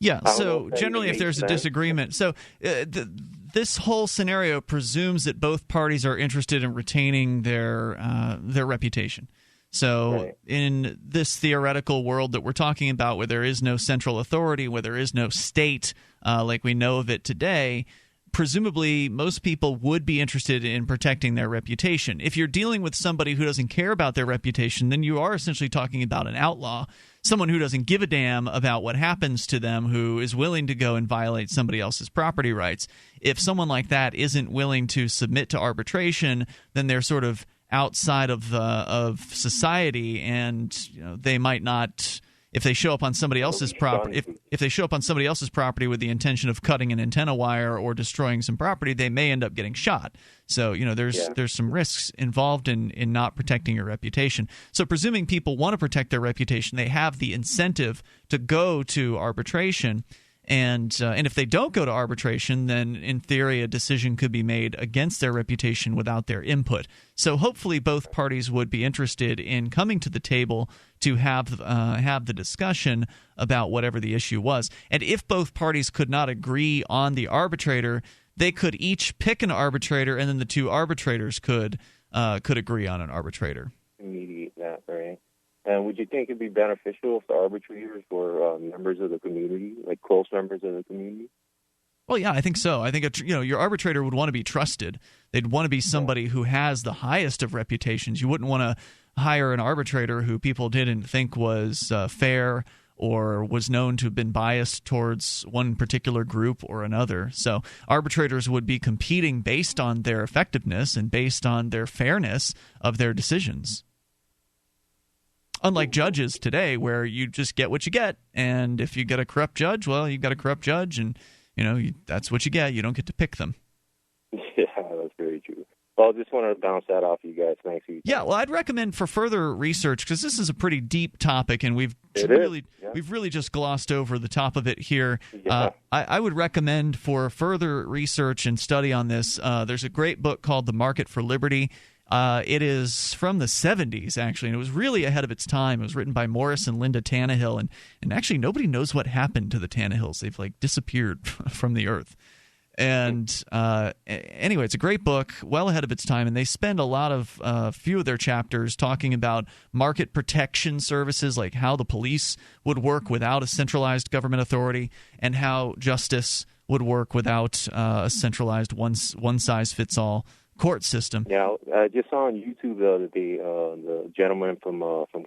Yeah, so generally if there's a disagreement. So this whole scenario presumes that both parties are interested in retaining their reputation. So in this theoretical world that we're talking about, where there is no central authority, where there is no state like we know of it today, presumably most people would be interested in protecting their reputation. If you're dealing with somebody who doesn't care about their reputation, then you are essentially talking about an outlaw, someone who doesn't give a damn about what happens to them, who is willing to go and violate somebody else's property rights. If someone like that isn't willing to submit to arbitration, then they're sort of outside of society, and they might not. If they show up on somebody else's property, if they show up on somebody else's property with the intention of cutting an antenna wire or destroying some property, they may end up getting shot. So there's some risks involved in not protecting your reputation. So presuming people want to protect their reputation, they have the incentive to go to arbitration. And if they don't go to arbitration, then in theory a decision could be made against their reputation without their input. So hopefully both parties would be interested in coming to the table to have the discussion about whatever the issue was. And if both parties could not agree on the arbitrator, they could each pick an arbitrator, and then the two arbitrators could agree on an arbitrator. Mediate that, right? And would you think it'd be beneficial if the arbitrators were members of the community, like close members of the community? Well, yeah, I think so. I think your arbitrator would want to be trusted. They'd want to be somebody who has the highest of reputations. You wouldn't want to hire an arbitrator who people didn't think was fair or was known to have been biased towards one particular group or another. So arbitrators would be competing based on their effectiveness and based on their fairness of their decisions. Unlike judges today, where you just get what you get, and if you get a corrupt judge, well, you got a corrupt judge, and that's what you get. You don't get to pick them. Yeah, that's very true. Well, I just wanted to bounce that off you guys. Thanks for your time. Yeah, well, I'd recommend for further research, because this is a pretty deep topic, and we've really just glossed over the top of it here. Yeah. I would recommend for further research and study on this. There's a great book called The Market for Liberty. It is from the 70s, actually, and it was really ahead of its time. It was written by Morris and Linda Tannehill, and actually nobody knows what happened to the Tannehills. They've disappeared from the earth. And anyway, it's a great book, well ahead of its time, and they spend a lot of few of their chapters talking about market protection services, like how the police would work without a centralized government authority, and how justice would work without a centralized one-size-fits-all court system. Yeah, I just saw on YouTube the other day, the gentleman from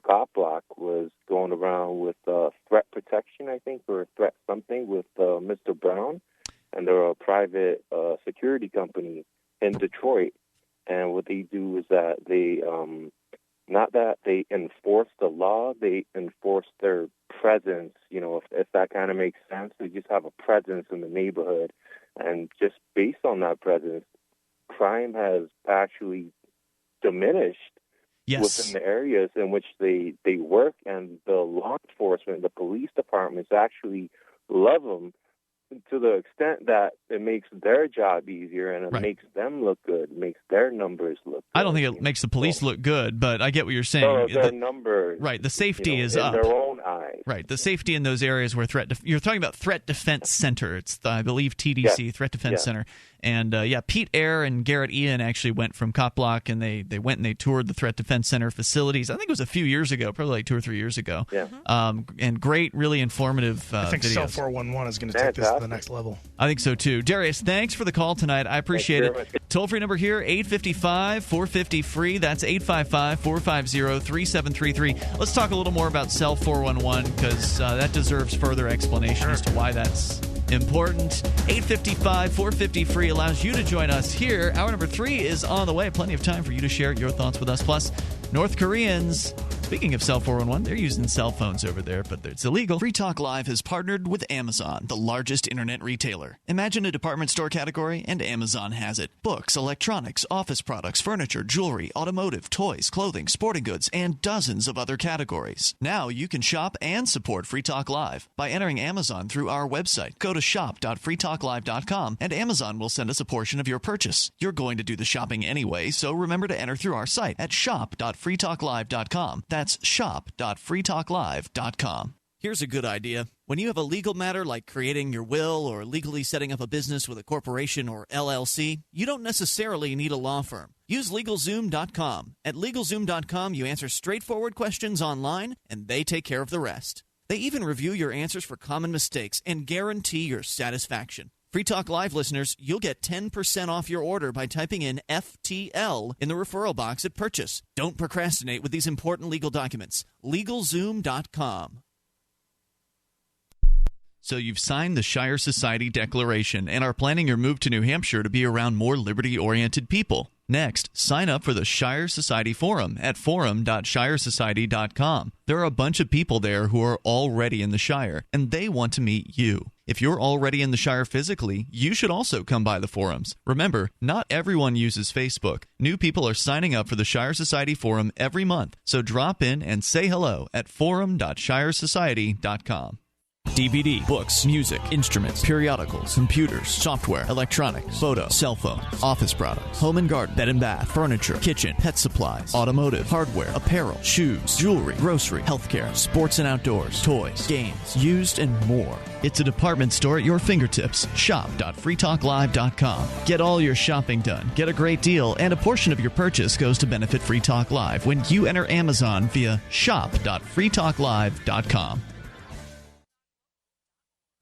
Cop Block was going around with threat protection, I think, or threat something with Mr. Brown. And they're a private security company in Detroit. And what they do is that they, not that they enforce the law, they enforce their presence, if that kind of makes sense. They just have a presence in the neighborhood. And just based on that presence, crime has actually diminished within the areas in which they work. And the law enforcement, the police departments actually love them, to the extent that it makes their job easier and it makes them look good, makes their numbers look good. I don't think it makes the police look good, but I get what you're saying. Their numbers. Right, the safety is in up. their own eyes. Right, the safety in those areas where you're talking about Threat Defense Center. It's, I believe, TDC, Threat Defense Center. And, Pete Eyre and Garrett Ian actually went from Cop Block, and they went and they toured the Threat Defense Center facilities. I think it was a few years ago, probably like 2 or 3 years ago. Yeah. And great, really informative I think videos. Cell 411 is going to take this to the next level. I think so, too. Darius, thanks for the call tonight. I appreciate it. Toll-free number here, 855-450-FREE. That's 855-450-3733. Let's talk a little more about Cell 411, because that deserves further explanation as to why that's important. 855-450-FREE allows you to join us here. Hour number 3 is on the way. Plenty of time for you to share your thoughts with us. Plus, North Koreans, speaking of Cell 411, they're using cell phones over there, but it's illegal. Free Talk Live has partnered with Amazon, the largest internet retailer. Imagine a department store category, and Amazon has it. Books, electronics, office products, furniture, jewelry, automotive, toys, clothing, sporting goods, and dozens of other categories. Now you can shop and support Free Talk Live by entering Amazon through our website. Go to shop.freetalklive.com, and Amazon will send us a portion of your purchase. You're going to do the shopping anyway, so remember to enter through our site at shop.freetalklive.com. That's shop.freetalklive.com. Here's a good idea. When you have a legal matter like creating your will or legally setting up a business with a corporation or LLC, you don't necessarily need a law firm. Use LegalZoom.com. At LegalZoom.com, you answer straightforward questions online, and they take care of the rest. They even review your answers for common mistakes and guarantee your satisfaction. Free Talk Live listeners, you'll get 10% off your order by typing in FTL in the referral box at purchase. Don't procrastinate with these important legal documents. LegalZoom.com. So you've signed the Shire Society Declaration and are planning your move to New Hampshire to be around more liberty-oriented people. Next, sign up for the Shire Society Forum at forum.shiresociety.com. There are a bunch of people there who are already in the Shire, and they want to meet you. If you're already in the Shire physically, you should also come by the forums. Remember, not everyone uses Facebook. New people are signing up for the Shire Society Forum every month, so drop in and say hello at forum.shiresociety.com. DVD, books, music, instruments, periodicals, computers, software, electronics, photo, cell phones, office products, home and garden, bed and bath, furniture, kitchen, pet supplies, automotive, hardware, apparel, shoes, jewelry, grocery, healthcare, sports and outdoors, toys, games, used, and more. It's a department store at your fingertips. Shop.freetalklive.com. Get all your shopping done, get a great deal, and a portion of your purchase goes to benefit Free Talk Live when you enter Amazon via shop.freetalklive.com.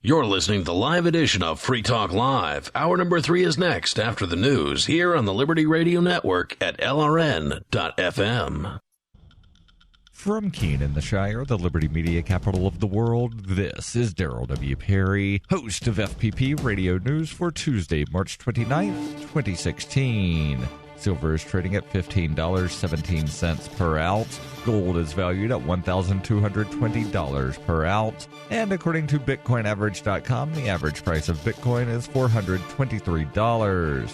You're listening to the live edition of Free Talk Live. Hour number 3 is next after the news here on the Liberty Radio Network at LRN.FM. From Keene in the Shire, the Liberty Media capital of the world, this is Darrell W. Perry, host of FPP Radio News for Tuesday, March 29th, 2016. Silver is trading at $15.17 per ounce. Gold is valued at $1,220 per ounce. And according to BitcoinAverage.com, the average price of Bitcoin is $423.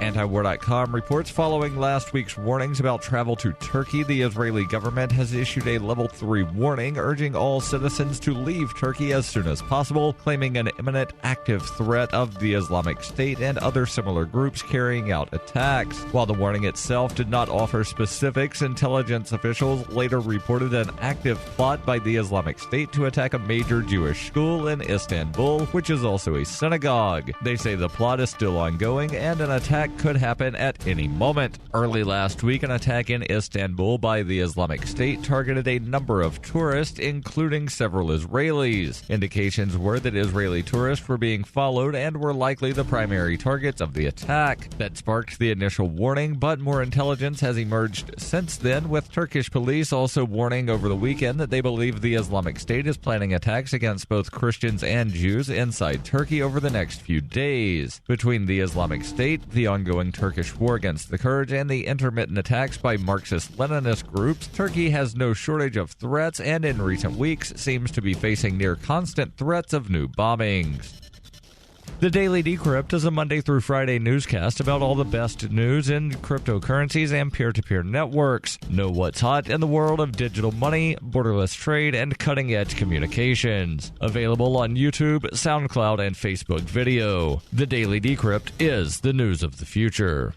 Antiwar.com reports following last week's warnings about travel to Turkey, the Israeli government has issued a level 3 warning urging all citizens to leave Turkey as soon as possible, claiming an imminent active threat of the Islamic State and other similar groups carrying out attacks. While the warning itself did not offer specifics, intelligence officials later reported an active plot by the Islamic State to attack a major Jewish school in Istanbul, which is also a synagogue. They say the plot is still ongoing and an attack could happen at any moment. Early last week, an attack in Istanbul by the Islamic State targeted a number of tourists, including several Israelis. Indications were that Israeli tourists were being followed and were likely the primary targets of the attack. That sparked the initial warning, but more intelligence has emerged since then, with Turkish police also warning over the weekend that they believe the Islamic State is planning attacks against both Christians and Jews inside Turkey over the next few days. Between the Islamic State, the ongoing Turkish war against the Kurds, and the intermittent attacks by Marxist-Leninist groups, Turkey has no shortage of threats and in recent weeks seems to be facing near constant threats of new bombings. The Daily Decrypt is a Monday through Friday newscast about all the best news in cryptocurrencies and peer-to-peer networks. Know what's hot in the world of digital money, borderless trade, and cutting-edge communications. Available on YouTube, SoundCloud, and Facebook video. The Daily Decrypt is the news of the future.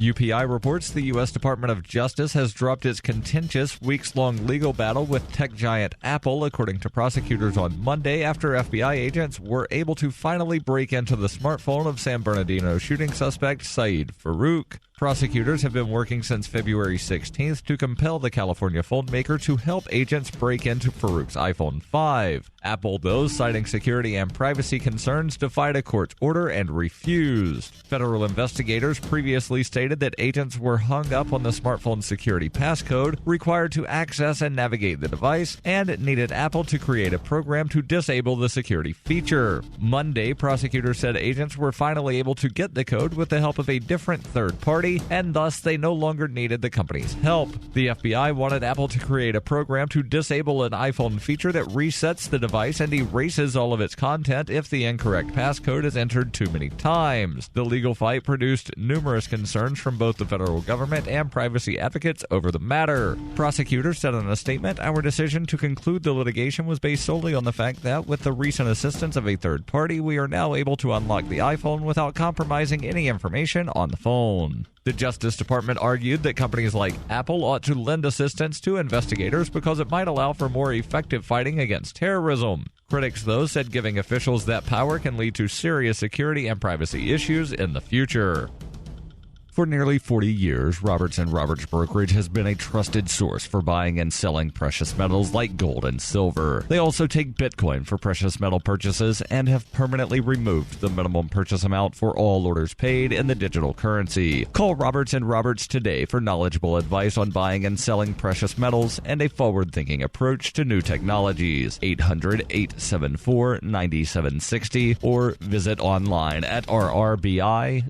UPI reports the U.S. Department of Justice has dropped its contentious weeks-long legal battle with tech giant Apple, according to prosecutors on Monday, after FBI agents were able to finally break into the smartphone of San Bernardino shooting suspect Saeed Farouk. Prosecutors have been working since February 16th to compel the California phone maker to help agents break into Farouk's iPhone 5. Apple, though, citing security and privacy concerns, defied a court's order and refused. Federal investigators previously stated that agents were hung up on the smartphone security passcode required to access and navigate the device, and needed Apple to create a program to disable the security feature. Monday, prosecutors said agents were finally able to get the code with the help of a different third party, and thus they no longer needed the company's help. The FBI wanted Apple to create a program to disable an iPhone feature that resets the device and erases all of its content if the incorrect passcode is entered too many times. The legal fight produced numerous concerns from both the federal government and privacy advocates over the matter. Prosecutors said in a statement, "Our decision to conclude the litigation was based solely on the fact that, with the recent assistance of a third party, we are now able to unlock the iPhone without compromising any information on the phone." The Justice Department argued that companies like Apple ought to lend assistance to investigators because it might allow for more effective fighting against terrorism. Critics, though, said giving officials that power can lead to serious security and privacy issues in the future. For nearly 40 years, Roberts & Roberts Brokerage has been a trusted source for buying and selling precious metals like gold and silver. They also take Bitcoin for precious metal purchases and have permanently removed the minimum purchase amount for all orders paid in the digital currency. Call Roberts & Roberts today for knowledgeable advice on buying and selling precious metals and a forward-thinking approach to new technologies. 800-874-9760 or visit online at rrbi.co.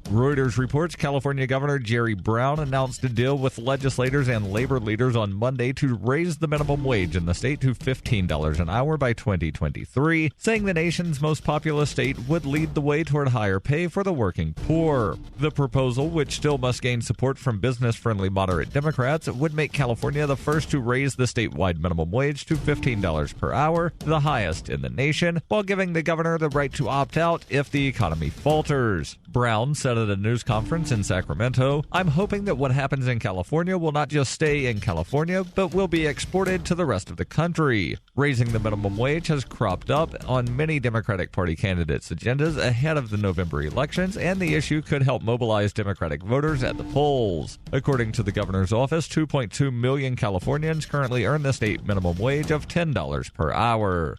Reuters reports California Governor Jerry Brown announced a deal with legislators and labor leaders on Monday to raise the minimum wage in the state to $15 an hour by 2023, saying the nation's most populous state would lead the way toward higher pay for the working poor. The proposal, which still must gain support from business-friendly moderate Democrats, would make California the first to raise the statewide minimum wage to $15 per hour, the highest in the nation, while giving the governor the right to opt out if the economy falters. Brown said at a news conference in Sacramento, "I'm hoping that what happens in California will not just stay in California, but will be exported to the rest of the country." Raising the minimum wage has cropped up on many Democratic Party candidates' agendas ahead of the November elections, and the issue could help mobilize Democratic voters at the polls. According to the governor's office, 2.2 million Californians currently earn the state minimum wage of $10 per hour.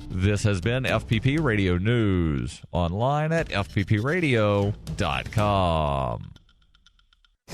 This has been FPP Radio News, online at fppradio.com.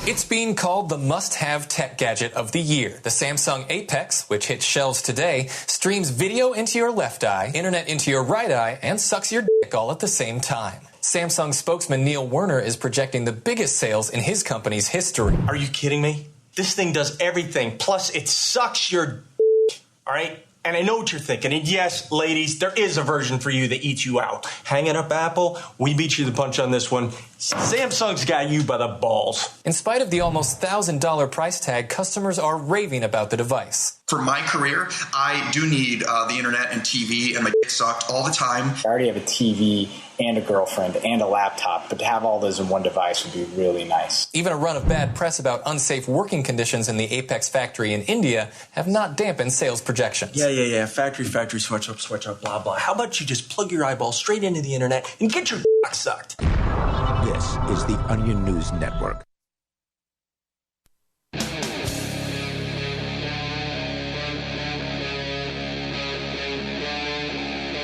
It's being called the must-have tech gadget of the year. The Samsung Apex, which hits shelves today, streams video into your left eye, internet into your right eye, and sucks your dick all at the same time. Samsung spokesman Neil Werner is projecting the biggest sales in his company's history. Are you kidding me? This thing does everything, plus it sucks your dick, all right? And I know what you're thinking. And yes, ladies, there is a version for you that eats you out. Hanging up Apple, we beat you to the punch on this one. Samsung's got you by the balls. In spite of the almost $1,000 price tag, customers are raving about the device. For my career, I do need the internet and TV, and my dick sucked all the time. I already have a TV and a girlfriend and a laptop, but to have all those in one device would be really nice. Even a run of bad press about unsafe working conditions in the Apex factory in India have not dampened sales projections. Yeah. Factory, switch up, blah, blah. How about you just plug your eyeball straight into the internet and get your dick sucked? This is the Onion News Network.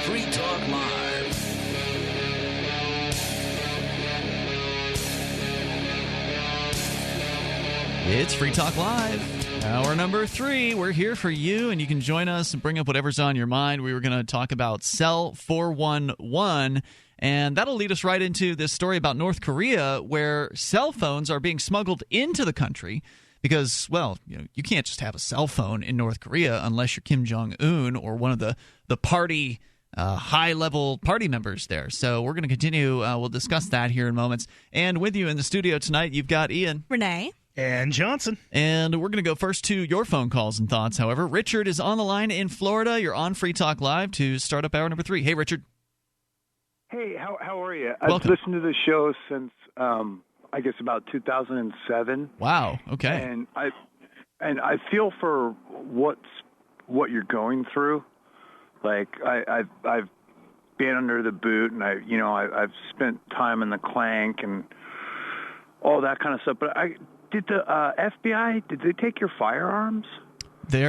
Free Talk Live. It's Free Talk Live. Hour number 3. We're here for you, and you can join us and bring up whatever's on your mind. We were going to talk about Cell 411, and that'll lead us right into this story about North Korea, where cell phones are being smuggled into the country because, well, you can't just have a cell phone in North Korea unless you're Kim Jong-un or one of the party high-level party members there. So we're going to continue. We'll discuss that here in moments. And with you in the studio tonight, you've got Ian. Renee. And Johnson. And we're going to go first to your phone calls and thoughts. However, Richard is on the line in Florida. You're on Free Talk Live to start up hour number 3. Hey, Richard. Hey, how are you? Welcome. I've listened to the show since I guess about 2007. Wow. Okay. And I feel for what you're going through. Like I've been under the boot, and I've spent time in the clank and all that kind of stuff. But did the FBI, did they take your firearms? They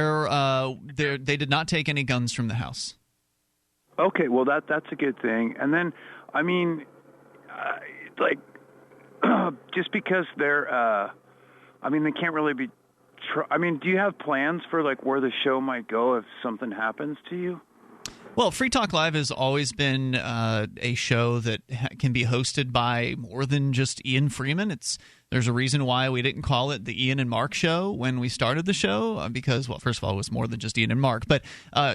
did not take any guns from the house. Okay, well that's a good thing. And then, I mean, just because they're, they can't really be. Do you have plans for where the show might go if something happens to you? Well, Free Talk Live has always been a show that can be hosted by more than just Ian Freeman. There's a reason why we didn't call it the Ian and Mark Show when we started the show, because, well, first of all, it was more than just Ian and Mark. But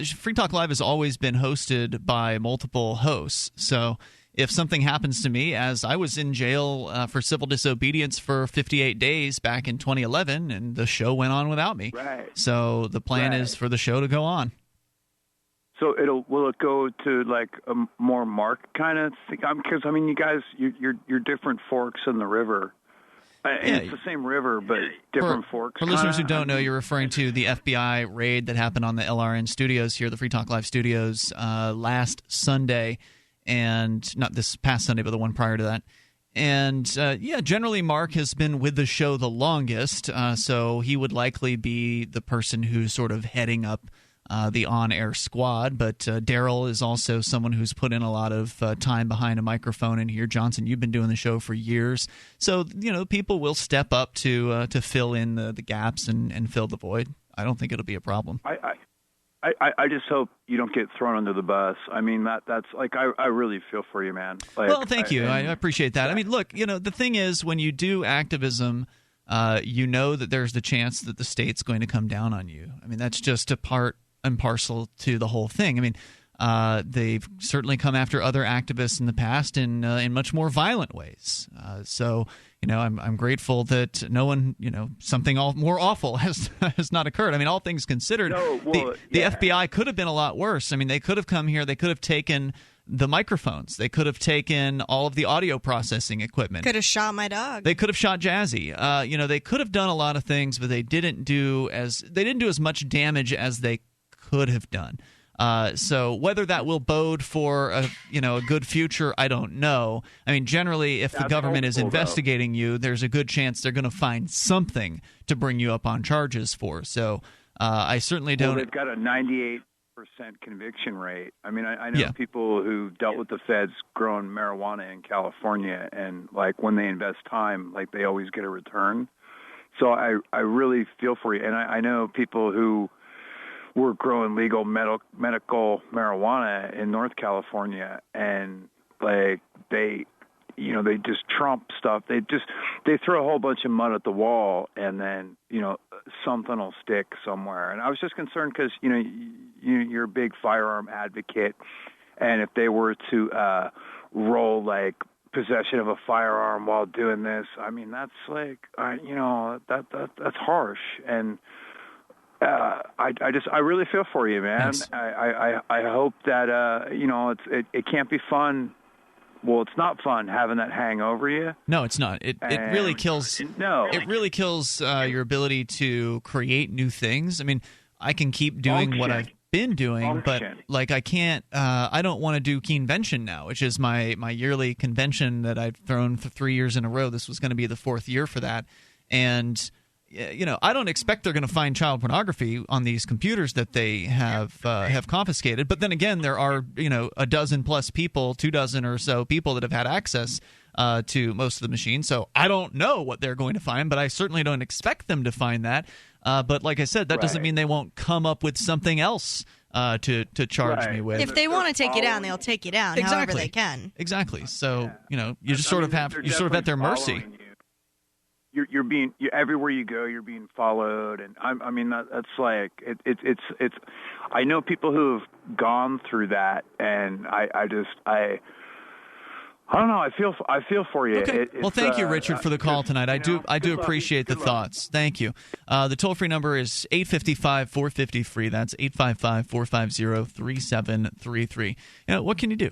Free Talk Live has always been hosted by multiple hosts. So if something happens to me, as I was in jail for civil disobedience for 58 days back in 2011, and the show went on without me. Right. So the plan is for the show to go on. So will it go to a more Mark kind of thing? Because you guys, you're different forks in the river. It's the same river, but different forks. For listeners who don't know, you're referring to the FBI raid that happened on the LRN studios here, the Free Talk Live studios, last Sunday, and not this past Sunday, but the one prior to that. And generally Mark has been with the show the longest, so he would likely be the person who's sort of heading up the on-air squad, but Daryl is also someone who's put in a lot of time behind a microphone in here. Johnson, you've been doing the show for years, so people will step up to fill in the gaps and fill the void. I don't think it'll be a problem. I just hope you don't get thrown under the bus. That's I really feel for you, man. Well, thank you. I appreciate that. Look, the thing is, when you do activism, you know that there's the chance that the state's going to come down on you. That's just a part and parcel to the whole thing. They've certainly come after other activists in the past in much more violent ways. So I'm grateful that no one, something more awful has not occurred. All things considered, the FBI could have been a lot worse. They could have come here. They could have taken the microphones. They could have taken all of the audio processing equipment. Could have shot my dog. They could have shot Jazzy. They could have done a lot of things, but they didn't do as much damage as they could have done. So whether that will bode for a good future, I don't know. Generally, if the government is investigating you, there's a good chance they're going to find something to bring you up on charges for. So I certainly don't. Well, they've got a 98% conviction rate. I know people who dealt with the feds growing marijuana in California, and when they invest time, they always get a return. So I really feel for you, and I know people who were growing legal medical marijuana in North California, and they they just trump stuff. They throw a whole bunch of mud at the wall, and then something will stick somewhere. And I was just concerned because you're a big firearm advocate, and if they were to roll like possession of a firearm while doing this, I mean that's like that's harsh. And I really feel for you, man. Thanks. I hope that it can't be fun. Well, it's not fun having that hang over you. No, it's not. It really kills. No, it really kills your ability to create new things. I mean, I can keep doing what I've been doing, but like I can't. I don't want to do Keenevention now, which is my yearly convention that I've thrown for 3 years in a row. This was going to be the 4th year for that, and I don't expect they're going to find child pornography on these computers that they have confiscated. But then again, there are a dozen plus people, 24 or so people that have had access to most of the machines. So I don't know what they're going to find, but I certainly don't expect them to find that. But like I said, that doesn't mean they won't come up with something else to charge me with. If they want to take you down, they'll take you down. However they can. Exactly. So you just sort of at their mercy. You're being everywhere you go. You're being followed, and I mean that's like it's. I know people who have gone through that, and I don't know. I feel for you. Okay. Well, thank you, Richard, for the call tonight. I do appreciate the thoughts. Thank you. The toll-free number is 855-450-FREE. That's 855-450-3733. What can you do?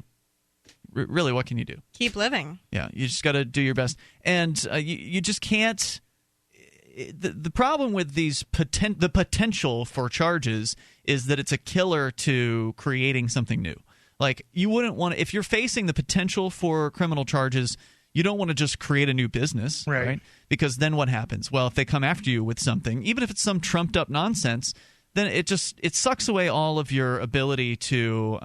Really, what can you do? Keep living. Yeah, you just got to do your best. And you just can't... The problem with the potential for charges is that it's a killer to creating something new. Like, you wouldn't want to... If you're facing the potential for criminal charges, you don't want to just create a new business, right? Because then what happens? Well, if they come after you with something, even if it's some trumped-up nonsense... then it sucks away all of your ability to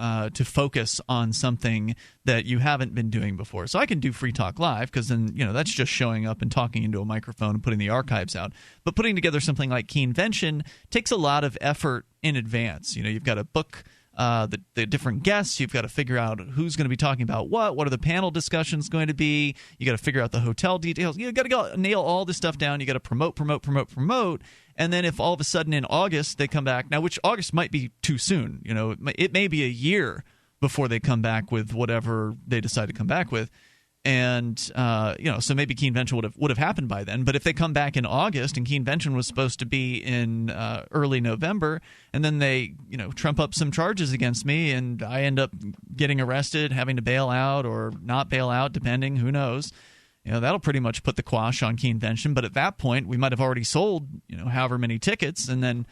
focus on something that you haven't been doing before. So I can do Free Talk Live because then that's just showing up and talking into a microphone and putting the archives out. But putting together something like Keenevention takes a lot of effort in advance. You've got to book the different guests. You've got to figure out who's going to be talking about what are the panel discussions going to be. You got to figure out the hotel details. You got to nail all this stuff down. You got to promote. And then if all of a sudden in August they come back, now which August might be too soon, it may be a year before they come back with whatever they decide to come back with. And so maybe Keenevention would have happened by then. But if they come back in August and Keenevention was supposed to be in early November, and then they trump up some charges against me, and I end up getting arrested, having to bail out or not bail out, depending, who knows. That'll pretty much put the quash on Keenevention. But at that point, we might have already sold however many tickets, and then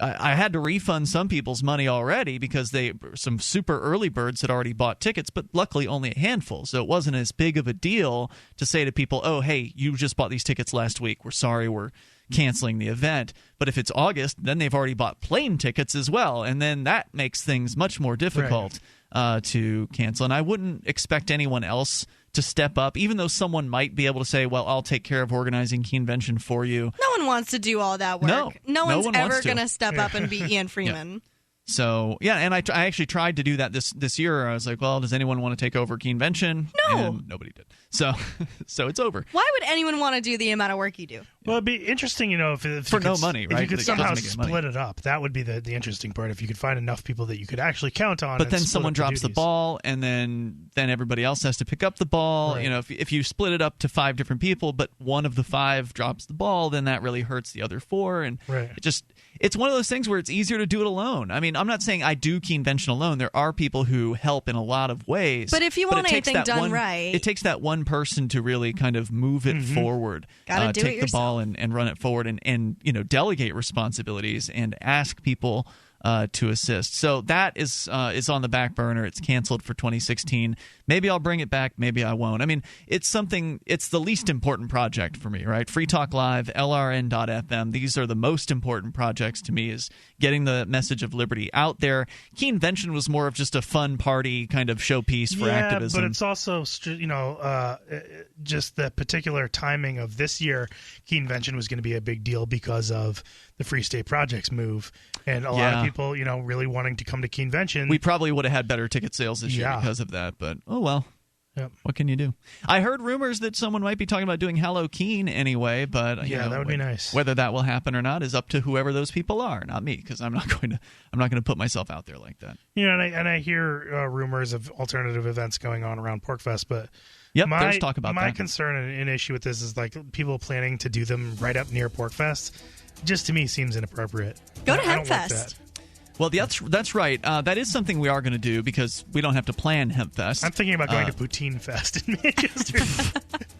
I had to refund some people's money already because some super early birds had already bought tickets, but luckily only a handful. So it wasn't as big of a deal to say to people, oh, hey, you just bought these tickets last week. We're sorry, we're canceling the event. But if it's August, then they've already bought plane tickets as well. And then that makes things much more difficult to cancel. And I wouldn't expect anyone else to step up, even though someone might be able to say, well, I'll take care of organizing Keenevention for you. No one wants to do all that work. No one's ever going to step up and be Ian Freeman. So, and I actually tried to do that this year. I was like, well, does anyone want to take over Keenevention? No. And nobody did. So it's over. Why would anyone want to do the amount of work you do? Well, it'd be interesting, if for no money, right? If you could somehow split it up, that would be the interesting part. If you could find enough people that you could actually count on. But then someone drops the ball, and then everybody else has to pick up the ball. Right. If you split it up to 5 different people, but one of the 5 drops the ball, then that really hurts the other 4, and it's one of those things where it's easier to do it alone. I mean, I'm not saying I do Keenevention alone. There are people who help in a lot of ways. But if you want anything done right, it takes that one person to really kind of move it forward. Gotta do take it the ball and run it forward, and delegate responsibilities and ask people to assist. So that is on the back burner. It's canceled for 2016. Maybe I'll bring it back. Maybe I won't. I mean, it's the least important project for me, right? Free Talk Live, LRN.FM. These are the most important projects to me, is getting the message of liberty out there. Keenevention was more of just a fun party kind of showpiece for activism. But it's also, just the particular timing of this year, Keenevention was going to be a big deal because of the Free State Project's move. And a lot of people, really wanting to come to Keenevention. We probably would have had better ticket sales this year because of that, but oh well. Yep. What can you do? I heard rumors that someone might be talking about doing Hello Keen anyway, but yeah, that would be nice. Whether that will happen or not is up to whoever those people are, not me, because I'm not going to put myself out there like that. You know, and I hear rumors of alternative events going on around PorcFest, but there's talk about my that. concern and issue with this is like people planning to do them right up near PorcFest. Just to me seems inappropriate. Go to I don't like Hempfest. that. Well, that's right. That is something we are going to do because we don't have to plan Hempfest. I'm thinking about going to Poutine Fest in Manchester.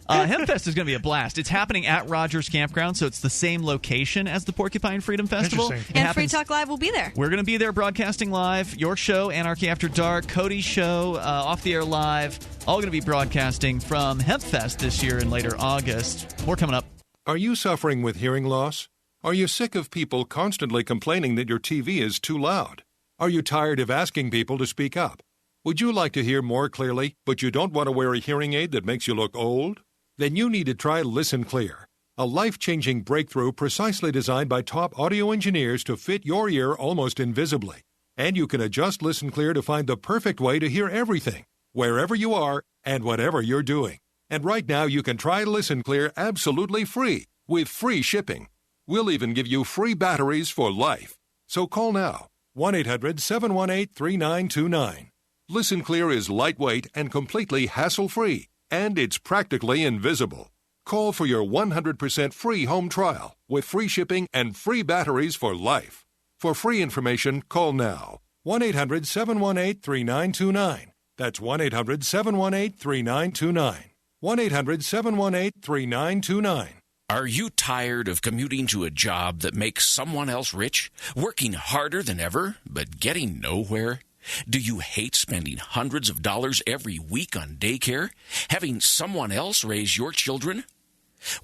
Hempfest is going to be a blast. It's happening at Rogers Campground, so it's the same location as the Porcupine Freedom Festival. And Free Talk Live will be there. We're going to be there broadcasting live. Your show, Anarchy After Dark, Cody's show, Off the Air Live, all going to be broadcasting from Hempfest this year in later August. More coming up. Are you suffering with hearing loss? Are you sick of people constantly complaining that your TV is too loud? Are you tired of asking people to speak up? Would you like to hear more clearly, but you don't want to wear a hearing aid that makes you look old? Then you need to try Listen Clear, a life-changing breakthrough precisely designed by top audio engineers to fit your ear almost invisibly. And you can adjust Listen Clear to find the perfect way to hear everything, wherever you are and whatever you're doing. And right now you can try Listen Clear absolutely free, with free shipping. We'll even give you free batteries for life. So call now, 1-800-718-3929. Listen Clear is lightweight and completely hassle-free, and it's practically invisible. Call for your 100% free home trial with free shipping and free batteries for life. For free information, call now, 1-800-718-3929. That's 1-800-718-3929. 1-800-718-3929. Are you tired of commuting to a job that makes someone else rich? Working harder than ever, but getting nowhere? Do you hate spending hundreds of dollars every week on daycare? Having someone else raise your children?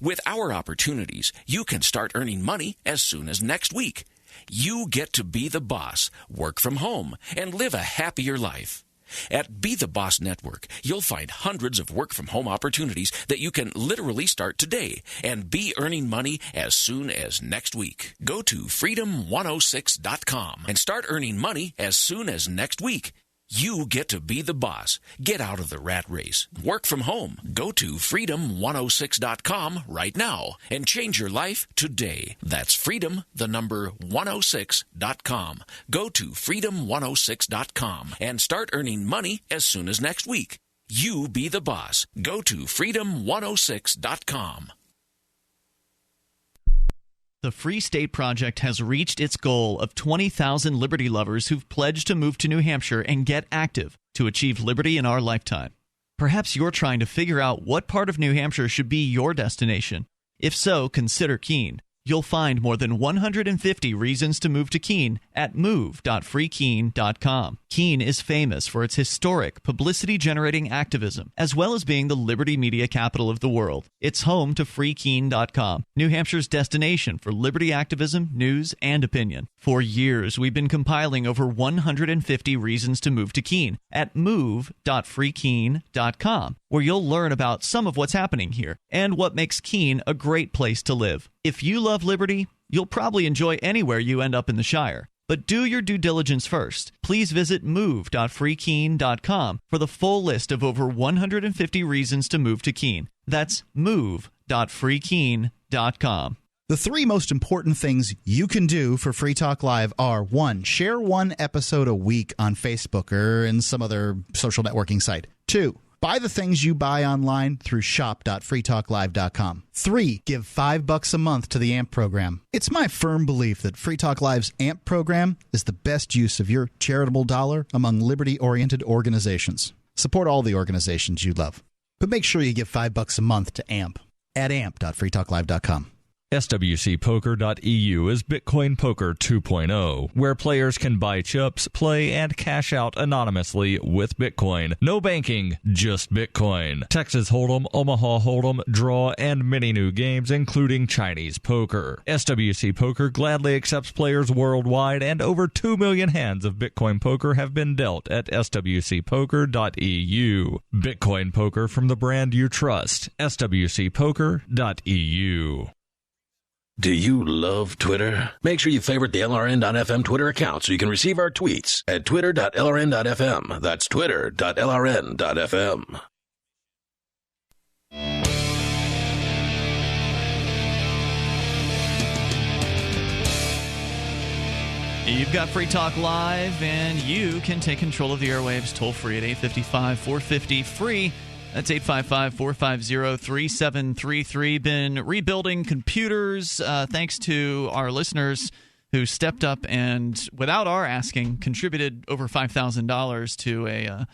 With our opportunities, you can start earning money as soon as next week. You get to be the boss, work from home, and live a happier life. At Be the Boss Network, you'll find hundreds of work-from-home opportunities that you can literally start today and be earning money as soon as next week. Go to freedom106.com and start earning money as soon as next week. You get to be the boss. Get out of the rat race. Work from home. Go to freedom106.com right now and change your life today. That's freedom, the number 106.com. Go to freedom106.com and start earning money as soon as next week. You be the boss. Go to freedom106.com. The Free State Project has reached its goal of 20,000 liberty lovers who've pledged to move to New Hampshire and get active to achieve liberty in our lifetime. Perhaps you're trying to figure out what part of New Hampshire should be your destination. If so, consider Keene. You'll find more than 150 reasons to move to Keene at move.freekeene.com. Keene is famous for its historic, publicity-generating activism, as well as being the liberty media capital of the world. It's home to freekeene.com, New Hampshire's destination for liberty activism, news, and opinion. For years, we've been compiling over 150 reasons to move to Keene at move.freekeene.com, where you'll learn about some of what's happening here and what makes Keene a great place to live. If you love liberty, you'll probably enjoy anywhere you end up in the Shire. But do your due diligence first. Please visit move.freekeene.com for the full list of over 150 reasons to move to Keene. That's move.freekeene.com. The three most important things you can do for Free Talk Live are: 1. Share one episode a week on Facebook or in some other social networking site. 2. Buy the things you buy online through shop.freetalklive.com. 3. Give $5 a month to the AMP program. It's my firm belief that Free Talk Live's AMP program is the best use of your charitable dollar among liberty-oriented organizations. Support all the organizations you love, but make sure you give $5 a month to AMP at amp.freetalklive.com. SWCpoker.eu is Bitcoin Poker 2.0, where players can buy chips, play, and cash out anonymously with Bitcoin. No banking, just Bitcoin. Texas Hold'em, Omaha Hold'em, Draw, and many new games, including Chinese poker. SWC Poker gladly accepts players worldwide, and over 2 million hands of Bitcoin Poker have been dealt at SWCpoker.eu. Bitcoin Poker from the brand you trust. SWCpoker.eu. Do you love Twitter? Make sure you favorite the LRN.FM Twitter account so you can receive our tweets at twitter.lrn.fm. That's twitter.lrn.fm. You've got Free Talk Live, and you can take control of the airwaves toll-free at 855-450-FREE. That's 855-450-3733. Been rebuilding computers thanks to our listeners who stepped up and, without our asking, contributed over $5,000 to a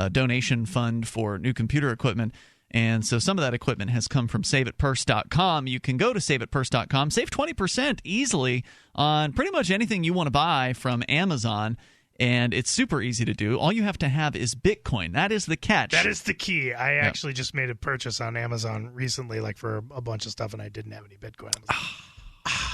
donation fund for new computer equipment. And so some of that equipment has come from SaveItPurse.com. You can go to SaveItPurse.com, save 20% easily on pretty much anything you want to buy from Amazon. And it's super easy to do. All you have to have is Bitcoin. That is the catch. That is the key. I actually just made a purchase on Amazon recently, like for a bunch of stuff, and I didn't have any Bitcoin.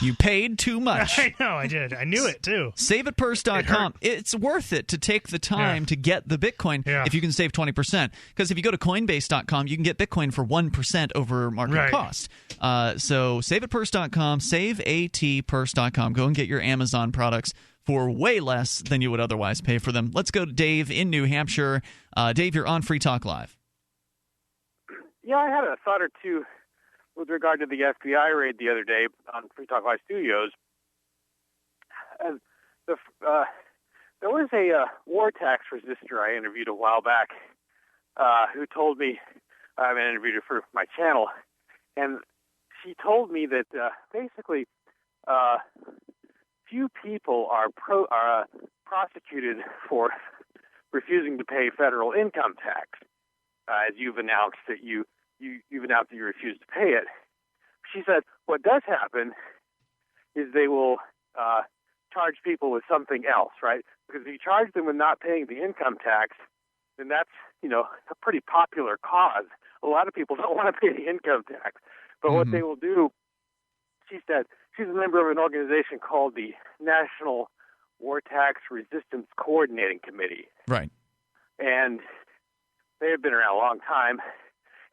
You paid too much. I know, I did. I knew it, too. SaveItPurse.com. It's worth it to take the time to get the Bitcoin if you can save 20%. Because if you go to Coinbase.com, you can get Bitcoin for 1% over market cost. So SaveItPurse.com, SaveATPurse.com. Go and get your Amazon products for way less than you would otherwise pay for them. Let's go to Dave in New Hampshire. Dave, you're on Free Talk Live. Yeah, I had a thought or two with regard to the FBI raid the other day on Free Talk Live Studios. And there was a war tax resistor I interviewed a while back who told me, I interviewed her for my channel, and she told me that basically few people are prosecuted for refusing to pay federal income tax, as you've announced that you've announced that you refuse to pay it. She said what does happen is they will charge people with something else, right? Because if you charge them with not paying the income tax, then that's, a pretty popular cause. A lot of people don't want to pay the income tax. But what they will do, she said, she's a member of an organization called the National War Tax Resistance Coordinating Committee. Right. And they have been around a long time.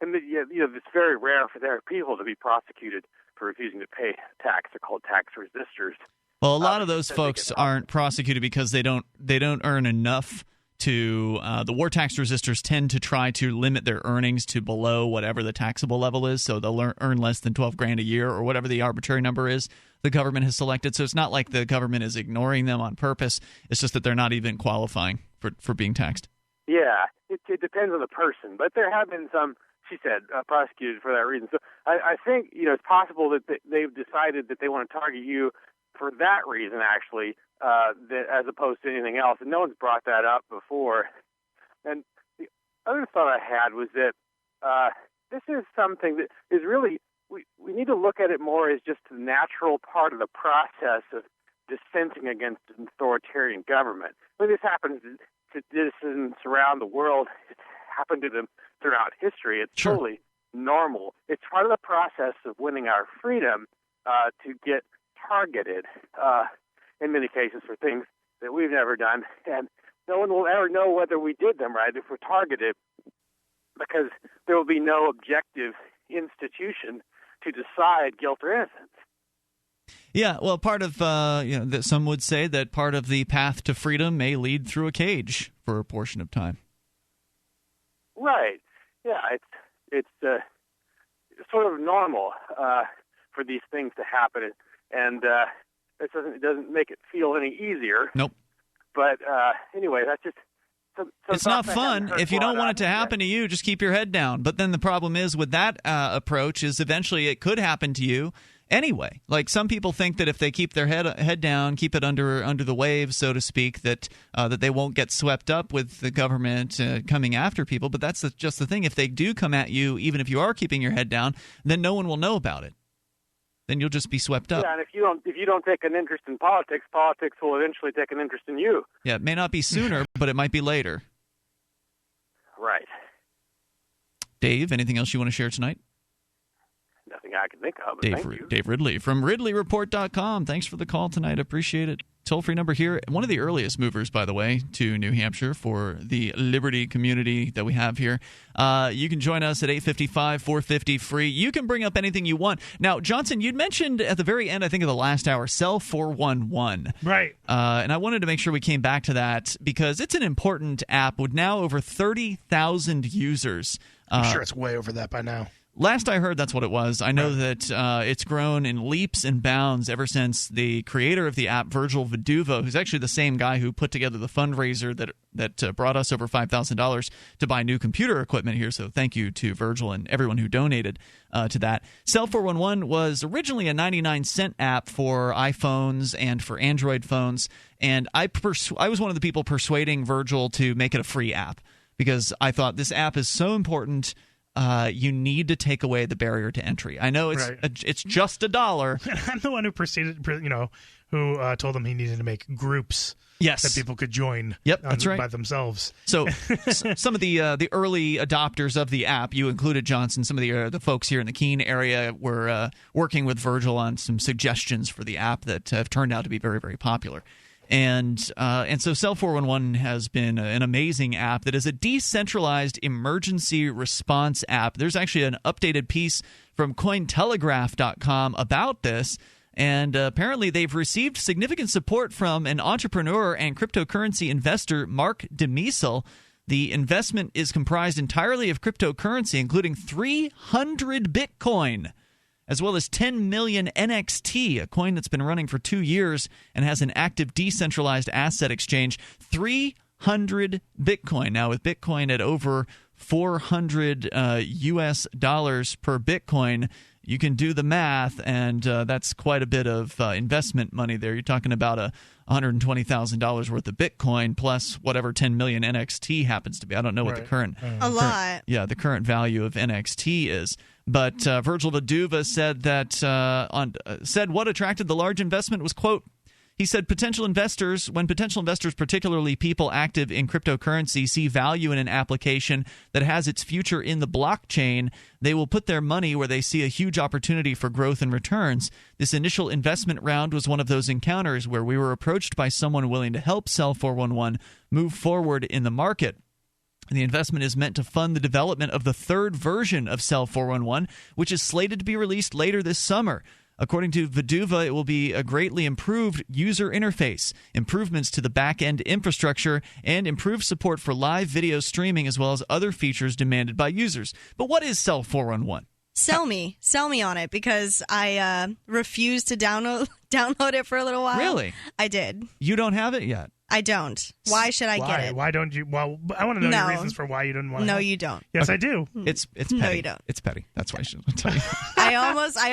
And it's very rare for their people to be prosecuted for refusing to pay tax. They're called tax resistors. Well, a lot of those folks aren't prosecuted because they don't earn enough to the war tax resistors tend to try to limit their earnings to below whatever the taxable level is, so they'll earn less than $12,000 a year or whatever the arbitrary number is the government has selected. So it's not like the government is ignoring them on purpose. It's just that they're not even qualifying for being taxed. Yeah, it depends on the person, but there have been some, she said, prosecuted for that reason. So I think it's possible that they've decided that they want to target you for that reason, actually, that as opposed to anything else. And no one's brought that up before. And the other thought I had was that this is something that is really, we need to look at it more as just the natural part of the process of dissenting against an authoritarian government. When this happens to citizens around the world, it's happened to them throughout history. It's totally normal. It's part of the process of winning our freedom to get targeted in many cases for things that we've never done, and no one will ever know whether we did them right if we're targeted, because there will be no objective institution to decide guilt or innocence. Yeah, well, part of that some would say that part of the path to freedom may lead through a cage for a portion of time. Right. Yeah, it's sort of normal for these things to happen, and it doesn't make it feel any easier. Nope. But anyway, that's just. It's not fun. If you don't want it to happen to you, just keep your head down. But then the problem is with that approach is eventually it could happen to you anyway. Like some people think that if they keep their head down, keep it under the waves, so to speak, that they won't get swept up with the government coming after people. But that's just the thing. If they do come at you, even if you are keeping your head down, then no one will know about it. Then you'll just be swept up. Yeah, and if you don't take an interest in politics, politics will eventually take an interest in you. Yeah, it may not be sooner, but it might be later. Right. Dave, anything else you want to share tonight? Nothing I can think of, but thank you. Dave Ridley from RidleyReport.com. Thanks for the call tonight. Appreciate it. Toll-free number here. One of the earliest movers, by the way, to New Hampshire for the Liberty community that we have here. You can join us at 855-450-FREE. You can bring up anything you want. Now, Johnson, you'd mentioned at the very end, I think, of the last hour, Cell 411. Right. And I wanted to make sure we came back to that because it's an important app with now over 30,000 users. I'm sure it's way over that by now. Last I heard, that's what it was. I know that it's grown in leaps and bounds ever since the creator of the app, Virgil Viduva, who's actually the same guy who put together the fundraiser that brought us over $5,000 to buy new computer equipment here. So thank you to Virgil and everyone who donated to that. Cell 411 was originally a 99-cent app for iPhones and for Android phones, and I was one of the people persuading Virgil to make it a free app because I thought this app is so important. You need to take away the barrier to entry. I know it's just $1. I'm the one who who told him he needed to make groups that people could join that's right. by themselves. So some of the early adopters of the app, you included, Johnson, some of the folks here in the Keene area were working with Virgil on some suggestions for the app that have turned out to be very, very popular. And so Cell 411 has been an amazing app that is a decentralized emergency response app. There's actually an updated piece from Cointelegraph.com about this, and apparently they've received significant support from an entrepreneur and cryptocurrency investor, Mark Demisel. The investment is comprised entirely of cryptocurrency, including 300 Bitcoin, as well as 10 million NXT, a coin that's been running for 2 years and has an active decentralized asset exchange. 300 Bitcoin. Now, with Bitcoin at over $400 US dollars per Bitcoin, you can do the math, and that's quite a bit of investment money there. You're talking about $120,000 worth of Bitcoin plus whatever 10 million NXT happens to be. I don't know what the current the current value of NXT is. But Virgil Viduva said that said what attracted the large investment was, quote, he said, when potential investors, particularly people active in cryptocurrency, see value in an application that has its future in the blockchain, they will put their money where they see a huge opportunity for growth and returns. This initial investment round was one of those encounters where we were approached by someone willing to help Cell 411 move forward in the market. The investment is meant to fund the development of the third version of Cell 411, which is slated to be released later this summer. According to Viduva, it will be a greatly improved user interface, improvements to the back-end infrastructure, and improved support for live video streaming, as well as other features demanded by users. But what is Cell 411? Sell me on it, because I refused to download it for a little while. Really? I did. You don't have it yet? I don't. Why should I get it? Why don't you? Well, I want to know your reasons for why you didn't want it. No, you don't. Yes, okay. I do. It's petty. No, you don't. It's petty. That's why I shouldn't tell you. I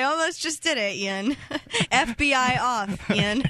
almost just did it, Ian. FBI off, Ian.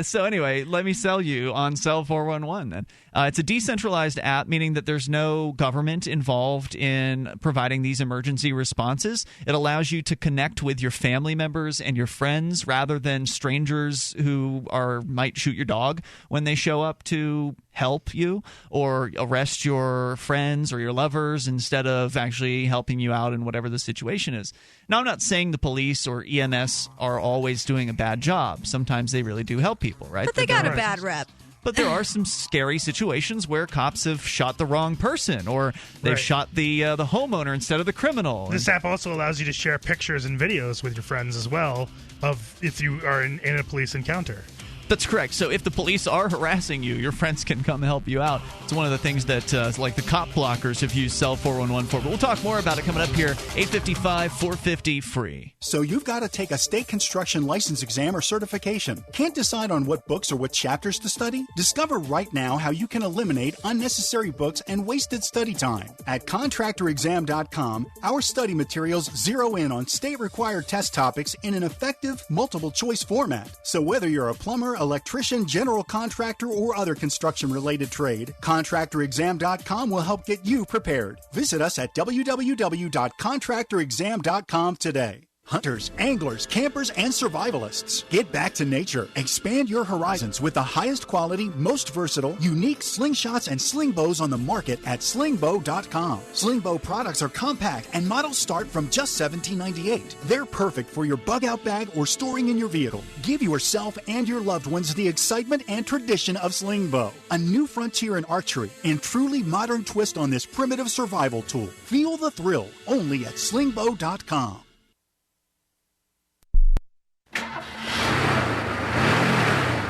So anyway, let me sell you on Cell 411 then. It's a decentralized app, meaning that there's no government involved in providing these emergency responses. It allows you to connect with your family members and your friends rather than strangers who might shoot your dog when they show up to help you or arrest your friends or your lovers instead of actually helping you out in whatever the situation is. Now, I'm not saying the police or EMS are always doing a bad job. Sometimes they really do help people, right? But they got a bad rep. But there are some scary situations where cops have shot the wrong person, or they've shot the homeowner instead of the criminal. This app also allows you to share pictures and videos with your friends as well of if you are in a police encounter. That's correct. So if the police are harassing you, your friends can come help you out. It's one of the things that like the cop blockers have used Cell 411 for. But we'll talk more about it coming up here, 855-450 free. So you've got to take a state construction license exam or certification. Can't decide on what books or what chapters to study? Discover right now how you can eliminate unnecessary books and wasted study time. At contractorexam.com, our study materials zero in on state-required test topics in an effective, multiple-choice format. So whether you're a plumber, electrician, general contractor, or other construction-related trade, contractorexam.com will help get you prepared. Visit us at www.contractorexam.com today. Hunters, anglers, campers, and survivalists. Get back to nature. Expand your horizons with the highest quality, most versatile, unique slingshots and sling bows on the market at slingbow.com. Slingbow products are compact and models start from just $17.98. They're perfect for your bug-out bag or storing in your vehicle. Give yourself and your loved ones the excitement and tradition of Slingbow, a new frontier in archery and truly modern twist on this primitive survival tool. Feel the thrill only at slingbow.com.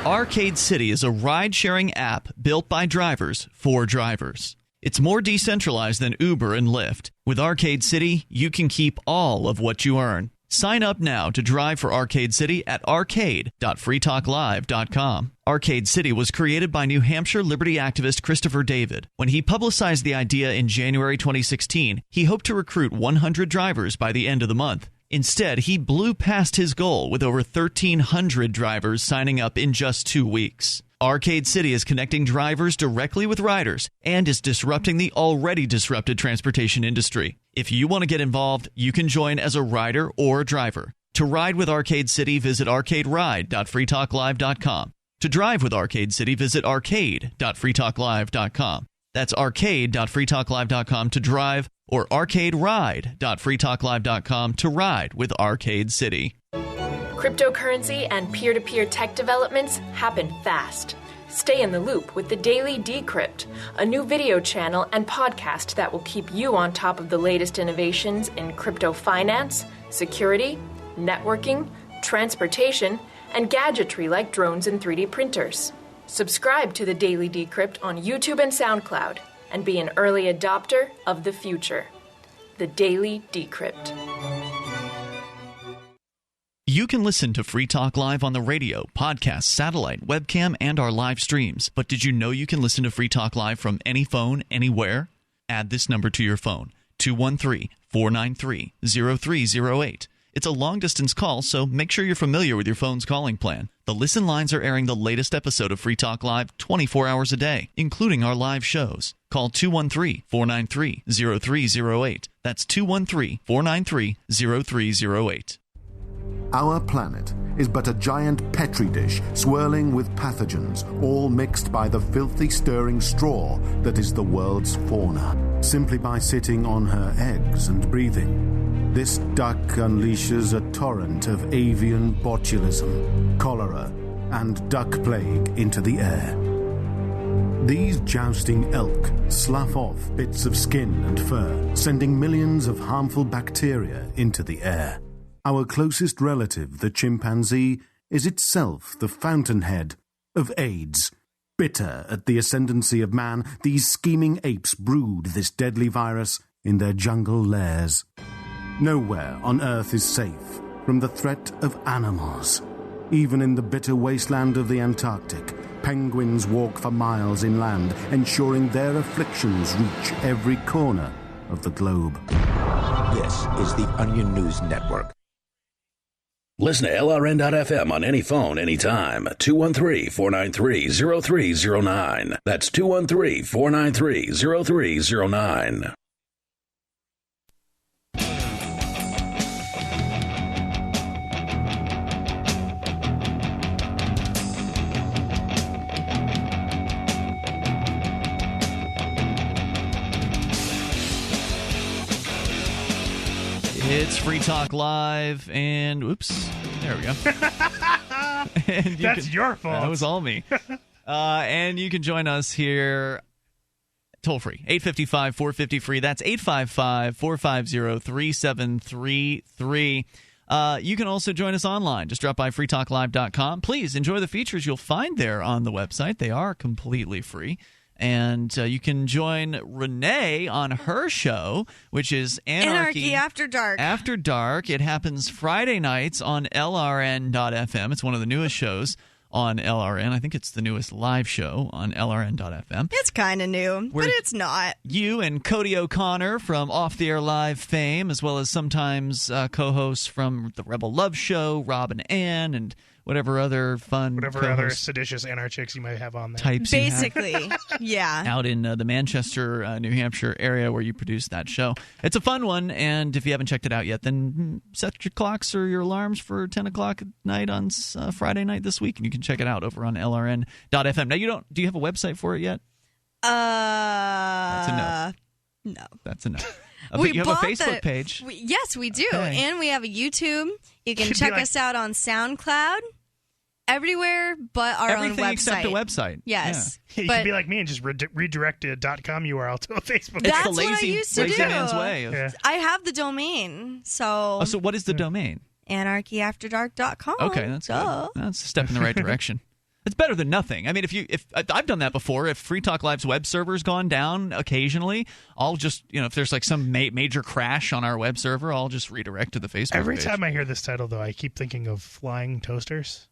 Arcade City is a ride-sharing app built by drivers for drivers. It's more decentralized than Uber and Lyft. With Arcade City, you can keep all of what you earn. Sign up now to drive for Arcade City at arcade.freetalklive.com. Arcade City was created by New Hampshire liberty activist Christopher David. When he publicized the idea in January 2016, he hoped to recruit 100 drivers by the end of the month. Instead, he blew past his goal with over 1,300 drivers signing up in just 2 weeks. Arcade City is connecting drivers directly with riders and is disrupting the already disrupted transportation industry. If you want to get involved, you can join as a rider or a driver. To ride with Arcade City, visit arcaderide.freetalklive.com. To drive with Arcade City, visit arcade.freetalklive.com. That's arcade.freetalklive.com to drive, or arcaderide.freetalklive.com to ride with Arcade City. Cryptocurrency and peer-to-peer tech developments happen fast. Stay in the loop with the Daily Decrypt, a new video channel and podcast that will keep you on top of the latest innovations in crypto finance, security, networking, transportation, and gadgetry like drones and 3D printers. Subscribe to the Daily Decrypt on YouTube and SoundCloud and be an early adopter of the future. The Daily Decrypt. You can listen to Free Talk Live on the radio, podcast, satellite, webcam, and our live streams. But did you know you can listen to Free Talk Live from any phone, anywhere? Add this number to your phone, 213-493-0308. It's a long-distance call, so make sure you're familiar with your phone's calling plan. The listen lines are airing the latest episode of Free Talk Live 24 hours a day, including our live shows. Call 213-493-0308. That's 213-493-0308. Our planet is but a giant petri dish swirling with pathogens, all mixed by the filthy stirring straw that is the world's fauna. Simply by sitting on her eggs and breathing, this duck unleashes a torrent of avian botulism, cholera, and duck plague into the air. These jousting elk slough off bits of skin and fur, sending millions of harmful bacteria into the air. Our closest relative, the chimpanzee, is itself the fountainhead of AIDS. Bitter at the ascendancy of man, these scheming apes brood this deadly virus in their jungle lairs. Nowhere on Earth is safe from the threat of animals. Even in the bitter wasteland of the Antarctic, penguins walk for miles inland, ensuring their afflictions reach every corner of the globe. This is the Onion News Network. Listen to LRN.FM on any phone, anytime. 213-493-0309. That's 213-493-0309. It's Free Talk Live, and oops, there we go. And That's your fault. That was all me. And you can join us here toll free, 855-450-FREE. That's 855-450-3733. You can also join us online. Just drop by freetalklive.com. Please enjoy the features you'll find there on the website. They are completely free. And you can join Renee on her show, which is Anarchy After Dark. After Dark. It happens Friday nights on LRN.FM. It's one of the newest shows on LRN. I think it's the newest live show on LRN.FM. It's kind of new, but it's not. You and Cody O'Connor from Off the Air Live fame, as well as sometimes co-hosts from the Rebel Love Show, Rob and Ann, and whatever other fun other seditious anarchics you might have on there. Types basically. Yeah. Out in the Manchester, New Hampshire area where you produce that show. It's a fun one, and if you haven't checked it out yet, then set your clocks or your alarms for 10 o'clock at night on Friday night this week, and you can check it out over on LRN.FM. Now, do you have a website for it yet? That's a no. No. That's a no. We you have a Facebook page. Yes, we do. Okay. And we have a YouTube. You can check us out on SoundCloud. Everywhere but our own website. Everything except a website. Yes. Yeah. You can be like me and just redirect a .com URL to a Facebook. That's what I used to do. Man's way. I have the domain. So what is the domain? anarchyafterdark.com. Okay, that's good. That's a step in the right direction. It's better than nothing. I mean, if I've done that before. If Free Talk Live's web server's gone down occasionally, I'll just, if there's like some major crash on our web server, I'll just redirect to the Facebook Every page. time I hear this title, though, I keep thinking of Flying Toasters.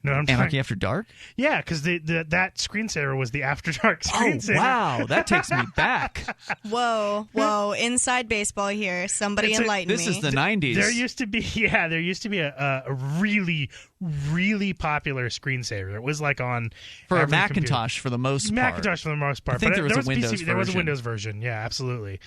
No, Anarchy After Dark? Yeah, because that screensaver was the After Dark screensaver. Oh, wow. That takes me back. Whoa. Inside baseball here. Somebody enlighten me. This is the 90s. There used to be a really, really popular screensaver. It was like on for Macintosh computer. For the most part. Macintosh for the most part. I think but there was a Windows version. There was a Windows version. Yeah, absolutely.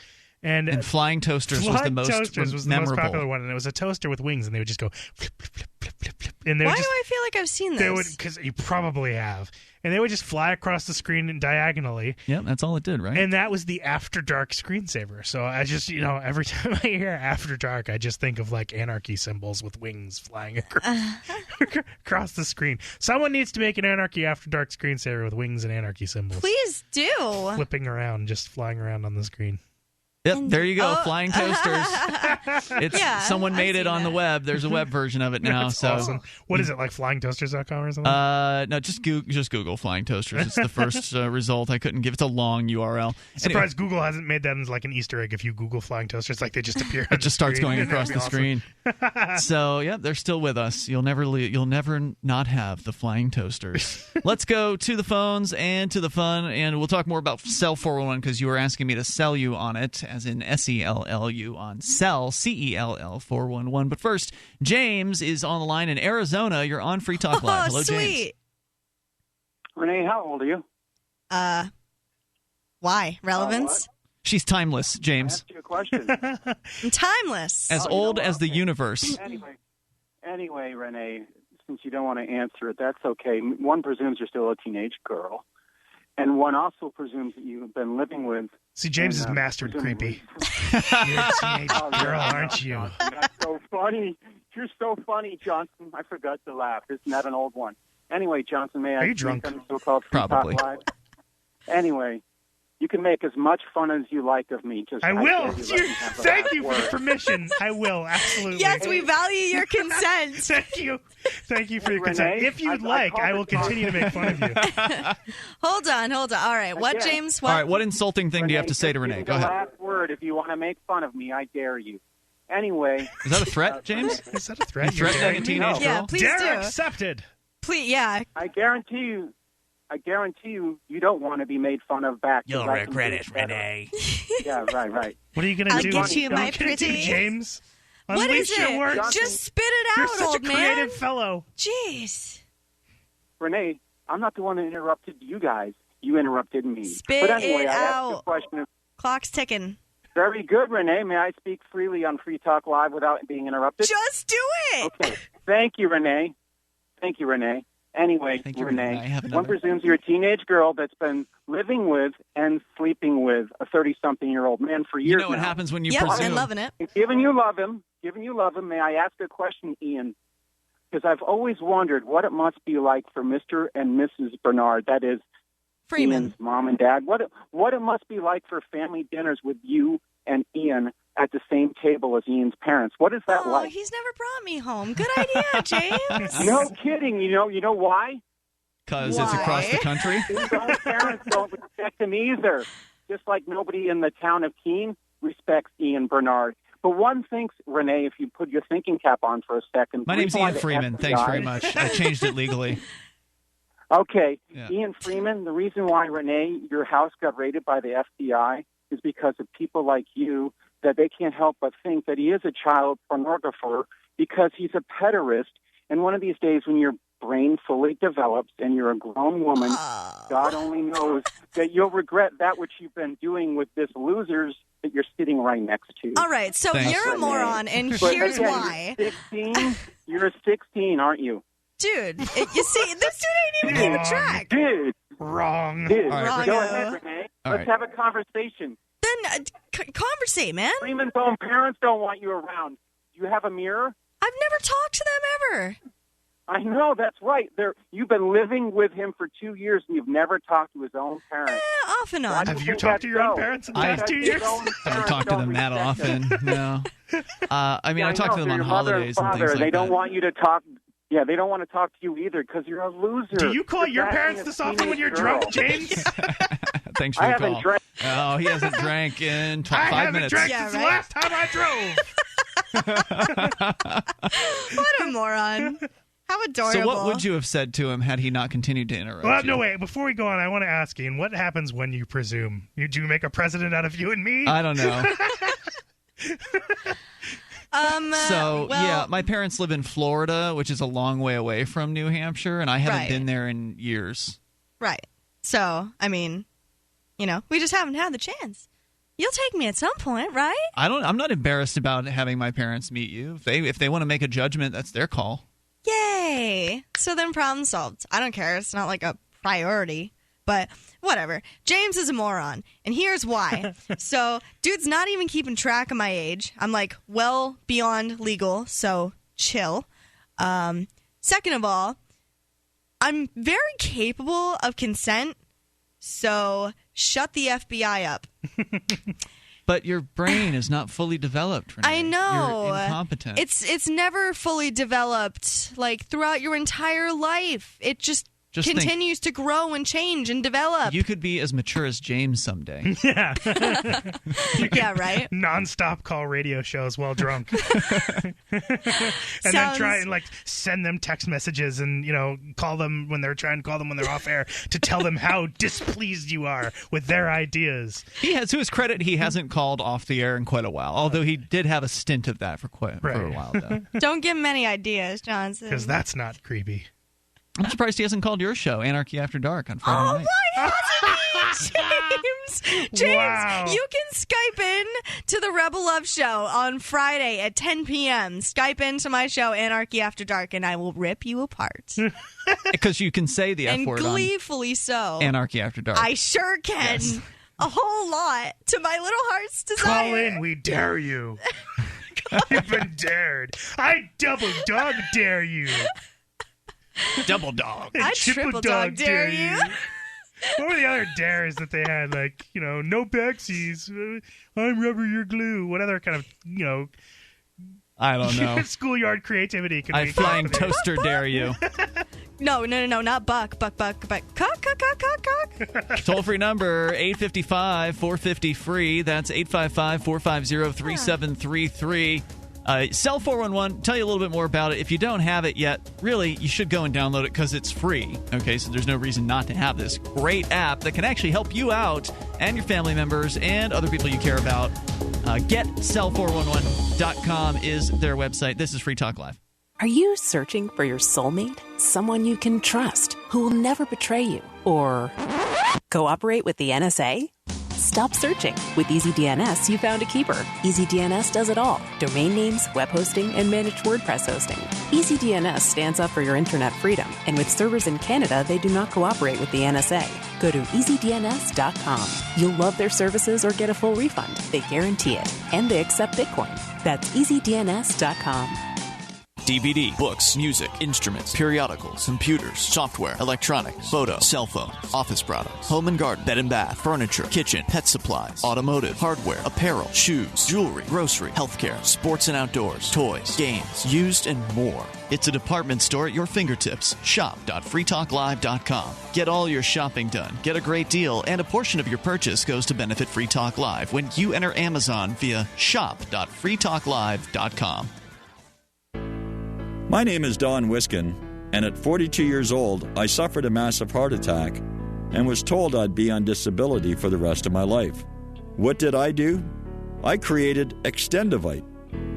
And Flying Toasters was the most memorable. Popular one, and it was a toaster with wings, and they would just go flip, flip, flip, flip, flip. And why do I feel like I've seen this? Because you probably have. And they would just fly across the screen diagonally. Yeah, that's all it did, right? And that was the After Dark screensaver. So I just, every time I hear After Dark, I just think of like anarchy symbols with wings flying across the screen. Someone needs to make an Anarchy After Dark screensaver with wings and anarchy symbols. Please do. Flipping around, just flying around on the screen. Yep, there you go, Flying Toasters. Someone made it on the web. There's a web version of it now. That's awesome. What is it, like flyingtoasters.com or something? No, just Google Flying Toasters. It's the first result. I couldn't give. It's a long URL. I'm surprised Google hasn't made that as like an Easter egg. If you Google Flying Toasters, like they just appear. It just starts going across the awesome. screen. So yeah, they're still with us. You'll never not have the Flying Toasters. Let's go to the phones and to the fun, and we'll talk more about Cell 411 because you were asking me to sell you on it. As in SELLU on Cell, CELL 411. But first, James is on the line in Arizona. You're on Free Talk Live. Hello, sweet. James. Renee, how old are you? Why? Relevance? She's timeless, James. I asked you a question. I'm timeless. As old as the universe. Anyway, Renee, since you don't want to answer it, that's okay. One presumes you're still a teenage girl. And one also presumes that you've been living with... See, James is mastered creepy. You're a teenage girl, aren't you? That's so funny. You're so funny, Johnson. I forgot to laugh. Isn't that an old one? Anyway, Johnson, may I... Are you drunk? So-called Free Probably. Talk Live? Anyway, you can make as much fun as you like of me. Just I will. Thank you for the permission. I will, absolutely. Yes, we value your consent. Thank you. Thank you for your consent. If you'd like, I will continue to make fun of you. Hold on. All right. What, James? What? All right, what insulting thing do you have to say to Renee? Go ahead. The last word. If you want to make fun of me, I dare you. Anyway. Is that a threat, James? Is that a threat? You threatening a teenage girl? Yeah, please Dare do. accepted. Please, yeah. I guarantee you don't want to be made fun of back. You'll regret it, Renee. Yeah, right. What are you going to do? I'll get you, my pretty. James? What is Unleash your it? words. Just spit it out, You're such old a creative fellow. Jeez. Renee, I'm not the one that interrupted you guys. You interrupted me. Spit but anyway, it I asked out. a question. Clock's ticking. Very good, Renee. May I speak freely on Free Talk Live without being interrupted? Just do it. Okay. Thank you, Renee. Anyway, Renee, one presumes you're a teenage girl that's been living with and sleeping with a 30-something-year-old man for years You know what now. happens when you Yep, presume. I'm loving it. Given you love him, may I ask a question, Ian? Because I've always wondered what it must be like for Mr. and Mrs. Bernard, that is, Freeman. Ian's mom and dad, what it must be like for family dinners with you and Ian at the same table as Ian's parents. What is that like? He's never brought me home. Good idea, James. No kidding. You know why? Because it's across the country? His own parents don't respect him either. Just like nobody in the town of Keene respects Ian Bernard. But one thinks, Renee, if you put your thinking cap on for a second. My name's Ian Freeman. Thanks very much. I changed it legally. Okay. Yeah. Ian Freeman, the reason why, Renee, your house got raided by the FBI is because of people like you, that they can't help but think that he is a child pornographer because he's a pederast. And one of these days when your brain fully develops and you're a grown woman, God only knows that you'll regret that which you've been doing with this losers that you're sitting right next to. All right, so you're a moron, and here's why. You're 16, aren't you? Dude, you see, this dude ain't even keeping track. Dude. Wrong. Dude. Right, Go ahead, Renee. Let's have a conversation. Then conversate, man. Freeman's own parents don't want you around. Do you have a mirror? I've never talked to them ever. I know, that's right. You've been living with him for 2 years, and you've never talked to his own parents. Off and on. Have you talked to your own parents in the past 2 years? I don't talk to them that often. No. I mean, I talk to them on holidays and things like They don't that. want you to talk Yeah, they don't want to talk to you either because you're a loser. Do you call your bashing parents a this often when teenage you're girl. drunk, James? Thanks for I the haven't call. drank. Oh, he hasn't drank in 5 I haven't minutes. drank since the last time I drove. What a moron. How adorable. So what would you have said to him had he not continued to interrupt Well, you? no, wait. Before we go on, I want to ask Ian, what happens when you presume? Do you make a president out of you and me? I don't know. Well, yeah, my parents live in Florida, which is a long way away from New Hampshire, and I haven't Right. been there in years. Right. So, I mean, we just haven't had the chance. You'll take me at some point, right? I'm not embarrassed about having my parents meet you. If they want to make a judgment, that's their call. Yay! So then problem solved. I don't care. It's not like a priority. But whatever. James is a moron. And here's why. So, dude's not even keeping track of my age. I'm like well beyond legal, so chill. Second of all, I'm very capable of consent, so shut the FBI up. But your brain is not fully developed, Renee. I know. You're incompetent. It's never fully developed, like, throughout your entire life. It just continues to grow and change and develop. You could be as mature as James someday. Yeah. Yeah, right? Non-stop call radio shows while drunk. Then try and send them text messages and call them when they're off air to tell them how displeased you are with their ideas. He has, to his credit, he hasn't called off the air in quite a while, although he did have a stint of that for a while, though. Don't give him any ideas, Johnson. Because that's not creepy. I'm surprised he hasn't called your show, Anarchy After Dark, on Friday night. Why hasn't he, James? Wow. You can Skype in to the Rebel Love Show on Friday at 10 p.m. Skype into my show, Anarchy After Dark, and I will rip you apart. Because you can say the F And word gleefully so. on Anarchy After Dark. I sure can. Yes. A whole lot to my little heart's desire. Call in, we dare you. You've been dared. I double dog dare you. Double dog. And I triple dog dare you. What were the other dares that they had? Like, no backsies. I'm rubber, you're glue. What other kind of, I don't know. schoolyard creativity can I we flying toaster dare you. No, not buck. Cock. Toll-free number, 855-450-FREE. That's 855-450-3733. Cell 411, tell you a little bit more about it. If you don't have it yet, really, you should go and download it because it's free. Okay, so there's no reason not to have this great app that can actually help you out and your family members and other people you care about. GetCell411.com is their website. This is Free Talk Live. Are you searching for your soulmate? Someone you can trust, who will never betray you? Or cooperate with the NSA? Stop searching. With EasyDNS, you found a keeper. EasyDNS does it all. Domain names, web hosting, and managed WordPress hosting. EasyDNS stands up for your internet freedom. And with servers in Canada, they do not cooperate with the NSA. Go to EasyDNS.com. You'll love their services or get a full refund. They guarantee it. And they accept Bitcoin. That's EasyDNS.com. DVD, books, music, instruments, periodicals, computers, software, electronics, photo, cell phone, office products, home and garden, bed and bath, furniture, kitchen, pet supplies, automotive, hardware, apparel, shoes, jewelry, grocery, healthcare, sports and outdoors, toys, games, used, and more. It's a department store at your fingertips. Shop.freetalklive.com. Get all your shopping done, get a great deal, and a portion of your purchase goes to benefit Free Talk Live when you enter Amazon via shop.freetalklive.com. My name is Don Wiskin, and at 42 years old, I suffered a massive heart attack and was told I'd be on disability for the rest of my life. What did I do? I created Extendivite,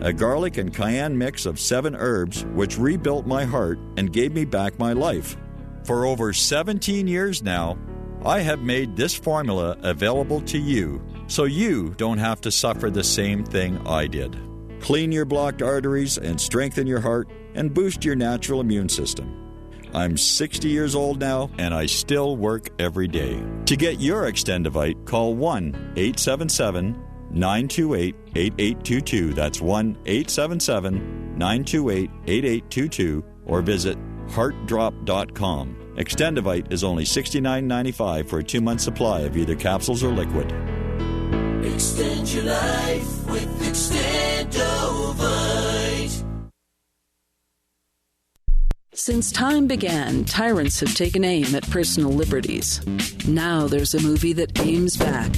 a garlic and cayenne mix of 7 herbs which rebuilt my heart and gave me back my life. For over 17 years now, I have made this formula available to you so you don't have to suffer the same thing I did. Clean your blocked arteries and strengthen your heart and boost your natural immune system. I'm 60 years old now, and I still work every day. To get your Extendivite, call 1-877-928-8822. That's 1-877-928-8822, or visit heartdrop.com. Extendivite is only $69.95 for a 2-month supply of either capsules or liquid. Extend your life with Extendivite. Since time began, tyrants have taken aim at personal liberties. Now there's a movie that aims back.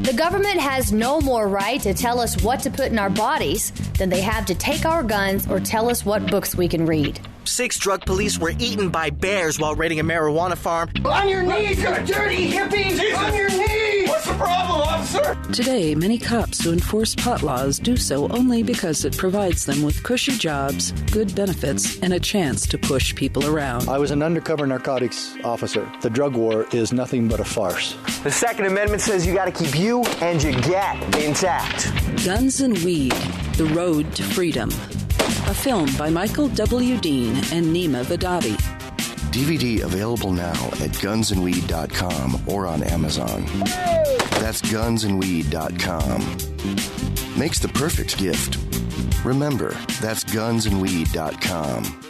The government has no more right to tell us what to put in our bodies than they have to take our guns or tell us what books we can read. 6 drug police were eaten by bears while raiding a marijuana farm. On your knees, you dirty hippies! Jesus. On your knees! What's the problem, officer? Today, many cops who enforce pot laws do so only because it provides them with cushy jobs, good benefits, and a chance to push people around. I was an undercover narcotics officer. The drug war is nothing but a farce. The Second Amendment says you got to keep you and your gat intact. Guns and Weed, The Road to Freedom. A film by Michael W. Dean and Nima Vadadi. DVD available now at gunsandweed.com or on Amazon. That's gunsandweed.com. Makes the perfect gift. Remember, that's gunsandweed.com.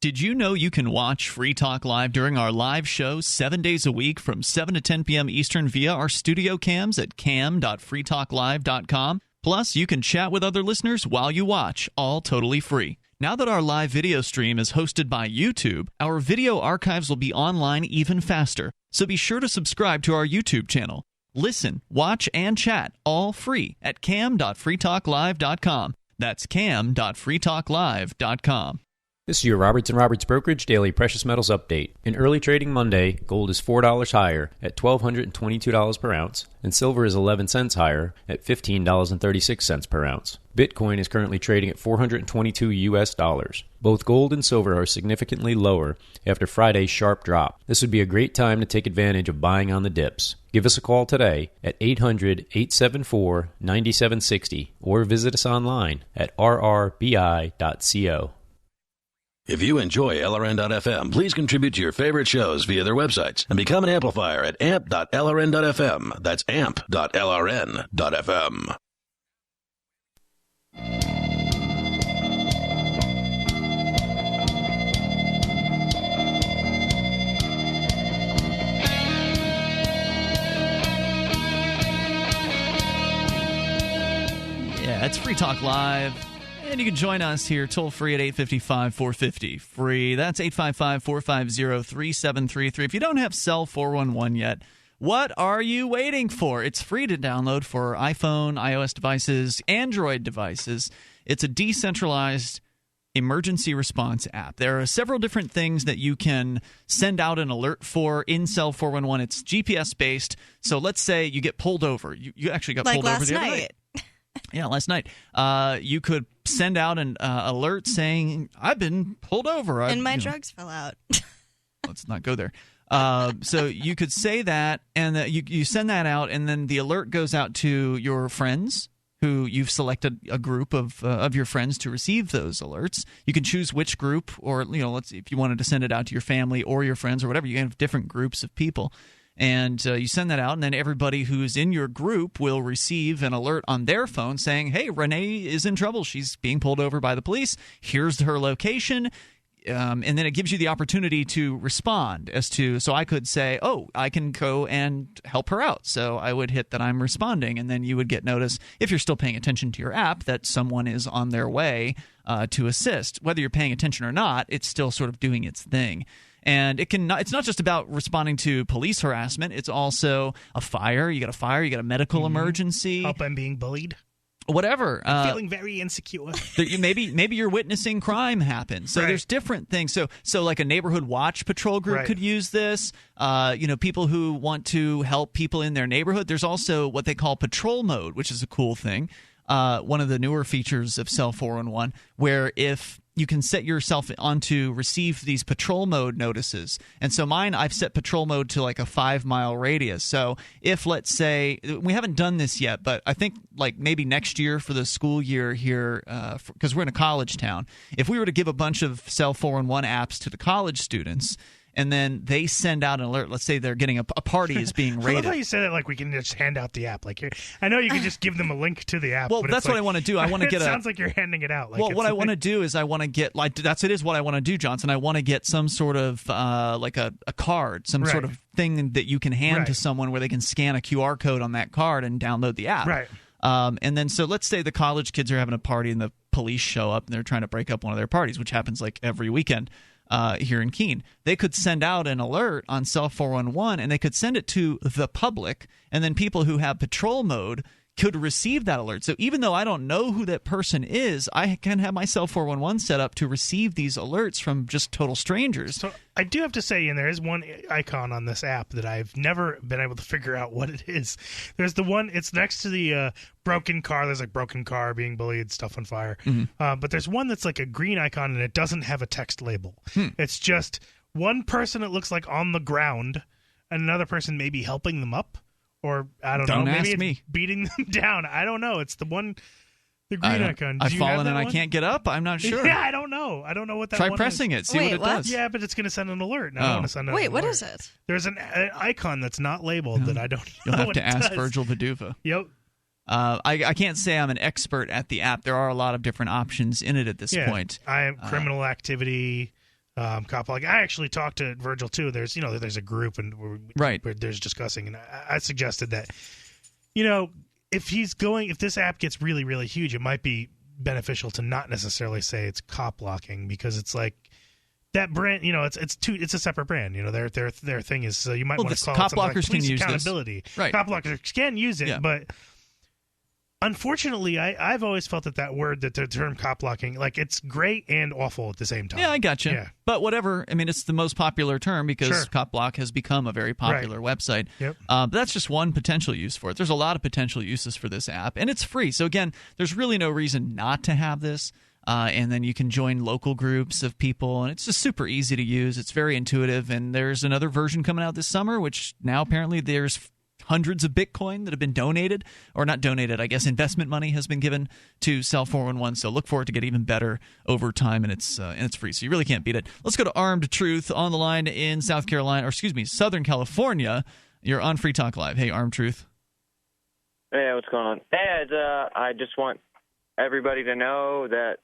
Did you know you can watch Free Talk Live during our live shows 7 days a week from 7 to 10 p.m. Eastern via our studio cams at cam.freetalklive.com? Plus, you can chat with other listeners while you watch, all totally free. Now that our live video stream is hosted by YouTube, our video archives will be online even faster. So be sure to subscribe to our YouTube channel. Listen, watch, and chat all free at cam.freetalklive.com. That's cam.freetalklive.com. This is your Robertson Roberts Brokerage Daily Precious Metals Update. In early trading Monday, gold is $4 higher at $1,222 per ounce, and silver is 11 cents higher at $15.36 per ounce. Bitcoin is currently trading at $422 US. Both gold and silver are significantly lower after Friday's sharp drop. This would be a great time to take advantage of buying on the dips. Give us a call today at 800-874-9760 or visit us online at rrbi.co. If you enjoy LRN.FM, please contribute to your favorite shows via their websites and become an amplifier at amp.lrn.fm. That's amp.lrn.fm. Yeah, it's Free Talk Live. And you can join us here toll-free at 855-450-FREE. That's 855-450-3733. If you don't have Cell 411 yet, what are you waiting for? It's free to download for iPhone, iOS devices, Android devices. It's a decentralized emergency response app. There are several different things that you can send out an alert for in Cell 411. It's GPS-based. So let's say you get pulled over. You actually got pulled over the other night. Yeah, last night. You could send out an alert saying, I've been pulled over. And my drugs fell out. Let's not go there. So you could say that, and you send that out, and then the alert goes out to your friends, who you've selected a group of your friends to receive those alerts. You can choose which group, or if you wanted to send it out to your family or your friends or whatever, you can have different groups of people. And you send that out, and then everybody who's in your group will receive an alert on their phone saying, hey, Renee is in trouble. She's being pulled over by the police. Here's her location. And then it gives you the opportunity to respond so I could say, oh, I can go and help her out. So I would hit that I'm responding, and then you would get notice, if you're still paying attention to your app, that someone is on their way to assist. Whether you're paying attention or not, it's still sort of doing its thing. And it's not just about responding to police harassment. It's also a fire. You got a fire. You got a medical emergency. Help, I'm being bullied. Whatever. I'm feeling very insecure. Maybe you're witnessing crime happen. So there's different things. So like a neighborhood watch patrol group could use this. People who want to help people in their neighborhood. There's also what they call patrol mode, which is a cool thing. One of the newer features of Cell 411, where if you can set yourself on to receive these patrol mode notices. And so mine, I've set patrol mode to like a 5-mile radius. So if, let's say, we haven't done this yet, but I think like maybe next year for the school year here, because we're in a college town, if we were to give a bunch of Cell 411 apps to the college students, and then they send out an alert. Let's say they're getting a party is being raided. I love how you say that like we can just hand out the app. I know you can just give them a link to the app. Well, but that's what I want to do. I want to get it sounds like you're handing it out. Well, what I want to do is I want to get what I want to do, Johnson. I want to get some sort of like a card, some sort of thing that you can hand to someone where they can scan a QR code on that card and download the app. Right. And then so let's say the college kids are having a party and the police show up and they're trying to break up one of their parties, which happens like every weekend here in Keene. They could send out an alert on Cell 411, and they could send it to the public, and then people who have patrol mode could receive that alert. So even though I don't know who that person is, I can have my Cell 411 set up to receive these alerts from just total strangers. So I do have to say, and there is one icon on this app that I've never been able to figure out what it is. There's the one, it's next to the broken car. There's like broken car, being bullied, stuff on fire. But there's one that's like a green icon, and it doesn't have a text label. It's just one person, it looks like, on the ground, and another person maybe helping them up. Or, I don't know, maybe it's beating them down. I don't know. It's the one, the green icon. I've fallen and I can't get up? I'm not sure. Yeah, I don't know. I don't know what that Try one pressing is. it. See what it does. Yeah, but it's going to send an alert. I don't want to send an alert. Wait, what is it? There's an icon that's not labeled that I don't know. You'll have what to it ask does. Virgil Viduva. Yep. I can't say I'm an expert at the app. There are a lot of different options in it at this point. I am criminal activity. Cop like I actually talked to Virgil too. There's there's a group and where there's discussing, and I suggested that if this app gets really, really huge, it might be beneficial to not necessarily say it's cop blocking, because it's like that brand, it's a separate brand. Their thing is, so you might want to call cop it something blockers like police can use accountability. This. Right. Cop blockers can use it, but unfortunately, I've always felt that the term cop blocking, like, it's great and awful at the same time. Yeah, I gotcha. Yeah. But whatever. I mean, it's the most popular term because cop block has become a very popular website. Yep. But that's just one potential use for it. There's a lot of potential uses for this app, and it's free. So again, there's really no reason not to have this. And then you can join local groups of people, and it's just super easy to use. It's very intuitive, and there's another version coming out this summer, which now apparently there's hundreds of Bitcoin that have been donated, or not donated, I guess investment money has been given to Cell 411. So look for it to get even better over time, and it's free. So you really can't beat it. Let's go to Armed Truth on the line in Southern California. You're on Free Talk Live. Hey, Armed Truth. Hey, what's going on? Hey, I just want everybody to know that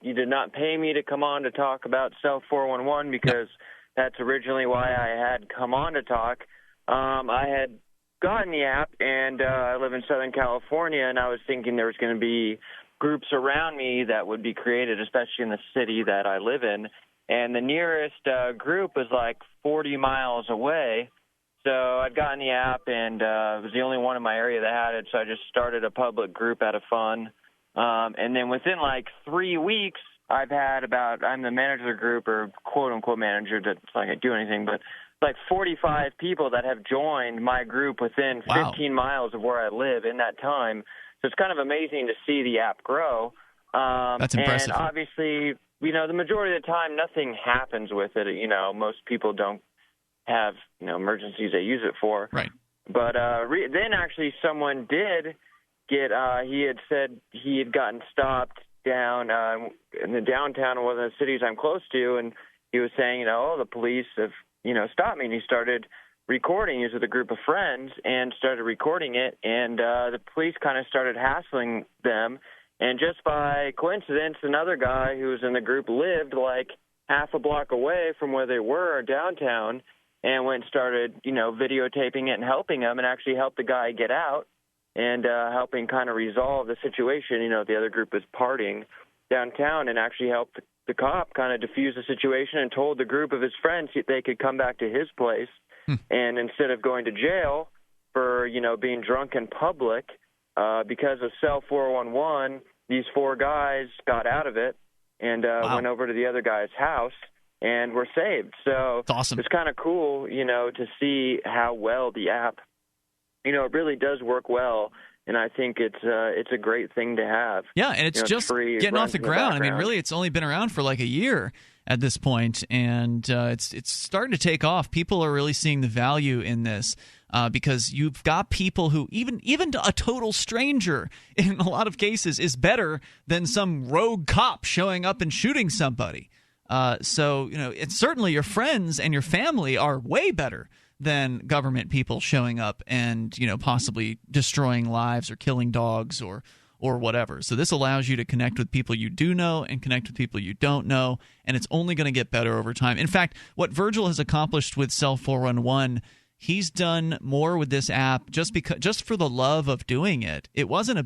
you did not pay me to come on to talk about Cell 411, because that's originally why I had come on to talk. I had gotten the app, and I live in Southern California, and I was thinking there was going to be groups around me that would be created, especially in the city that I live in. And the nearest group was like 40 miles away. So I'd gotten the app, and it was the only one in my area that had it, so I just started a public group out of fun. And then within like 3 weeks, I'm the manager of the group, or quote-unquote manager, that's not going to do anything, but like 45 people that have joined my group within 15 miles of where I live in that time. So it's kind of amazing to see the app grow. That's impressive. And obviously, the majority of the time, nothing happens with it. Most people don't have, emergencies they use it for. Right. But then actually someone did get, he had said he had gotten stopped down in the downtown of one of the cities I'm close to, and he was saying, the police have, stopped me, and he started recording. He was with a group of friends and started recording it, and the police kind of started hassling them, and just by coincidence, another guy who was in the group lived like half a block away from where they were downtown, and went and started, videotaping it and helping him, and actually helped the guy get out and helping kind of resolve the situation. The other group was partying downtown, and actually helped the cop kind of diffuse the situation and told the group of his friends they could come back to his place. And instead of going to jail for, being drunk in public, because of Cell 411, these 4 guys got out of it and went over to the other guy's house and were saved. So it's awesome. It's kind of cool, to see how well the app, it really does work well. And I think it's a great thing to have. Yeah, and it's just free, getting off the ground. I mean, background. really, it's only been around for like a year at this point, and it's starting to take off. People are really seeing the value in this because you've got people who even a total stranger in a lot of cases is better than some rogue cop showing up and shooting somebody. So it's certainly your friends and your family are way better than government people showing up and possibly destroying lives or killing dogs or whatever. So this allows you to connect with people you do know and connect with people you don't know, and it's only going to get better over time. In fact, what Virgil has accomplished with Cell 411, he's done more with this app just for the love of doing it. It wasn't a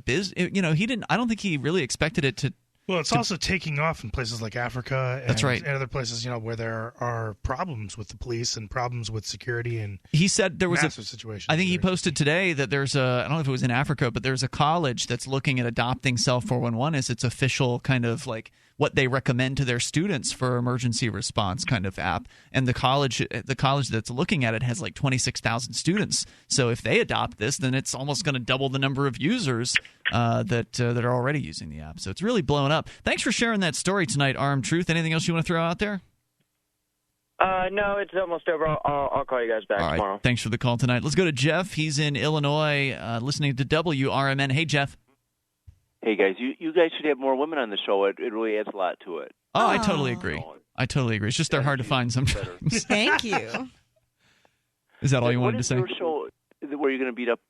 I don't think he really expected it to. Well, it's also taking off in places like Africa and, that's right. and other places, where there are problems with the police and problems with security and he said there was massive situations. I think he posted today that there's I don't know if it was in Africa, but there's a college that's looking at adopting Cell 411 as its official kind of like what they recommend to their students for emergency response kind of app. And the college that's looking at it has like 26,000 students. So if they adopt this, then it's almost going to double the number of users that are already using the app. So it's really blown up. Thanks for sharing that story tonight, Armed Truth. Anything else you want to throw out there? No, it's almost over. I'll call you guys back tomorrow. Thanks for the call tonight. Let's go to Jeff. He's in Illinois, listening to WRMN. Hey, Jeff. Hey, guys. You guys should have more women on the show. It really adds a lot to it. Oh, I totally agree. It's just they're hard to find sometimes. Thank you. Is that all you wanted to say? What is your show where you're going to beat up,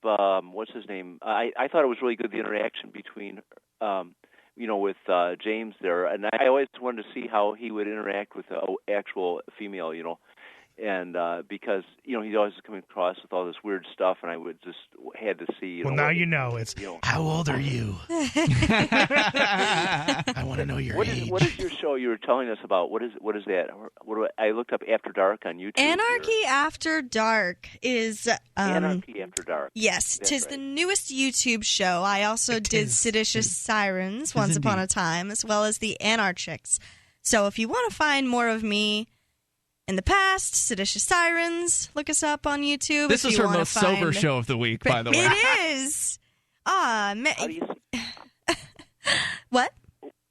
what's his name? I thought it was really good, the interaction between, with James there. And I always wanted to see how he would interact with an actual female, and because he's always coming across with all this weird stuff, and I would just had to see. Now it's how old are you? I want to know your age. What is your show you were telling us about? What is that? I looked up After Dark on YouTube. Anarchy After Dark is Anarchy After Dark. Yes, tis the newest YouTube show. I also did Seditious Sirens once upon a time, as well as the Anarchics. So if you want to find more of me in the past, Seditious Sirens, look us up on YouTube. This is her most sober show of the week, by the way. It is. What?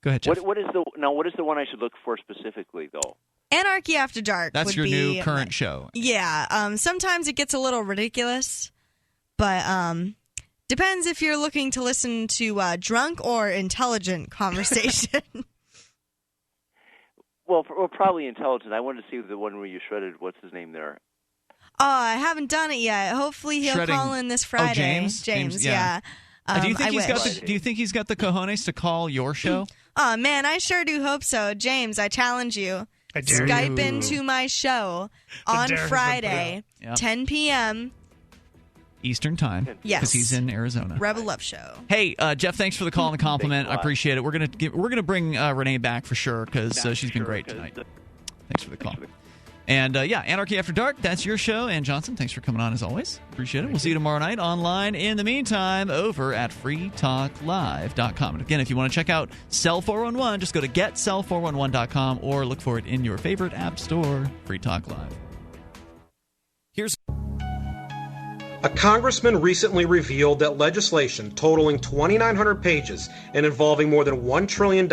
Go ahead, Jeff. What is the one I should look for specifically, though? Anarchy After Dark. That's your new current show. Yeah. Sometimes it gets a little ridiculous, but depends if you're looking to listen to drunk or intelligent conversation. Well, probably intelligent. I wanted to see the one where you shredded. What's his name there? I haven't done it yet. Hopefully he'll call in this Friday. James? James, yeah. Do you think he's got the cojones to call your show? Oh man, I sure do hope so. James, I challenge you. Skype into my show on Friday, 10 p.m. Eastern Time. Yes, because he's in Arizona. Rebel Love Show. Hey, Jeff, thanks for the call and the compliment. I appreciate it. We're gonna bring Renee back for sure because she's been great tonight. Thanks for the call. And Anarchy After Dark, that's your show. And Johnson, thanks for coming on as always. Appreciate it. We'll see you tomorrow night online. In the meantime, over at freetalklive.com. And again, if you want to check out Cell 411, just go to getcell411.com or look for it in your favorite app store. Free Talk Live. A congressman recently revealed that legislation totaling 2,900 pages and involving more than $1 trillion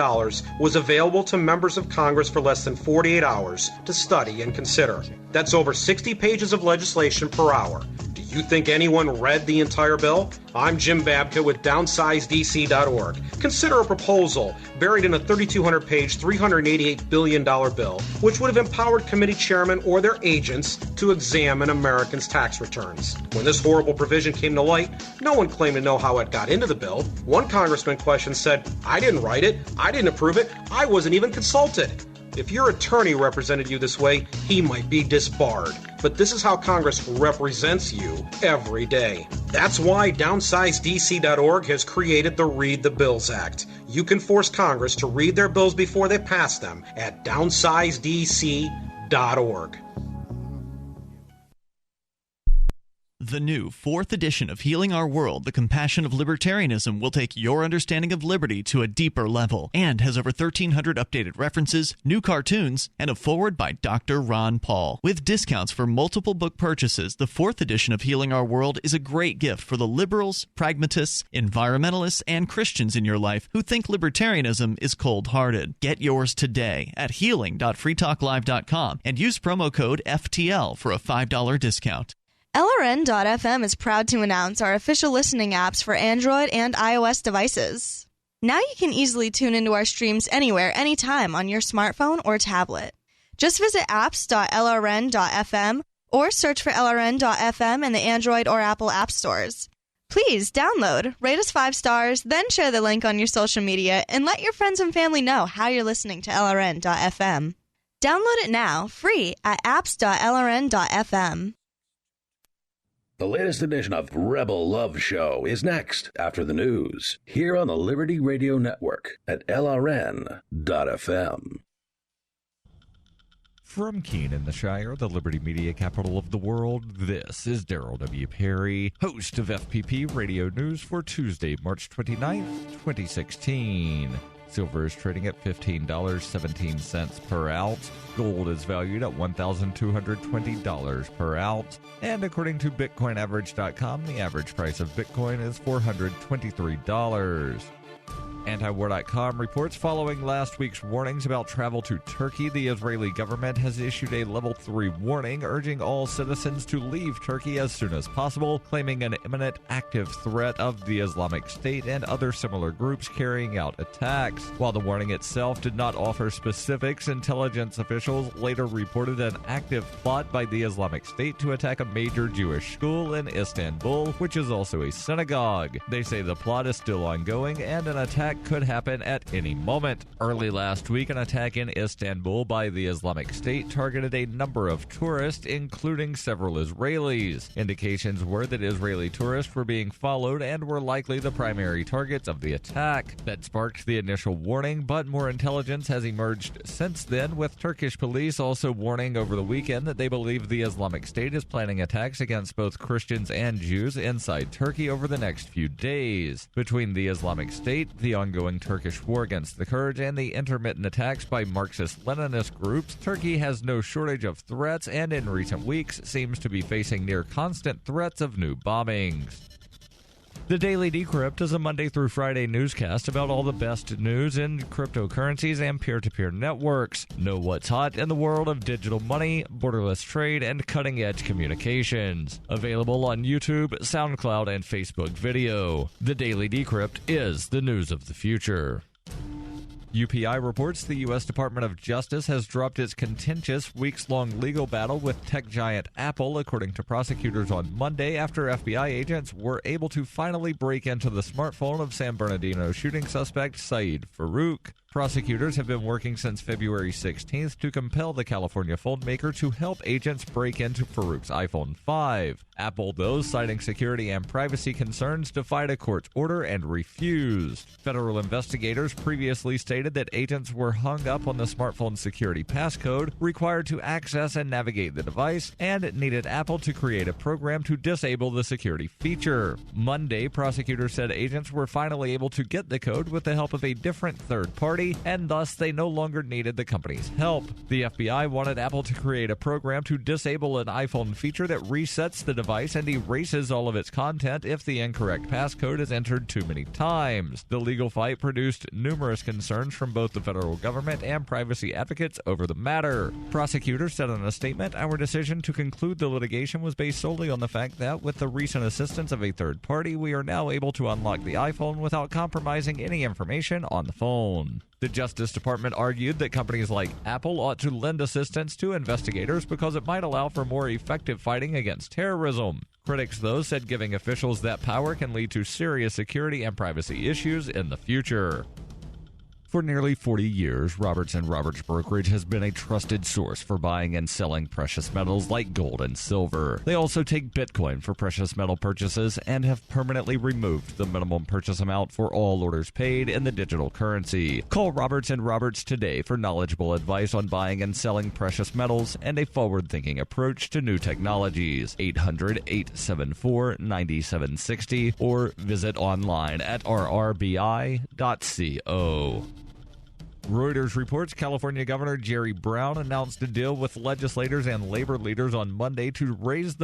was available to members of Congress for less than 48 hours to study and consider. That's over 60 pages of legislation per hour. Do you think anyone read the entire bill? I'm Jim Babka with DownsizeDC.org. Consider a proposal buried in a 3,200-page, $388 billion bill, which would have empowered committee chairmen or their agents to examine Americans' tax returns. When this horrible provision came to light, no one claimed to know how it got into the bill. One congressman questioned said, "I didn't write it, I didn't approve it, I wasn't even consulted." If your attorney represented you this way, he might be disbarred. But this is how Congress represents you every day. That's why DownsizeDC.org has created the Read the Bills Act. You can force Congress to read their bills before they pass them at DownsizeDC.org. The new 4th edition of Healing Our World, The Compassion of Libertarianism, will take your understanding of liberty to a deeper level and has over 1,300 updated references, new cartoons, and a foreword by Dr. Ron Paul. With discounts for multiple book purchases, the 4th edition of Healing Our World is a great gift for the liberals, pragmatists, environmentalists, and Christians in your life who think libertarianism is cold-hearted. Get yours today at healing.freetalklive.com and use promo code FTL for a $5 discount. LRN.FM is proud to announce our official listening apps for Android and iOS devices. Now you can easily tune into our streams anywhere, anytime on your smartphone or tablet. Just visit apps.lrn.fm or search for LRN.FM in the Android or Apple app stores. Please download, rate us 5 stars, then share the link on your social media and let your friends and family know how you're listening to LRN.FM. Download it now, free, at apps.lrn.fm. The latest edition of Rebel Love Show is next after the news, here on the Liberty Radio Network at LRN.FM. From Keene in the Shire, the Liberty Media capital of the world, this is Darrell W. Perry, host of FPP Radio News for Tuesday, March 29th, 2016. Silver is trading at $15.17 per ounce. Gold is valued at $1,220 per ounce. And according to BitcoinAverage.com, the average price of Bitcoin is $423. Antiwar.com reports following last week's warnings about travel to Turkey, the Israeli government has issued a level 3 warning urging all citizens to leave Turkey as soon as possible, claiming an imminent active threat of the Islamic State and other similar groups carrying out attacks. While the warning itself did not offer specifics, intelligence officials later reported an active plot by the Islamic State to attack a major Jewish school in Istanbul, which is also a synagogue. They say the plot is still ongoing and an attack could happen at any moment. Early last week, an attack in Istanbul by the Islamic State targeted a number of tourists, including several Israelis. Indications were that Israeli tourists were being followed and were likely the primary targets of the attack. That sparked the initial warning, but more intelligence has emerged since then, with Turkish police also warning over the weekend that they believe the Islamic State is planning attacks against both Christians and Jews inside Turkey over the next few days. Between the Islamic State, the ongoing Turkish war against the Kurds, and the intermittent attacks by Marxist-Leninist groups, Turkey has no shortage of threats and in recent weeks seems to be facing near constant threats of new bombings. The Daily Decrypt is a Monday through Friday newscast about all the best news in cryptocurrencies and peer-to-peer networks. Know what's hot in the world of digital money, borderless trade, and cutting-edge communications. Available on YouTube, SoundCloud, and Facebook video. The Daily Decrypt is the news of the future. UPI reports the U.S. Department of Justice has dropped its contentious weeks-long legal battle with tech giant Apple, according to prosecutors on Monday, after FBI agents were able to finally break into the smartphone of San Bernardino shooting suspect Saeed Farouk. Prosecutors have been working since February 16th to compel the California phone maker to help agents break into Farouk's iPhone 5. Apple, though, citing security and privacy concerns, defied a court's order and refused. Federal investigators previously stated that agents were hung up on the smartphone security passcode required to access and navigate the device, and needed Apple to create a program to disable the security feature. Monday, prosecutors said agents were finally able to get the code with the help of a different third party, and thus they no longer needed the company's help. The FBI wanted Apple to create a program to disable an iPhone feature that resets the device and erases all of its content if the incorrect passcode is entered too many times. The legal fight produced numerous concerns from both the federal government and privacy advocates over the matter. Prosecutors said in a statement, "Our decision to conclude the litigation was based solely on the fact that, with the recent assistance of a third party, we are now able to unlock the iPhone without compromising any information on the phone." The Justice Department argued that companies like Apple ought to lend assistance to investigators because it might allow for more effective fighting against terrorism. Critics, though, said giving officials that power can lead to serious security and privacy issues in the future. For nearly 40 years, Roberts & Roberts Brokerage has been a trusted source for buying and selling precious metals like gold and silver. They also take Bitcoin for precious metal purchases and have permanently removed the minimum purchase amount for all orders paid in the digital currency. Call Roberts & Roberts today for knowledgeable advice on buying and selling precious metals and a forward-thinking approach to new technologies. 800-874-9760 or visit online at rrbi.co. Reuters reports California Governor Jerry Brown announced a deal with legislators and labor leaders on Monday to raise the